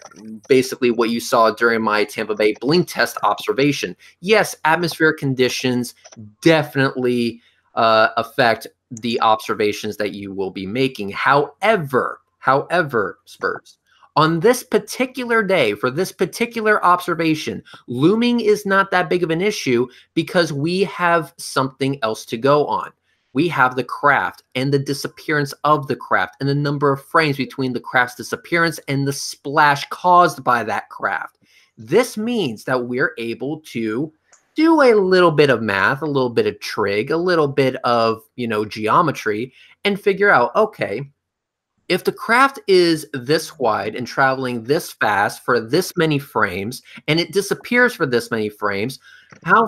basically what you saw during my Tampa Bay blink test observation. Yes, atmospheric conditions definitely affect the observations that you will be making. However, Spurs, on this particular day, for this particular observation, looming is not that big of an issue because we have something else to go on. We have the craft and the disappearance of the craft and the number of frames between the craft's disappearance and the splash caused by that craft. This means that we're able to do a little bit of math, a little bit of trig, a little bit of, geometry, and figure out, okay, if the craft is this wide and traveling this fast for this many frames, and it disappears for this many frames, how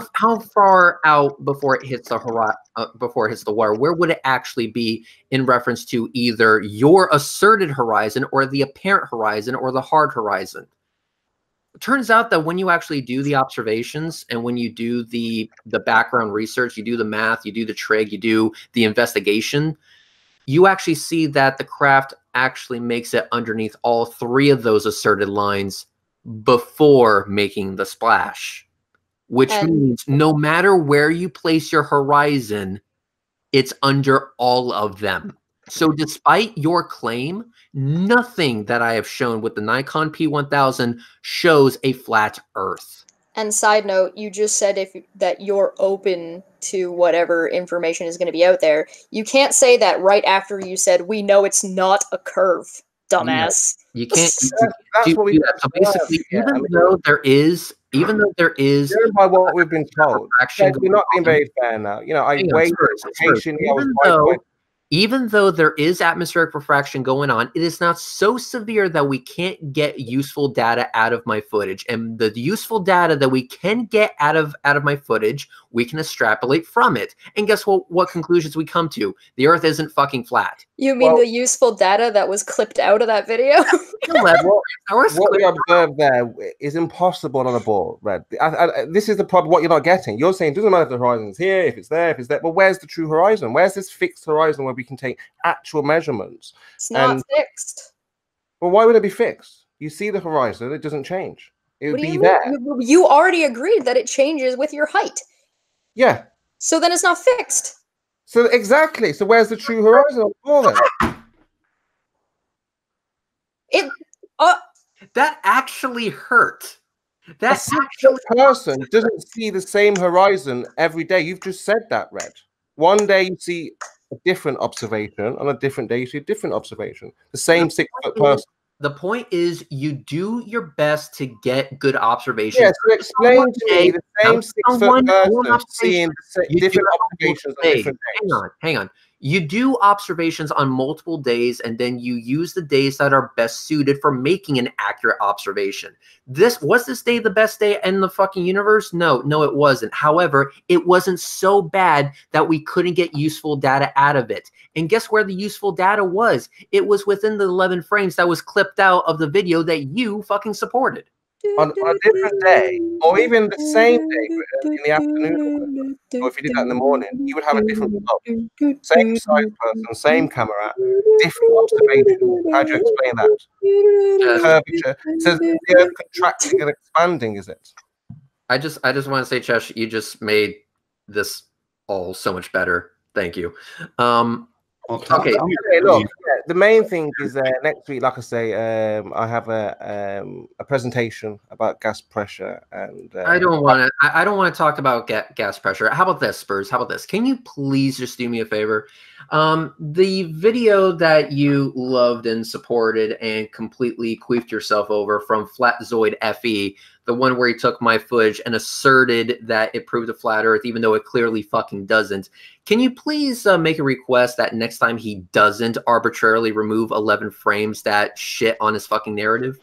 far out before it hits the water? Where would it actually be in reference to either your asserted horizon or the apparent horizon or the hard horizon? It turns out that when you actually do the observations and when you do the background research, you do the math, you do the trig, you do the investigation, you actually see that the craft actually makes it underneath all three of those asserted lines before making the splash, which means no matter where you place your horizon, it's under all of them. So despite your claim, nothing that I have shown with the Nikon P1000 shows a flat Earth. And side note, you just said that you're open to whatever information is going to be out there. You can't say that right after you said, we know it's not a curve, dumbass. You can't That's what we do that. So basically, even though there is by what we've been told, you're not being very fair now. I waited patiently. Even though there is atmospheric refraction going on, it is not so severe that we can't get useful data out of my footage. And the useful data that we can get out of my footage, we can extrapolate from it. And guess what conclusions we come to? The Earth isn't fucking flat. You mean the useful data that was clipped out of that video? What we observed there is impossible on a board, Red. This is the problem. What you're not getting. You're saying it doesn't matter if the horizon's here, if it's there, But where's the true horizon? Where's this fixed horizon where we can take actual measurements? It's not fixed. Well, why would it be fixed? You see the horizon, it doesn't change. It would be there. You already agreed that it changes with your height. Yeah. So then it's not fixed. So exactly. So where's the true horizon for then? That actually hurt. That person doesn't see the same horizon every day. You've just said that, Red. One day you see a different observation, on a different day you see a different observation. The same 6-foot person. The point is, you do your best to get good observations. Yeah, so explain to me the same 6-foot person seeing different observations on different days. Hang on. You do observations on multiple days, and then you use the days that are best suited for making an accurate observation. Was this day the best day in the fucking universe? No, it wasn't. However, it wasn't so bad that we couldn't get useful data out of it. And guess where the useful data was? It was within the 11 frames that was clipped out of the video that you fucking supported. on a different day, or even the same day, but in the afternoon, or if you did that in the morning, you would have a different result. Same size person, same camera, different observation. How do you explain that? Curvature. It says the Earth contracting and expanding, is it? I just want to say, Chesh, you just made this all so much better. Thank you. Okay. Look, yeah, the main thing is next week, like I say, I have a presentation about gas pressure, and I don't want to talk about gas pressure. How about this, Spurs? How about this? Can you please just do me a favor? The video that you loved and supported and completely queefed yourself over from Flatzoid FE, the one where he took my footage and asserted that it proved a flat Earth, even though it clearly fucking doesn't. Can you please make a request that next time he doesn't arbitrarily remove 11 frames that shit on his fucking narrative?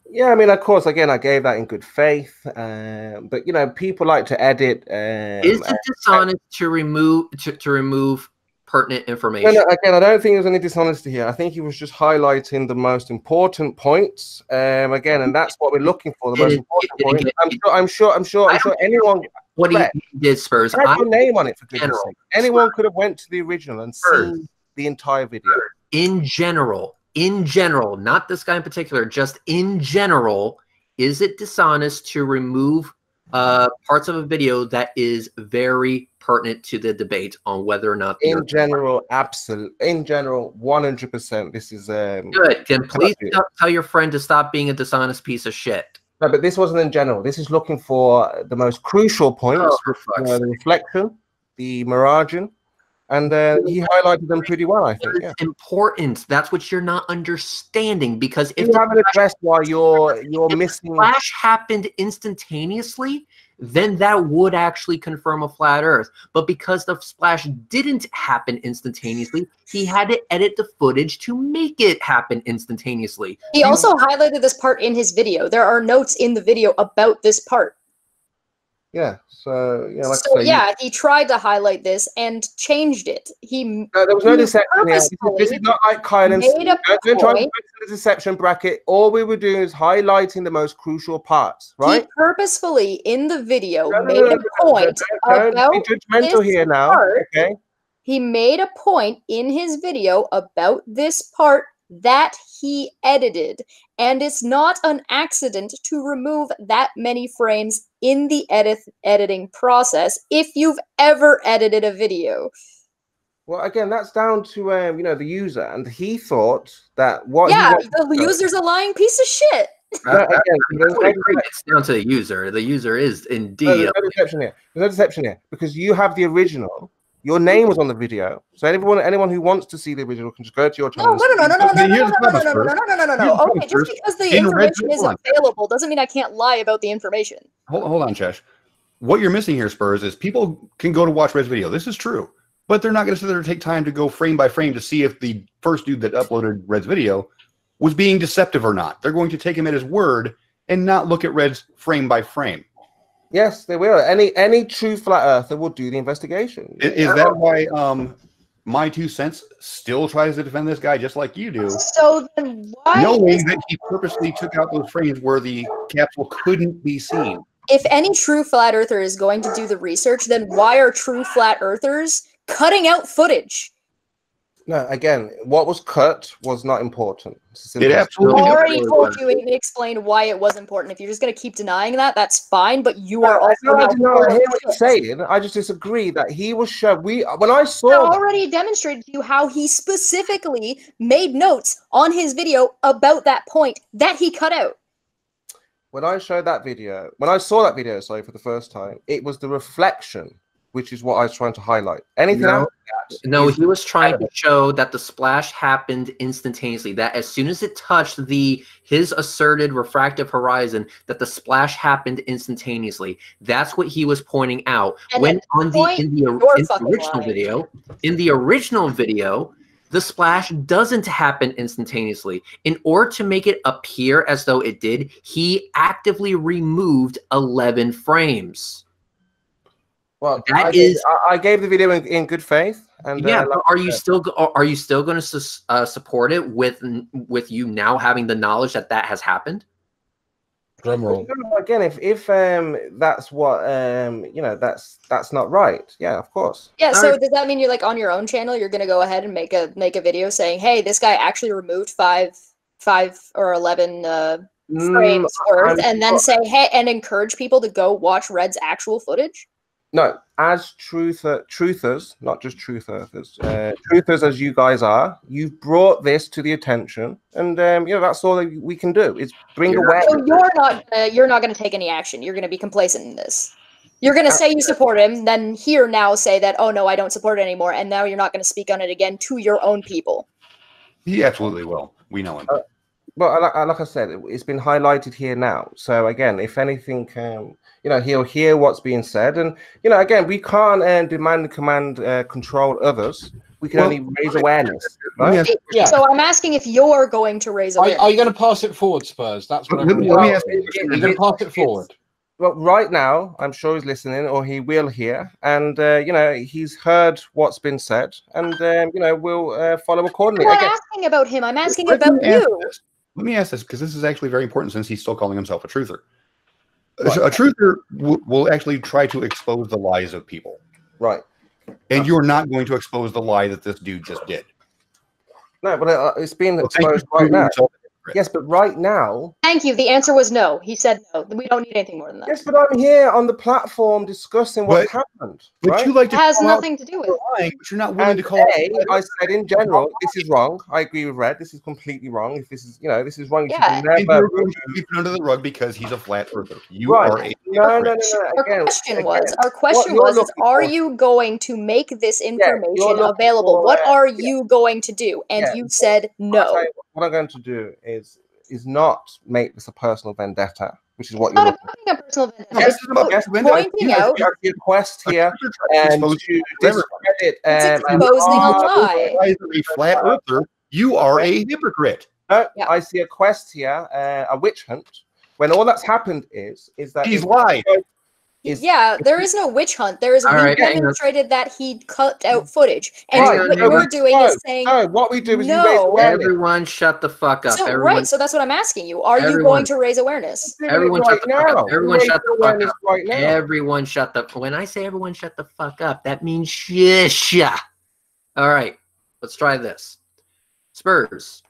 Yeah, I mean, of course, again, I gave that in good faith, but you know, people like to edit. Is it dishonest to remove pertinent information? No, again, I don't think there's any dishonesty here. I think he was just highlighting the most important points. Again, and that's what we're looking for. The most important points. I'm sure anyone. What he did, Spurs. I had your name on it, for goodness sake. Anyone could have went to the original and seen the entire video. In general, not this guy in particular, just in general, is it dishonest to remove parts of a video that is very pertinent to the debate on whether or not in general, absolutely, in general, 100%. This is good. Then please tell your friend to stop being a dishonest piece of shit. No, but this wasn't in general. This is looking for the most crucial points, the reflection, the miraging, and he highlighted them pretty well, I think. Yeah. Important. That's what you're not understanding, because if you haven't addressed why you're missing. The flash happened instantaneously, then that would actually confirm a flat Earth. But because the splash didn't happen instantaneously, he had to edit the footage to make it happen instantaneously. He also highlighted this part in his video. There are notes in the video about this part. Yeah, so yeah, like so yeah, he tried to highlight this and changed it. No, there was no deception here. This is not like Kyle and Steve. Don't try to put the deception bracket. All we were doing is highlighting the most crucial parts, right? He purposefully in the video made a point about don't be judgmental here now. Part. Okay. He made a point in his video about this part that he edited, and it's not an accident to remove that many frames in the editing process if you've ever edited a video. Well, again, that's down to you know, the user, and he thought that what the user's a lying piece of shit. It's down to the user. The user is indeed. There's no deception here. There's no deception here, because you have the original. Your name was on the video, so anyone who wants to see the original can just go to your channel. No. Okay, just because the information isn't available doesn't mean I can't lie about the information. Hold on, Chesh. What you're missing here, Spurs, is people can go to watch Red's video. This is true, but they're not going to sit there and take time to go frame by frame to see if the first dude that uploaded Red's video was being deceptive or not. They're going to take him at his word and not look at Red's frame by frame. Yes, they will. Any true flat earther will do the investigation. Is that why My 2 Cents still tries to defend this guy just like you do? So then why? Knowing that he purposely took out those frames where the capsule couldn't be seen. If any true flat earther is going to do the research, then why are true flat earthers cutting out footage? No, again, what was cut was not important. It absolutely I already told you and explained why it was important. If you're just going to keep denying that, that's fine. But you are also. I hear what you're saying. I just disagree that he was shown. When I saw, I already demonstrated to you how he specifically made notes on his video about that point that he cut out. When I showed that video, when I saw that video, sorry, for the first time, it was the reflection, which is what I was trying to highlight. Anything else? No, he was trying to show that the splash happened instantaneously. That as soon as it touched his asserted refractive horizon, that the splash happened instantaneously. That's what he was pointing out. And when in the original video, the splash doesn't happen instantaneously. In order to make it appear as though it did, he actively removed 11 frames. Well, I gave the video in good faith, and yeah. Are you still going to support it with you now having the knowledge that has happened? Drum roll. Again, if that's what that's not right. Yeah, of course. Yeah, so does that mean you're like on your own channel, you're gonna go ahead and make a video saying, hey, this guy actually removed five or 11 frames worth, and then say, hey, and encourage people to go watch Red's actual footage? No, as truthers, not just truth earthers, truthers as you guys are, you've brought this to the attention, and that's all that we can do is bring awareness. So you're not going to take any action. You're going to be complacent in this. You're going to say you support him, then here now say that, oh no, I don't support it anymore, and now you're not going to speak on it again to your own people. He absolutely will. We know him. Well, like I said, it's been highlighted here now. So again, if anything, he'll hear what's being said, and again, we can't demand and command control others. We can only raise awareness, right? Yeah. So I'm asking if you're going to raise awareness. Are you going to pass it forward, Spurs? That's what Let me ask you. You're going to pass it forward. Well, right now, I'm sure he's listening, or he will hear, and he's heard what's been said, and we'll follow accordingly. I'm not asking about him. I'm asking about you. Let me ask this, because this is actually very important, since he's still calling himself a truther. Right. A truther will actually try to expose the lies of people. Right. And you're not going to expose the lie that this dude just did. No, but it's being exposed right now. Yes, but right now... Thank you. The answer was no. He said no. We don't need anything more than that. Yes, but I'm here on the platform discussing what happened. But right? you like to it has nothing to do with it. Lying, but you're not willing to call it. I said in general, this is wrong. I agree with Red. This is completely wrong. If this is, this is wrong. Yeah. And you're going to keep it under the rug because he's a flat earther. You are a no. Our question was, are you going to make this information available? What are you going to do? And you said no. What I'm going to do is not make this a personal vendetta, which is what you're not a personal vendetta. Pointing out your quest here and to discredit exposing a lie. A flat earther, you are a hypocrite. No, I see a quest here, a witch hunt. When all that's happened is that he's lied. Yeah, there is no witch hunt. There is we demonstrated that he cut out footage, and what you're doing is saying what we do is everyone shut the fuck up. So so that's what I'm asking you. Are you going to raise awareness? Everyone shut the fuck up. Everyone shut the fuck up. Everyone shut the. When I say everyone shut the fuck up, that means shish. All right, let's try this. Spurs.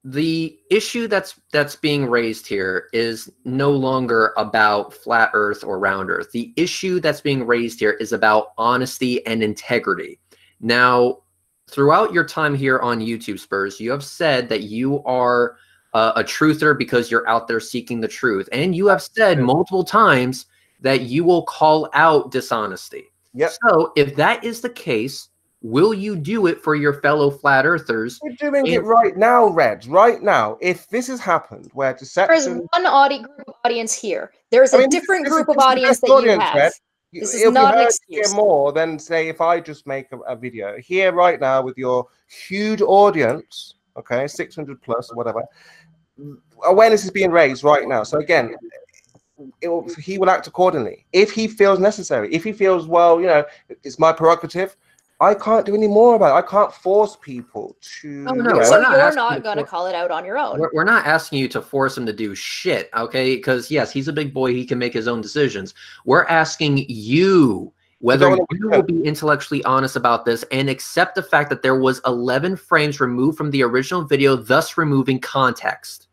The issue that's being raised here is no longer about flat earth or round earth. The issue that's being raised here is about honesty and integrity. Now, throughout your time here on YouTube, Spurs, you have said that you are a truther because you're out there seeking the truth. And you have said multiple times that you will call out dishonesty. Yep. So if that is the case, will you do it for your fellow flat earthers? We're doing it right now, Reg. Right now. If this has happened, where deception... There's one group of audience here. There's a different group of audience that you have. Red. This is not an excuse. More than, say, if I just make a video. Here right now with your huge audience, okay, 600 plus or whatever, awareness is being raised right now. So again... he will act accordingly. If he feels necessary. If he feels, well, it's my prerogative, I can't do any more about it. I can't force people to... Oh, no. So you're not going to call it out on your own. We're not asking you to force him to do shit, okay? Because, yes, he's a big boy. He can make his own decisions. We're asking you whether you will be intellectually honest about this and accept the fact that there was 11 frames removed from the original video, thus removing context.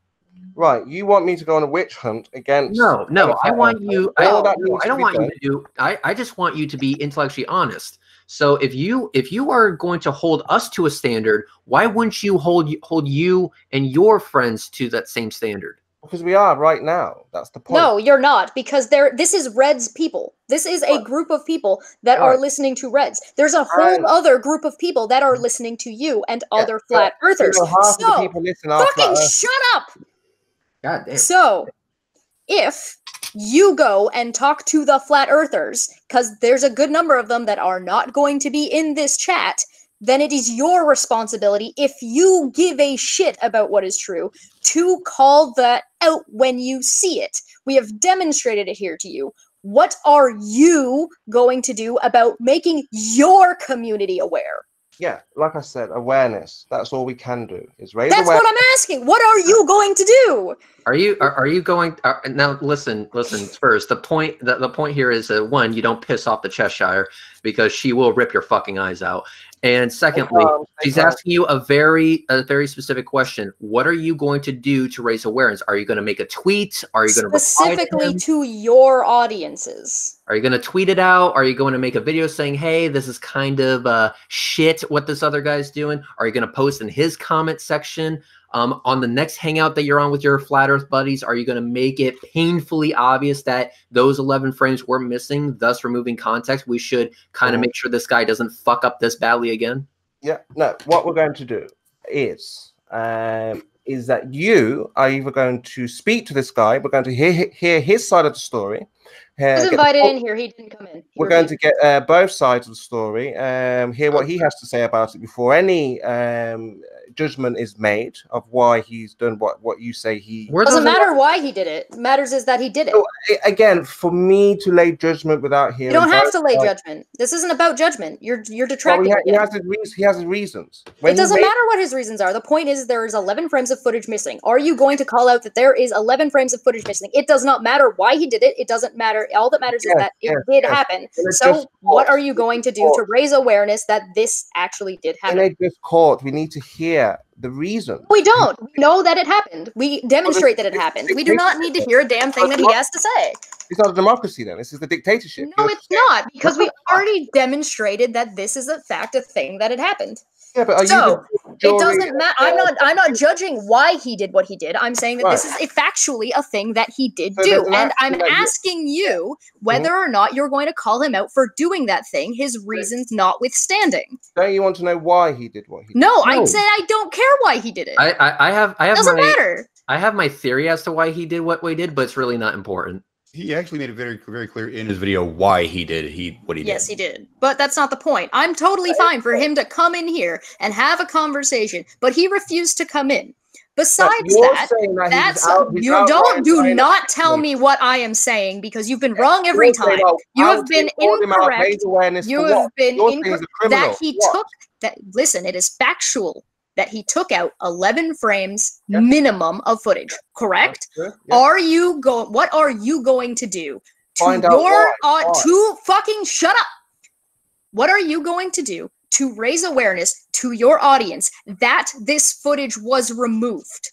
Right, you want me to go on a witch hunt against... No, I want you... I don't want you to do... I just want you to be intellectually honest. So if you are going to hold us to a standard, why wouldn't you hold you and your friends to that same standard? Because we are right now. That's the point. No, you're not, because this is Red's people. This is a group of people that are listening to Reds. There's a whole other group of people that are listening to you and other flat earthers. So fucking shut up. God damn. So if you go and talk to the flat earthers, because there's a good number of them that are not going to be in this chat, then it is your responsibility, if you give a shit about what is true, to call that out when you see it. We have demonstrated it here to you. What are you going to do about making your community aware? Yeah, like I said, awareness. That's all we can do is raise That's awareness. what I'm asking. What are you going to do? Are you going now? Listen, Spurs. The point here is one, you don't piss off the Cheshire because she will rip your fucking eyes out. And secondly, she's asking you a very specific question. What are you going to do to raise awareness? Are you going to make a tweet? Are you going to Specifically to your audiences? Are you going to tweet it out? Are you going to make a video saying, hey, this is kind of shit what this other guy's doing? Are you going to post in his comment section? On the next hangout that you're on with your Flat Earth buddies, are you going to make it painfully obvious that those 11 frames were missing, thus removing context? We should kind of make sure this guy doesn't fuck up this badly again. Yeah, no. What we're going to do is that you are either going to speak to this guy. We're going to hear his side of the story. He was invited in here. He didn't come in. We're going to get both sides of the story, hear what he has to say about it before any judgment is made of why he's done what you say he. Doesn't matter why he did it. Matters is that he did it. So, again, for me to lay judgment without hearing, you don't have to lay judgment. This isn't about judgment. You're detracting. Well, he has his reasons. It doesn't matter what his reasons are. The point is there is 11 frames of footage missing. Are you going to call out that there is 11 frames of footage missing? It does not matter why he did it. It doesn't matter. All that matters is that it did happen. So what are you going to do to raise awareness that this actually did happen? In a discord, we need to hear the reason. We don't. We know that it happened. We demonstrate that it happened. We do not need to hear a damn thing that he has to say. It's not a democracy then. This is the dictatorship. No, it's not, because we already demonstrated that this is a fact, a thing that it happened. Yeah, but it doesn't matter. I'm not judging why he did what he did. I'm saying that this is factually a thing that he did do, and I'm asking you whether or not you're going to call him out for doing that thing, his reasons notwithstanding. Don't you want to know why he did what he did? No, I'm saying I don't care why he did it. I have doesn't matter. I have my theory as to why he did what we did, but it's really not important. He actually made it very, very clear in his video why he did what he did. Yes, he did. But that's not the point. I'm totally fine for him to come in here and have a conversation, but he refused to come in. Besides do not tell me what I am saying, because you've been wrong every time. You have been incorrect. You have been incorrect. That he took that. Listen, it is factual that he took out 11 frames minimum of footage, correct? What are you going to do to fucking shut up? What are you going to do to raise awareness to your audience that this footage was removed?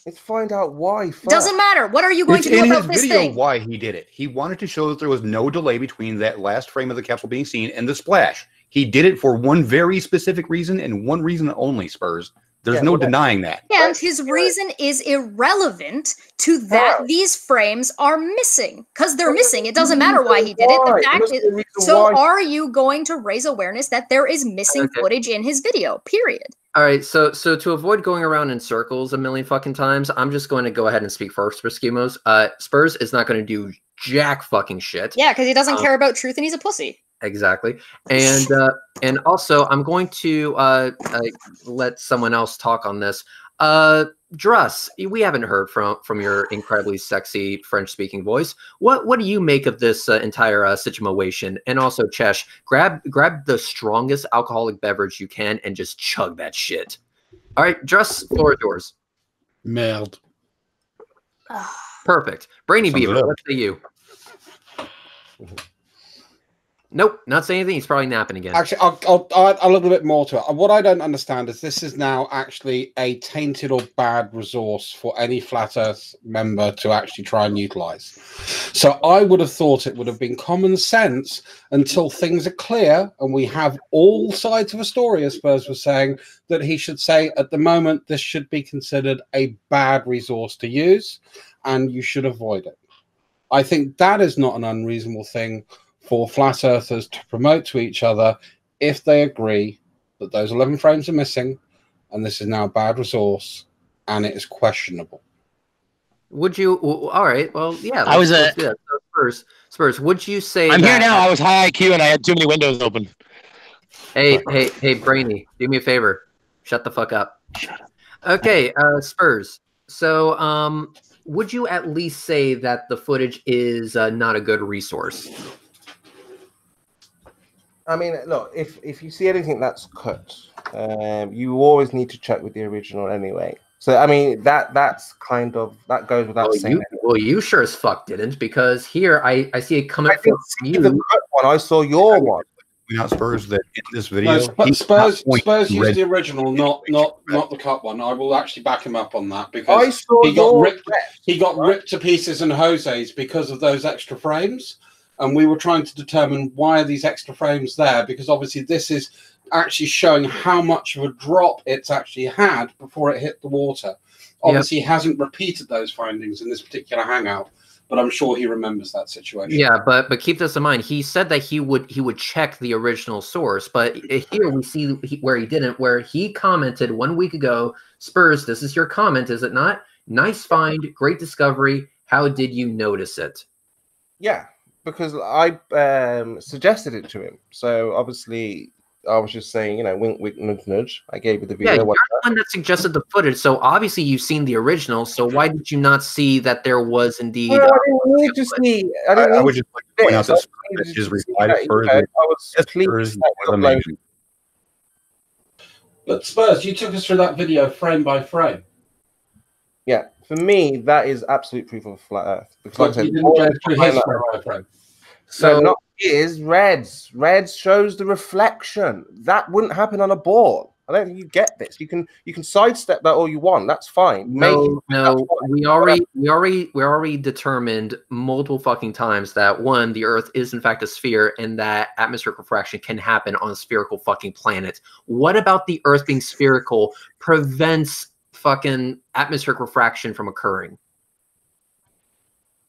Let's find out why. Doesn't matter. What are you going to do about this thing? Why he did it. He wanted to show that there was no delay between that last frame of the capsule being seen and the splash. He did it for one very specific reason and one reason only, Spurs. There's no denying that. And his reason is irrelevant to that these frames are missing. Because they're missing. It doesn't matter why he did it. The fact is, so are you going to raise awareness that there is missing footage in his video, period? All right, so to avoid going around in circles a million fucking times, I'm just going to go ahead and speak first for Schemos. Spurs is not going to do jack fucking shit. Yeah, because he doesn't care about truth and he's a pussy. Exactly. And also I'm going to let someone else talk on this. Druss, we haven't heard from your incredibly sexy French-speaking voice. What do you make of this entire situation? And also, Chesh, grab the strongest alcoholic beverage you can and just chug that shit. All right, Druss, floor is yours. Merde. Perfect. Brainy Beaver, let's say you. Nope, not saying anything. He's probably napping again. Actually, I'll add a little bit more to it. What I don't understand is this is now actually a tainted or bad resource for any Flat Earth member to actually try and utilize. So I would have thought it would have been common sense until things are clear and we have all sides of a story, as Spurs was saying, that he should say, at the moment, this should be considered a bad resource to use and you should avoid it. I think that is not an unreasonable thing for Flat Earthers to promote to each other if they agree that those 11 frames are missing and this is now a bad resource and it is questionable. Would you? All right. Well, yeah. I was a Spurs. Would you say? I'm here now. I was high IQ and I had too many windows open. Hey, Brainy, do me a favor. Shut the fuck up. Shut up. Okay, Spurs. So, would you at least say that the footage is not a good resource? I mean, look, if you see anything that's cut, you always need to check with the original anyway. So I mean, that's kind of that goes without saying. You sure as fuck didn't, because here I see it coming I didn't see the cut one. I saw your one. Not Spurs that in this video. No, Spurs used the original, not the cut one. I will actually back him up on that because he got ripped to pieces in Jose's because of those extra frames, and we were trying to determine why are these extra frames there, because obviously this is actually showing how much of a drop it's actually had before it hit the water. Obviously, he hasn't repeated those findings in this particular hangout, but I'm sure he remembers that situation. Yeah, but keep this in mind. He said that he would check the original source, but here we see where he didn't. Where he commented 1 week ago, Spurs, this is your comment, is it not? Nice find, great discovery. How did you notice it? Yeah, because I suggested it to him. So obviously, I was just saying, wink, wink, nudge, nudge. I gave you the video. Yeah, you're the one that suggested the footage, so obviously you've seen the original. So why did you not see that there was indeed? Well, I didn't need to see. I would just like to point out that his reply to Spurs. I was pleased. But Spurs, you took us through that video frame by frame. Yeah, for me, that is absolute proof of a flat Earth. Because But you didn't go through his frame by frame. So not his, Reds. Reds shows the reflection. That wouldn't happen on a ball. I don't think you get this. You can sidestep that all you want. That's fine. No, we already determined multiple fucking times that one, the Earth is in fact a sphere, and that atmospheric refraction can happen on a spherical fucking planet. What about the Earth being spherical prevents fucking atmospheric refraction from occurring?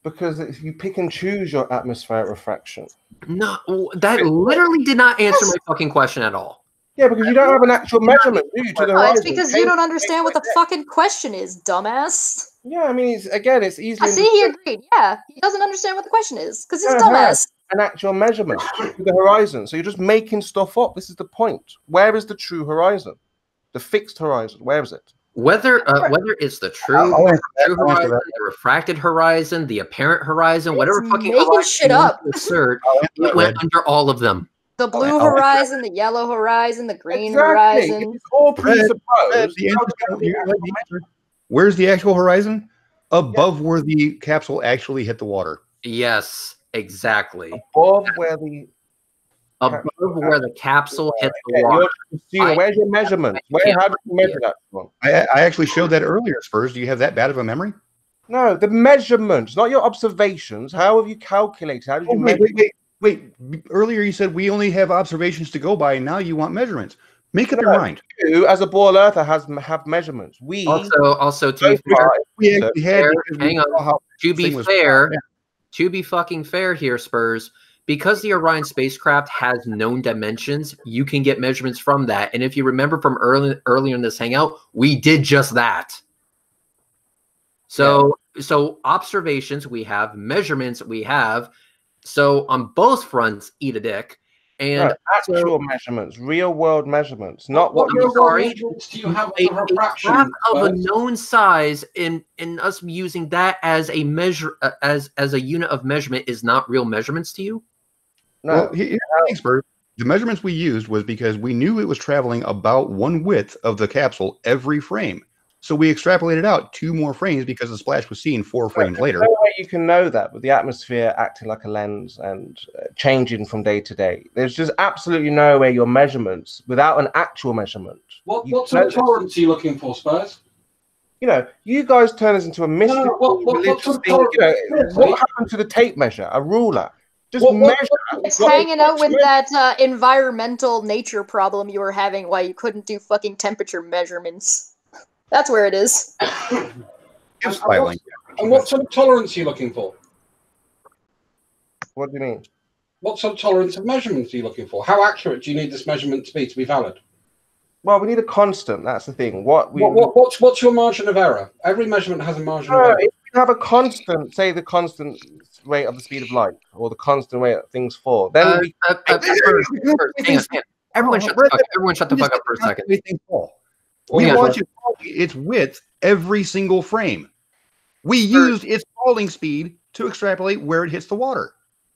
Because if you pick and choose your atmospheric refraction. No, that literally did not answer my fucking question at all. Yeah, because you don't have an actual measurement, do you, to the horizon? It's because you don't understand what the fucking question is, dumbass. Yeah, I mean, it's easily... I see he agreed, yeah. He doesn't understand what the question is, because he's a dumbass. An actual measurement to the horizon. So you're just making stuff up. This is the point. Where is the true horizon? The fixed horizon. Where is it? Whether it's the true horizon, the refracted horizon, the apparent horizon, whatever fucking making shit up. Assert, it went under all of them. The blue horizon, the yellow horizon, the green horizon. It's all presupposed. Where's the actual horizon? Above where the capsule actually hit the water. Yes, exactly. Above where the capsule hit the water. Where's your measurement? How do you measure that one? I actually showed that earlier, Spurs. Do you have that bad of a memory? No, the measurements, not your observations. How have you calculated? How did you measure? Wait. Earlier you said we only have observations to go by, and now you want measurements. Make up your mind. You, as a ball earther, have measurements. We also to be fair, to be fucking fair here, Spurs. Because the Orion spacecraft has known dimensions, you can get measurements from that. And if you remember from earlier in this hangout, we did just that. So observations we have, measurements we have. So on both fronts, eat a dick. And actual measurements, real world measurements, not what you're sorry. Do you have a refraction of a known size, in us using that as a measure as a unit of measurement is not real measurements to you? No, the measurements we used was because we knew it was traveling about one width of the capsule every frame. So we extrapolated out 2 more frames because the splash was seen 4 frames later. No way you can know that with the atmosphere acting like a lens and changing from day to day. There's just absolutely no way your measurements without an actual measurement. What sort of tolerance are you looking for, Spurs? You guys turn us into a mystical religious thing. What happened to the tape measure? A ruler. Just measure. It's hanging out with that environmental nature problem you were having while you couldn't do fucking temperature measurements. That's where it is. And what sort of tolerance are you looking for? What do you mean? What sort of tolerance of measurements are you looking for? How accurate do you need this measurement to be valid? Well, we need a constant. That's the thing. What's your margin of error? Every measurement has a margin of error. If you have a constant, say the constant rate of the speed of light, or the constant rate of things fall, then everyone shut the fuck up for a second. We want its width every single frame. We used its falling speed to extrapolate where it hits the water.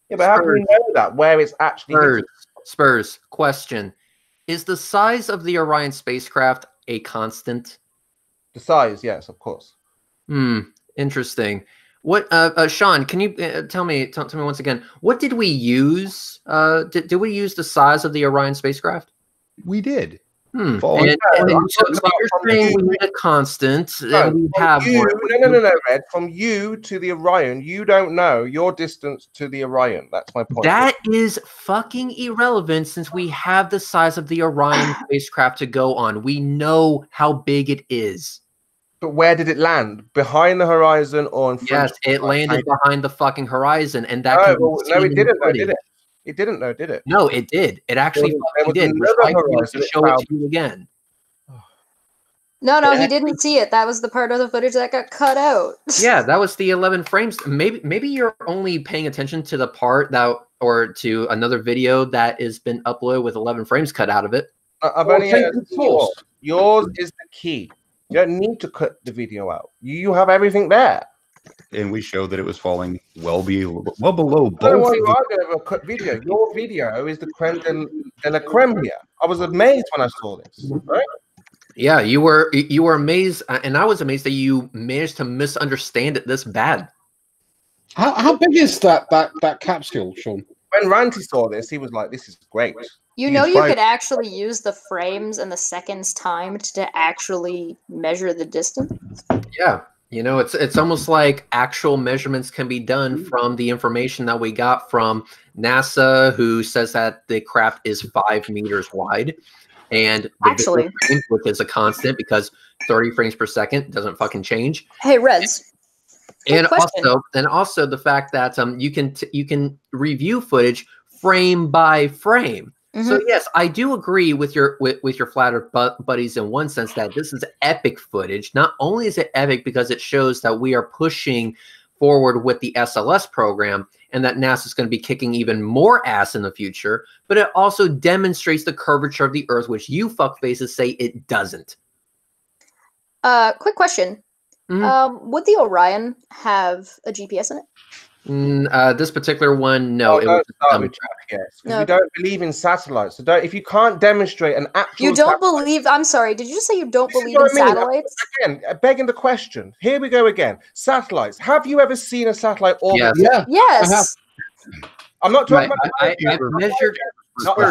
Yeah, but how can we know that where it's actually? Spurs, question. Is the size of the Orion spacecraft a constant? The size, yes, of course. Interesting. What, Sean? Can you tell me once again? What did we use? Did we use the size of the Orion spacecraft? We did. And so you're saying we need a constant, and we have you, one. No, Red. From you to the Orion, you don't know your distance to the Orion. That's my point. That is fucking irrelevant since we have the size of the Orion spacecraft to go on. We know how big it is. But where did it land? Behind the horizon or in front? Yes, it landed behind the fucking horizon, and that no, it didn't, though, did it? It didn't, though, did it? No, it did. It actually fucking did. I need to show it to you again. No, he didn't see it. That was the part of the footage that got cut out. Yeah, that was the 11 frames. Maybe you're only paying attention to the part that, or to another video that has been uploaded with 11 frames cut out of it. I've only had yours is the key. You don't need to cut the video out. You have everything there. And we showed that it was falling well below both. I don't know why you are going to cut video. Your video is the creme de la creme here. I was amazed when I saw this. Right? Yeah, you were amazed, and I was amazed that you managed to misunderstand it this bad. How big is that capsule, Sean? When Ranty saw this, he was like, "This is great." You know, you could actually use the frames and the seconds timed to actually measure the distance. Yeah, you know, it's almost like actual measurements can be done from the information that we got from NASA, who says that the craft is 5 meters wide, and the frame, which is a constant because 30 frames per second doesn't fucking change. Hey, Rez. And also the fact that you can review footage frame by frame. So yes, I do agree with your flat Earth buddies in one sense that this is epic footage. Not only is it epic because it shows that we are pushing forward with the SLS program and that NASA is going to be kicking even more ass in the future, but it also demonstrates the curvature of the Earth, which you fuckfaces say it doesn't. Quick question. Would the Orion have a GPS in it? This particular one, no. It was we don't believe in satellites. So if you can't demonstrate an actual, you don't believe. I'm sorry. Did you just say you don't believe in satellites? Again, begging the question. Here we go again. Satellites. Have you ever seen a satellite orbit? Yes. Yes. I'm not talking about. I measured. Not the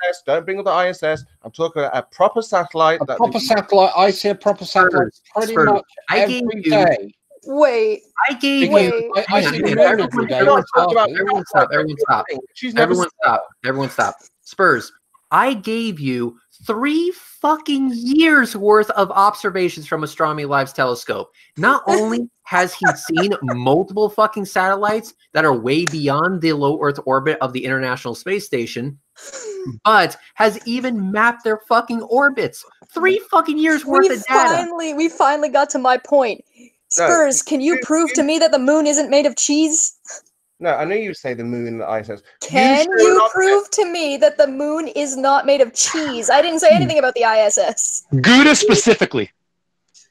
ISS. Don't bring up the ISS. I'm talking about a proper satellite. I see a proper satellite pretty much every day. Wait. I gave you. Everyone stop. Spurs. I gave you 3 fucking years worth of observations from Astronomy Live's telescope. Not only has he seen multiple fucking satellites that are way beyond the low Earth orbit of the International Space Station, but has even mapped their fucking orbits. 3 fucking years worth of data. We finally got to my point. Spurs, can you prove to me that the moon isn't made of cheese? No, I know you say the moon and the ISS. Can you prove to me that the moon is not made of cheese? I didn't say anything about the ISS. Gouda specifically.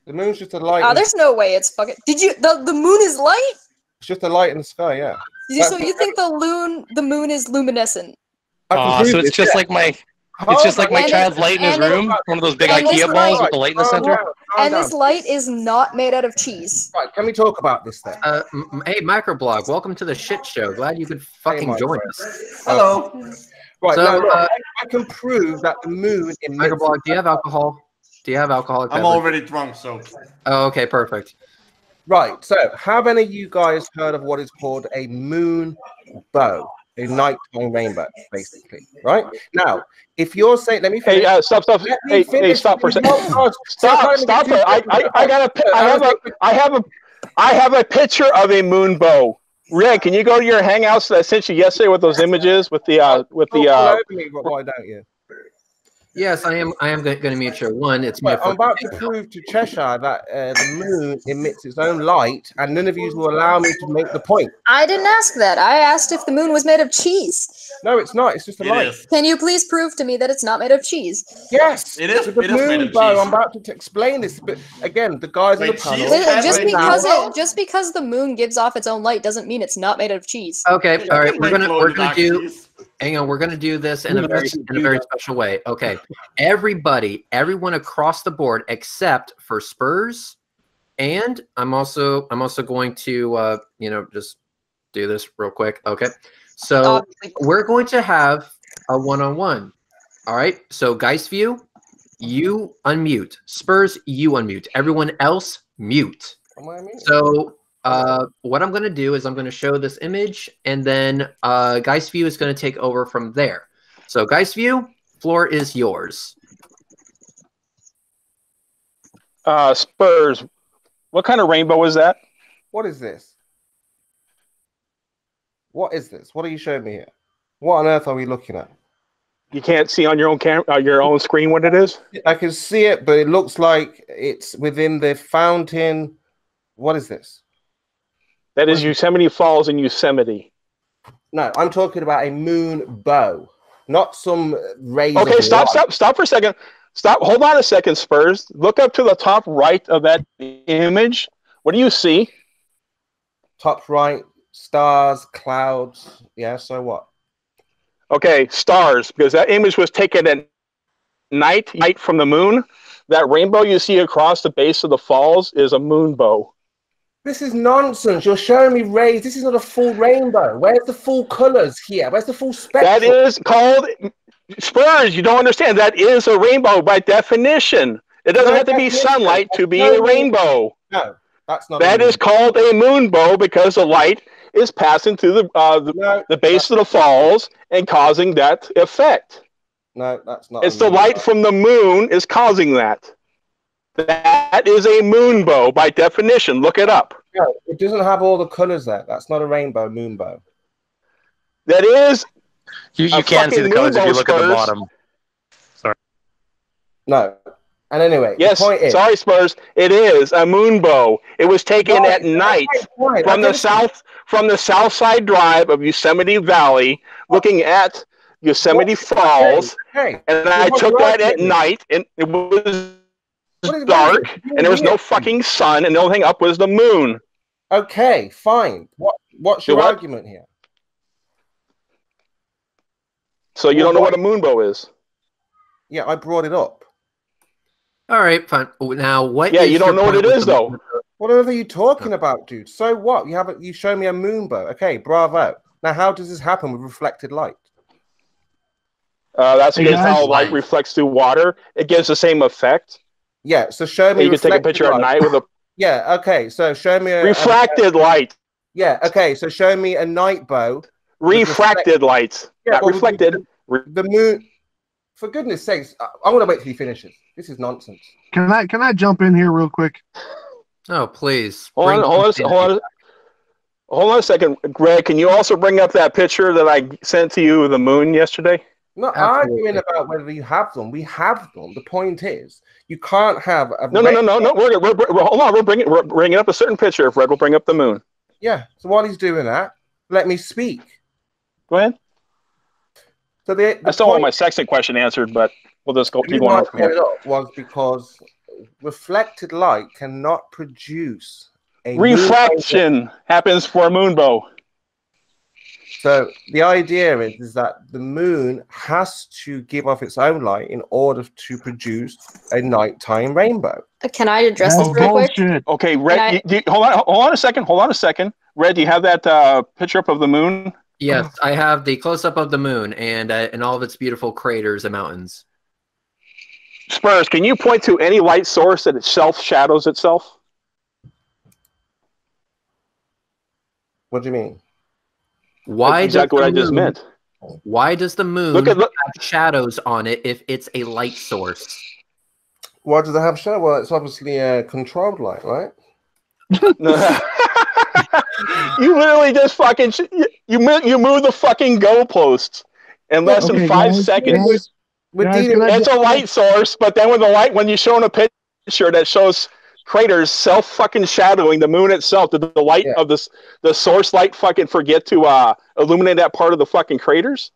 The moon's just a light. Oh, there's no way it's fucking. Did you? The moon is light. It's just a light in the sky, yeah. So you think the moon is luminescent? So it's just like my. It's just like my child's light in his room, one of those big IKEA balls with the light in the center. And this light is not made out of cheese. Right, can we talk about this then? Hey, Microblog, welcome to the shit show. Glad you could fucking join us. Hello. Right, so, now, I can prove that the moon in Microblog, do you have alcohol? Do you have alcoholic beverage? I'm already drunk, so. Oh, okay, perfect. Right, so have any of you guys heard of what is called a moon bow? A nighttime rainbow, basically, right? Now, if you're saying, let me finish. Hey, stop. Hey, stop for a second. Stop. I have a picture of a moon bow. Red, can you go to your Hangouts that I sent you yesterday with those images with the Why don't you? Yes, I am. I am going to mute you. One, it's But I'm about to prove to Cheshire that the moon emits its own light, and none of you will allow me to make the point. I didn't ask that. I asked if the moon was made of cheese. No, it's not. It's just a light. Can you please prove to me that it's not made of cheese? Yes, it is. With the It is made moon of bow. cheese. I'm about to explain this, but again, the guys in the panel. Just because the moon gives off its own light doesn't mean it's not made of cheese. Okay, all right. We're gonna do. Hang on, we're gonna do this in a very special way. Okay, everyone across the board except for Spurs, and I'm also going to just do this real quick. Okay, so we're going to have a one-on-one. All right, so Geistview, you unmute. Spurs, you unmute. Everyone else mute. So what I'm going to do is I'm going to show this image, and then Geistview is going to take over from there. So Geistview, floor is yours. Spurs, what kind of rainbow is that? What is this? What is this? What are you showing me here? What on earth are we looking at? You can't see on your own your own screen what it is? I can see it, but it looks like it's within the fountain. What is this? That is Yosemite Falls in Yosemite. No, I'm talking about a moon bow, not some rays. Okay, stop for a second. Hold on a second, Spurs. Look up to the top right of that image. What do you see? Top right, stars, clouds. Yeah, so what? Okay, stars, because that image was taken at night from the moon. That rainbow you see across the base of the falls is a moon bow. This is nonsense. You're showing me rays. This is not a full rainbow. Where's the full colors here? Where's the full spectrum? That is called Spurs. You don't understand. That is a rainbow by definition. It doesn't have to be sunlight to be a rainbow. No, that's not. That is called a moonbow because the light is passing through the base of the falls and causing that effect. No, that's not. It's the light from the moon is causing that. That is a moonbow by definition. Look it up. No, it doesn't have all the colors there. That's not a rainbow moonbow. That is. You can see the colors if you look at the bottom. Sorry. No. And anyway, yes. The point is, sorry, Spurs. It is a moonbow. It was taken at night from the south side drive of Yosemite Valley, looking at Yosemite Falls, and I took that at night, and it was dark, and there was no fucking sun, and the only thing up was the moon. Okay, fine. What's your argument here? So you don't know what a moonbow is? Yeah, I brought it up. All right, fine. Now, what? Yeah, you don't know what it is, though. What are you talking about, dude? So what? You show me a moonbow. Okay, bravo. Now, how does this happen with reflected light? That's because how light reflects through water. It gives the same effect. Yeah, so show me. You can take a picture at night with a. Yeah. Okay. So show me a refracted light. Yeah. Okay. So show me a night bow. Refracted light. Yeah. Not reflected. The moon. For goodness sakes, I'm gonna wait till he finishes. This is nonsense. Can I jump in here real quick? Oh, please. Hold on a second, Greg. Can you also bring up that picture that I sent to you of the moon yesterday? I'm not arguing about whether you have them. We have them. The point is, you can't have a. No. We're hold on. We're bringing up a certain picture. If Red will bring up the moon. Yeah. So while he's doing that, let me speak. Go ahead. So I still want my sextant question answered, but we'll just go keep going. Was because reflected light cannot produce a reflection happens for a moonbow. So the idea is that the moon has to give off its own light in order to produce a nighttime rainbow. Can I address this real quick? Okay, Red. Hold on a second. Red, do you have that picture up of the moon? Yes, I have the close-up of the moon and all of its beautiful craters and mountains. Spurs, can you point to any light source that itself shadows itself? What do you mean? Why? That's exactly what I just meant. Why does the moon have shadows on it if it's a light source? Why does it have shadow? Well, it's obviously a controlled light, right? You literally just fucking you move the fucking goalposts in less than 5 seconds. It's a light source, but then when you're showing a picture that shows craters self fucking shadowing the moon itself, did the light of the source light fucking forget to illuminate that part of the fucking craters?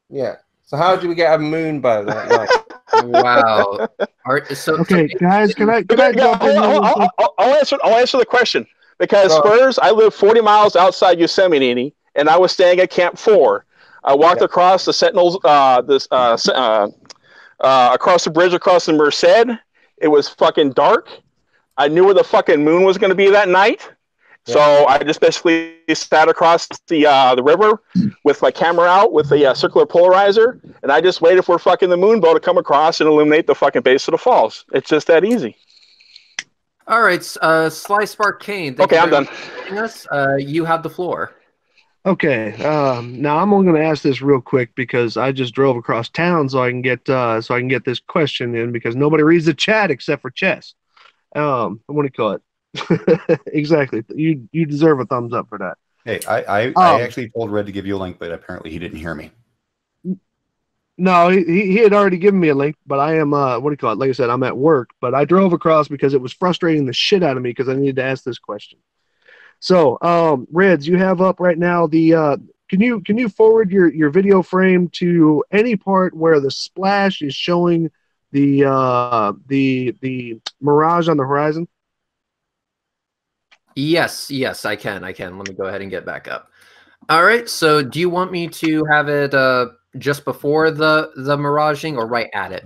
Yeah. So how do we get a moon bow that night? Wow. Okay, guys, can I jump in? I'll answer the question. Because Spurs, I live 40 miles outside Yosemite, and I was staying at Camp 4. I walked across the Sentinels, across the bridge across the Merced. It was fucking dark. I knew where the fucking moon was going to be that night. So I just basically sat across the river with my camera out with a circular polarizer, and I just waited for fucking the moon bow to come across and illuminate the fucking base of the falls. It's just that easy. All right, Sly Spark Kane. Okay, I'm done. You have the floor. Okay. Now I'm only going to ask this real quick because I just drove across town so I can get this question in because nobody reads the chat except for Chess. What do you call it? Exactly. You deserve a thumbs up for that. Hey, I actually told Red to give you a link, but apparently he didn't hear me. No, he had already given me a link, but I am what do you call it? Like I said, I'm at work, but I drove across because it was frustrating the shit out of me because I needed to ask this question. So, Reds, you have up right now the can you forward your video frame to any part where the splash is showing the mirage on the horizon? Yes, I can. Let me go ahead and get back up. All right. So, do you want me to have it just before the miraging or right at it?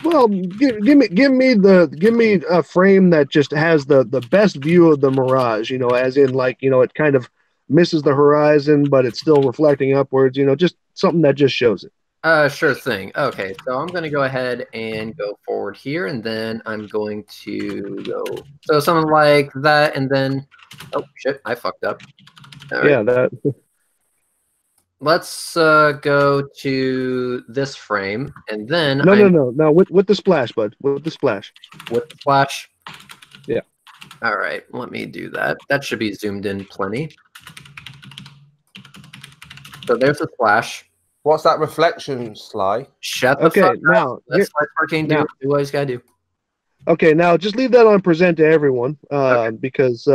Well, give me a frame that just has the best view of the mirage. You know, as in like it kind of misses the horizon, but it's still reflecting upwards. You know, just something that just shows it. Sure thing. Okay, so I'm going to go ahead and go forward here, and then I'm going to go so something like that, and then oh shit, I fucked up. All right. Yeah, that. Let's go to this frame, and then no, with the splash, bud, with the splash. With the splash. Yeah. All right, let me do that. That should be zoomed in plenty. So there's the splash. What's that reflection, Sly? Shut the fuck up. That's what Arcane do what he's got to do. Okay, now just leave that on present to everyone, because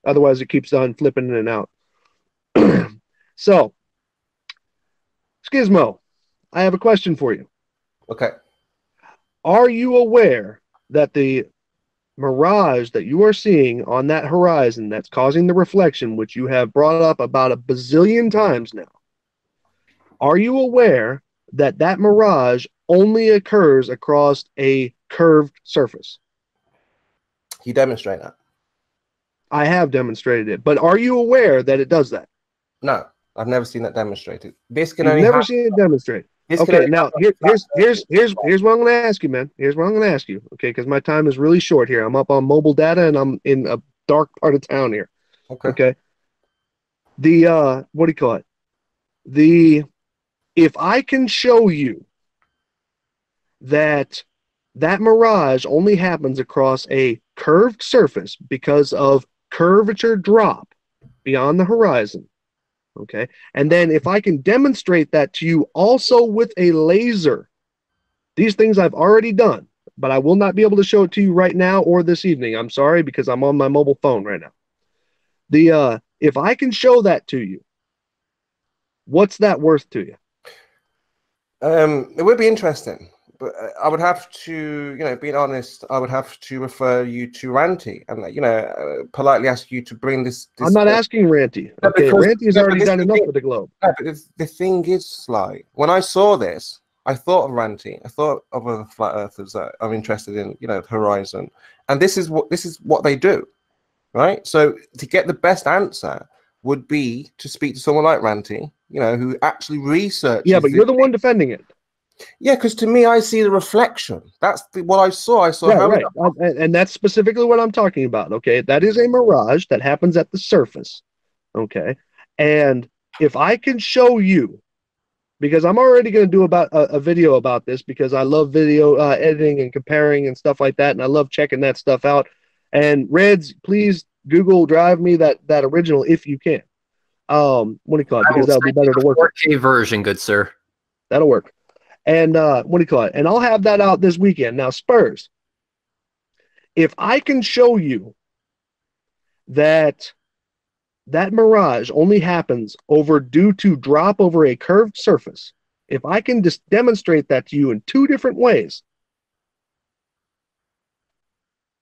otherwise it keeps on flipping in and out. So, Skizmo, I have a question for you. Okay. Are you aware that the mirage that you are seeing on that horizon that's causing the reflection, which you have brought up about a bazillion times now, are you aware that that mirage only occurs across a curved surface? You demonstrate that. I have demonstrated it, but are you aware that it does that? No, I've never seen that demonstrated. This can You've only never seen it demonstrated. Okay, now here's what I'm going to ask you, man. Here's what I'm going to ask you. Okay, because my time is really short here. I'm up on mobile data and I'm in a dark part of town here. Okay. The what do you call it? If I can show you that mirage only happens across a curved surface because of curvature drop beyond the horizon, okay, and then if I can demonstrate that to you also with a laser, these things I've already done, but I will not be able to show it to you right now or this evening. I'm sorry, because I'm on my mobile phone right now. If I can show that to you, what's that worth to you? It would be interesting, but I would have to, being honest, I would have to refer you to Ranty and, politely ask you to bring this. I'm not asking Ranty. Okay, Ranty has already done enough for the globe. No, but the thing is, Sly, when I saw this, I thought of Ranty. I thought of other flat earthers that I'm interested in, the horizon, and this is what they do, right? So to get the best answer would be to speak to someone like Ranty, who actually researches. Yeah, but you're the one defending it. Yeah, because to me, I see the reflection. That's what I saw. I saw right. And that's specifically what I'm talking about. Okay, that is a mirage that happens at the surface. Okay, and if I can show you, because I'm already going to do about a video about this because I love video editing and comparing and stuff like that, and I love checking that stuff out. And Reds, please Google Drive me that original if you can. What do you call it? Because that'll be better to work with. 4K version, good sir. That'll work. And what do you call it? And I'll have that out this weekend. Now, Spurs, if I can show you that mirage only happens due to drop over a curved surface, if I can just demonstrate that to you in 2 different ways,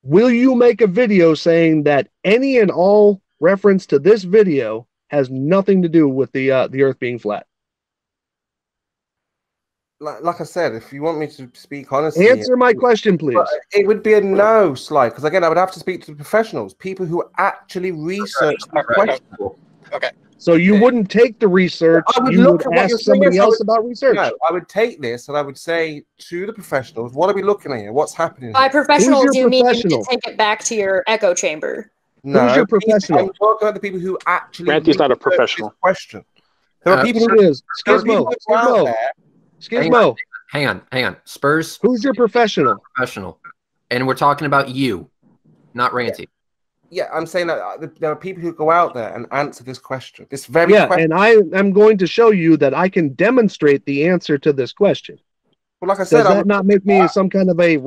will you make a video saying that any and all reference to this video has nothing to do with the Earth being flat? Like I said, if you want me to speak honestly, answer my question, please. It would be a no, Sly, because again, I would have to speak to the professionals, people who actually research the question. Okay. So you wouldn't take the research. You would ask somebody else about research. No, I would take this and I would say to the professionals, "What are we looking at here? What's happening?" By professionals, you mean you need professional? to take it back to your echo chamber. No, Who's your professional? I'm talking about the people who actually. Ranty's not a research this professional. Question. There are people Who who is? there are people who are out there. Skizmo. Hang on. Spurs. Who's your professional? Professional. And we're talking about you, not Ranty. Yeah, I'm saying that there are people who go out there and answer this question. This very question. And I am going to show you that I can demonstrate the answer to this question. Well, like I said, does that not make me some kind of a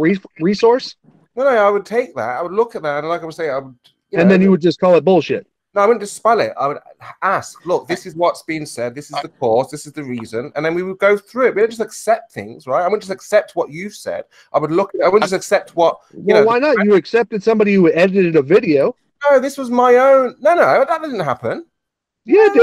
resource? No, I would take that. I would look at that, and like I was saying, I would. And then you would just call it bullshit. No, I wouldn't dispel it. I would ask, look, this is what's been said. This is the cause. This is the reason. And then we would go through it. We don't just accept things, right? I wouldn't just accept what you've said. I would look. I wouldn't just accept what. Why not? You accepted somebody who edited a video. No, this was my own. No, that didn't happen. Yeah, it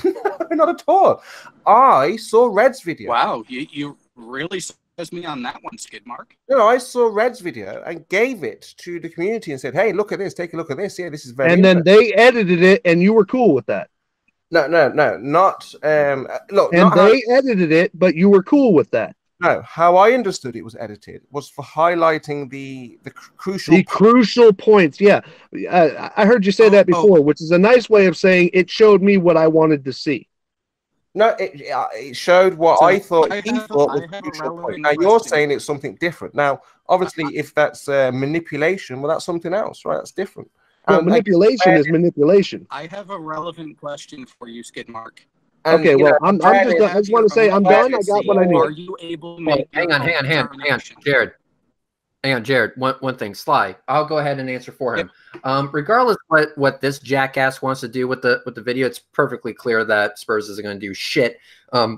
did. Not at all. I saw Red's video. Wow, you really surprised me on that one, Skidmark. No, I saw Red's video and gave it to the community and said, "Hey, look at this. Take a look at this. Yeah, this is very." And then they edited it, and you were cool with that. No, not look. And they edited it, but you were cool with that. No, how I understood it was edited was for highlighting the crucial points. Yeah, I heard you say that before, which is a nice way of saying it showed me what I wanted to see. No, it showed what I thought he thought was a crucial point. Now you're saying it's something different. Now, obviously, if that's manipulation, well, that's something else, right? That's different. Well, manipulation is manipulation. I have a relevant question for you, Skidmark. Okay, well, I just want to say I'm done. I got what I need. Are you able to make hang on, Jared. Hang on, Jared. One thing, Sly. I'll go ahead and answer for him. Regardless what this jackass wants to do with the video, it's perfectly clear that Spurs isn't going to do shit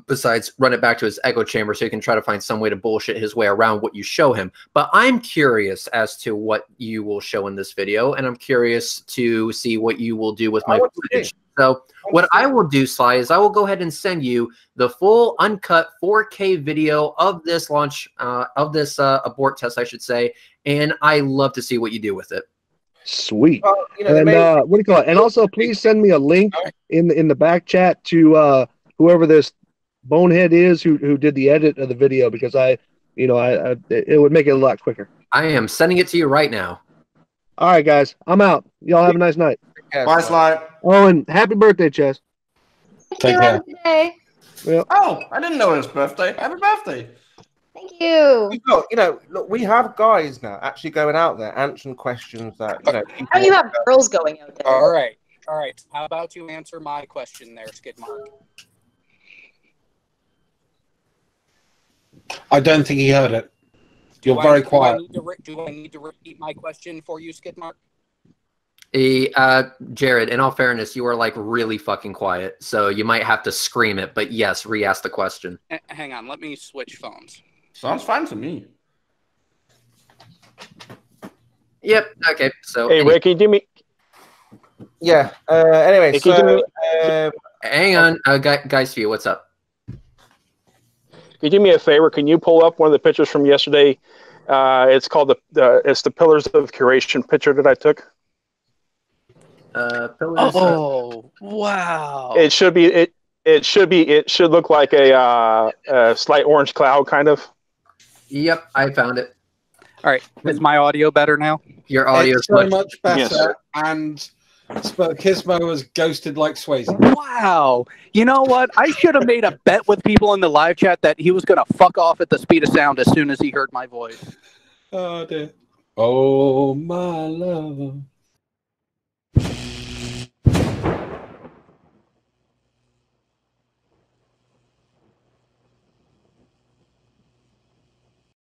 besides run it back to his echo chamber so he can try to find some way to bullshit his way around what you show him. But I'm curious as to what you will show in this video, and I'm curious to see what you will do with my footage. So what I will do, Sly, is I will go ahead and send you the full uncut 4K video of this launch, of this abort test, I should say, and I love to see what you do with it. Sweet. And what do you call it? And also, please send me a link in the back chat to whoever this bonehead is who did the edit of the video, because it would make it a lot quicker. I am sending it to you right now. All right, guys, I'm out. Y'all have a nice night. Bye, Sly. Oh, and happy birthday, Chess. Take care. Well, oh, I didn't know it was birthday. Happy birthday. Thank you. Look, we have guys now actually going out there answering questions that How do you have girls going out there? All right. How about you answer my question there, Skidmark? I don't think he heard it. You're very quiet. Do I need to repeat my question for you, Skidmark? Jared, in all fairness, you are like really fucking quiet, so you might have to scream it, but yes, re-ask the question. Hang on, let me switch phones. Sounds fine to me. Yep, okay, so... Hey, Rick, can you do me... Yeah, anyway, hey, so... hang on, guys, view, what's up? Can you do me a favor? Can you pull up one of the pictures from yesterday? It's called it's the Pillars of Curation picture that I took. Oh, wow! It should look like a slight orange cloud, kind of. Yep, I found it. All right, is my audio better now? Your audio is so much better, yes. And Gizmo was ghosted like Swayze. Wow! You know what? I should have made a bet with people in the live chat that he was going to fuck off at the speed of sound as soon as he heard my voice. Oh dear. Oh my love.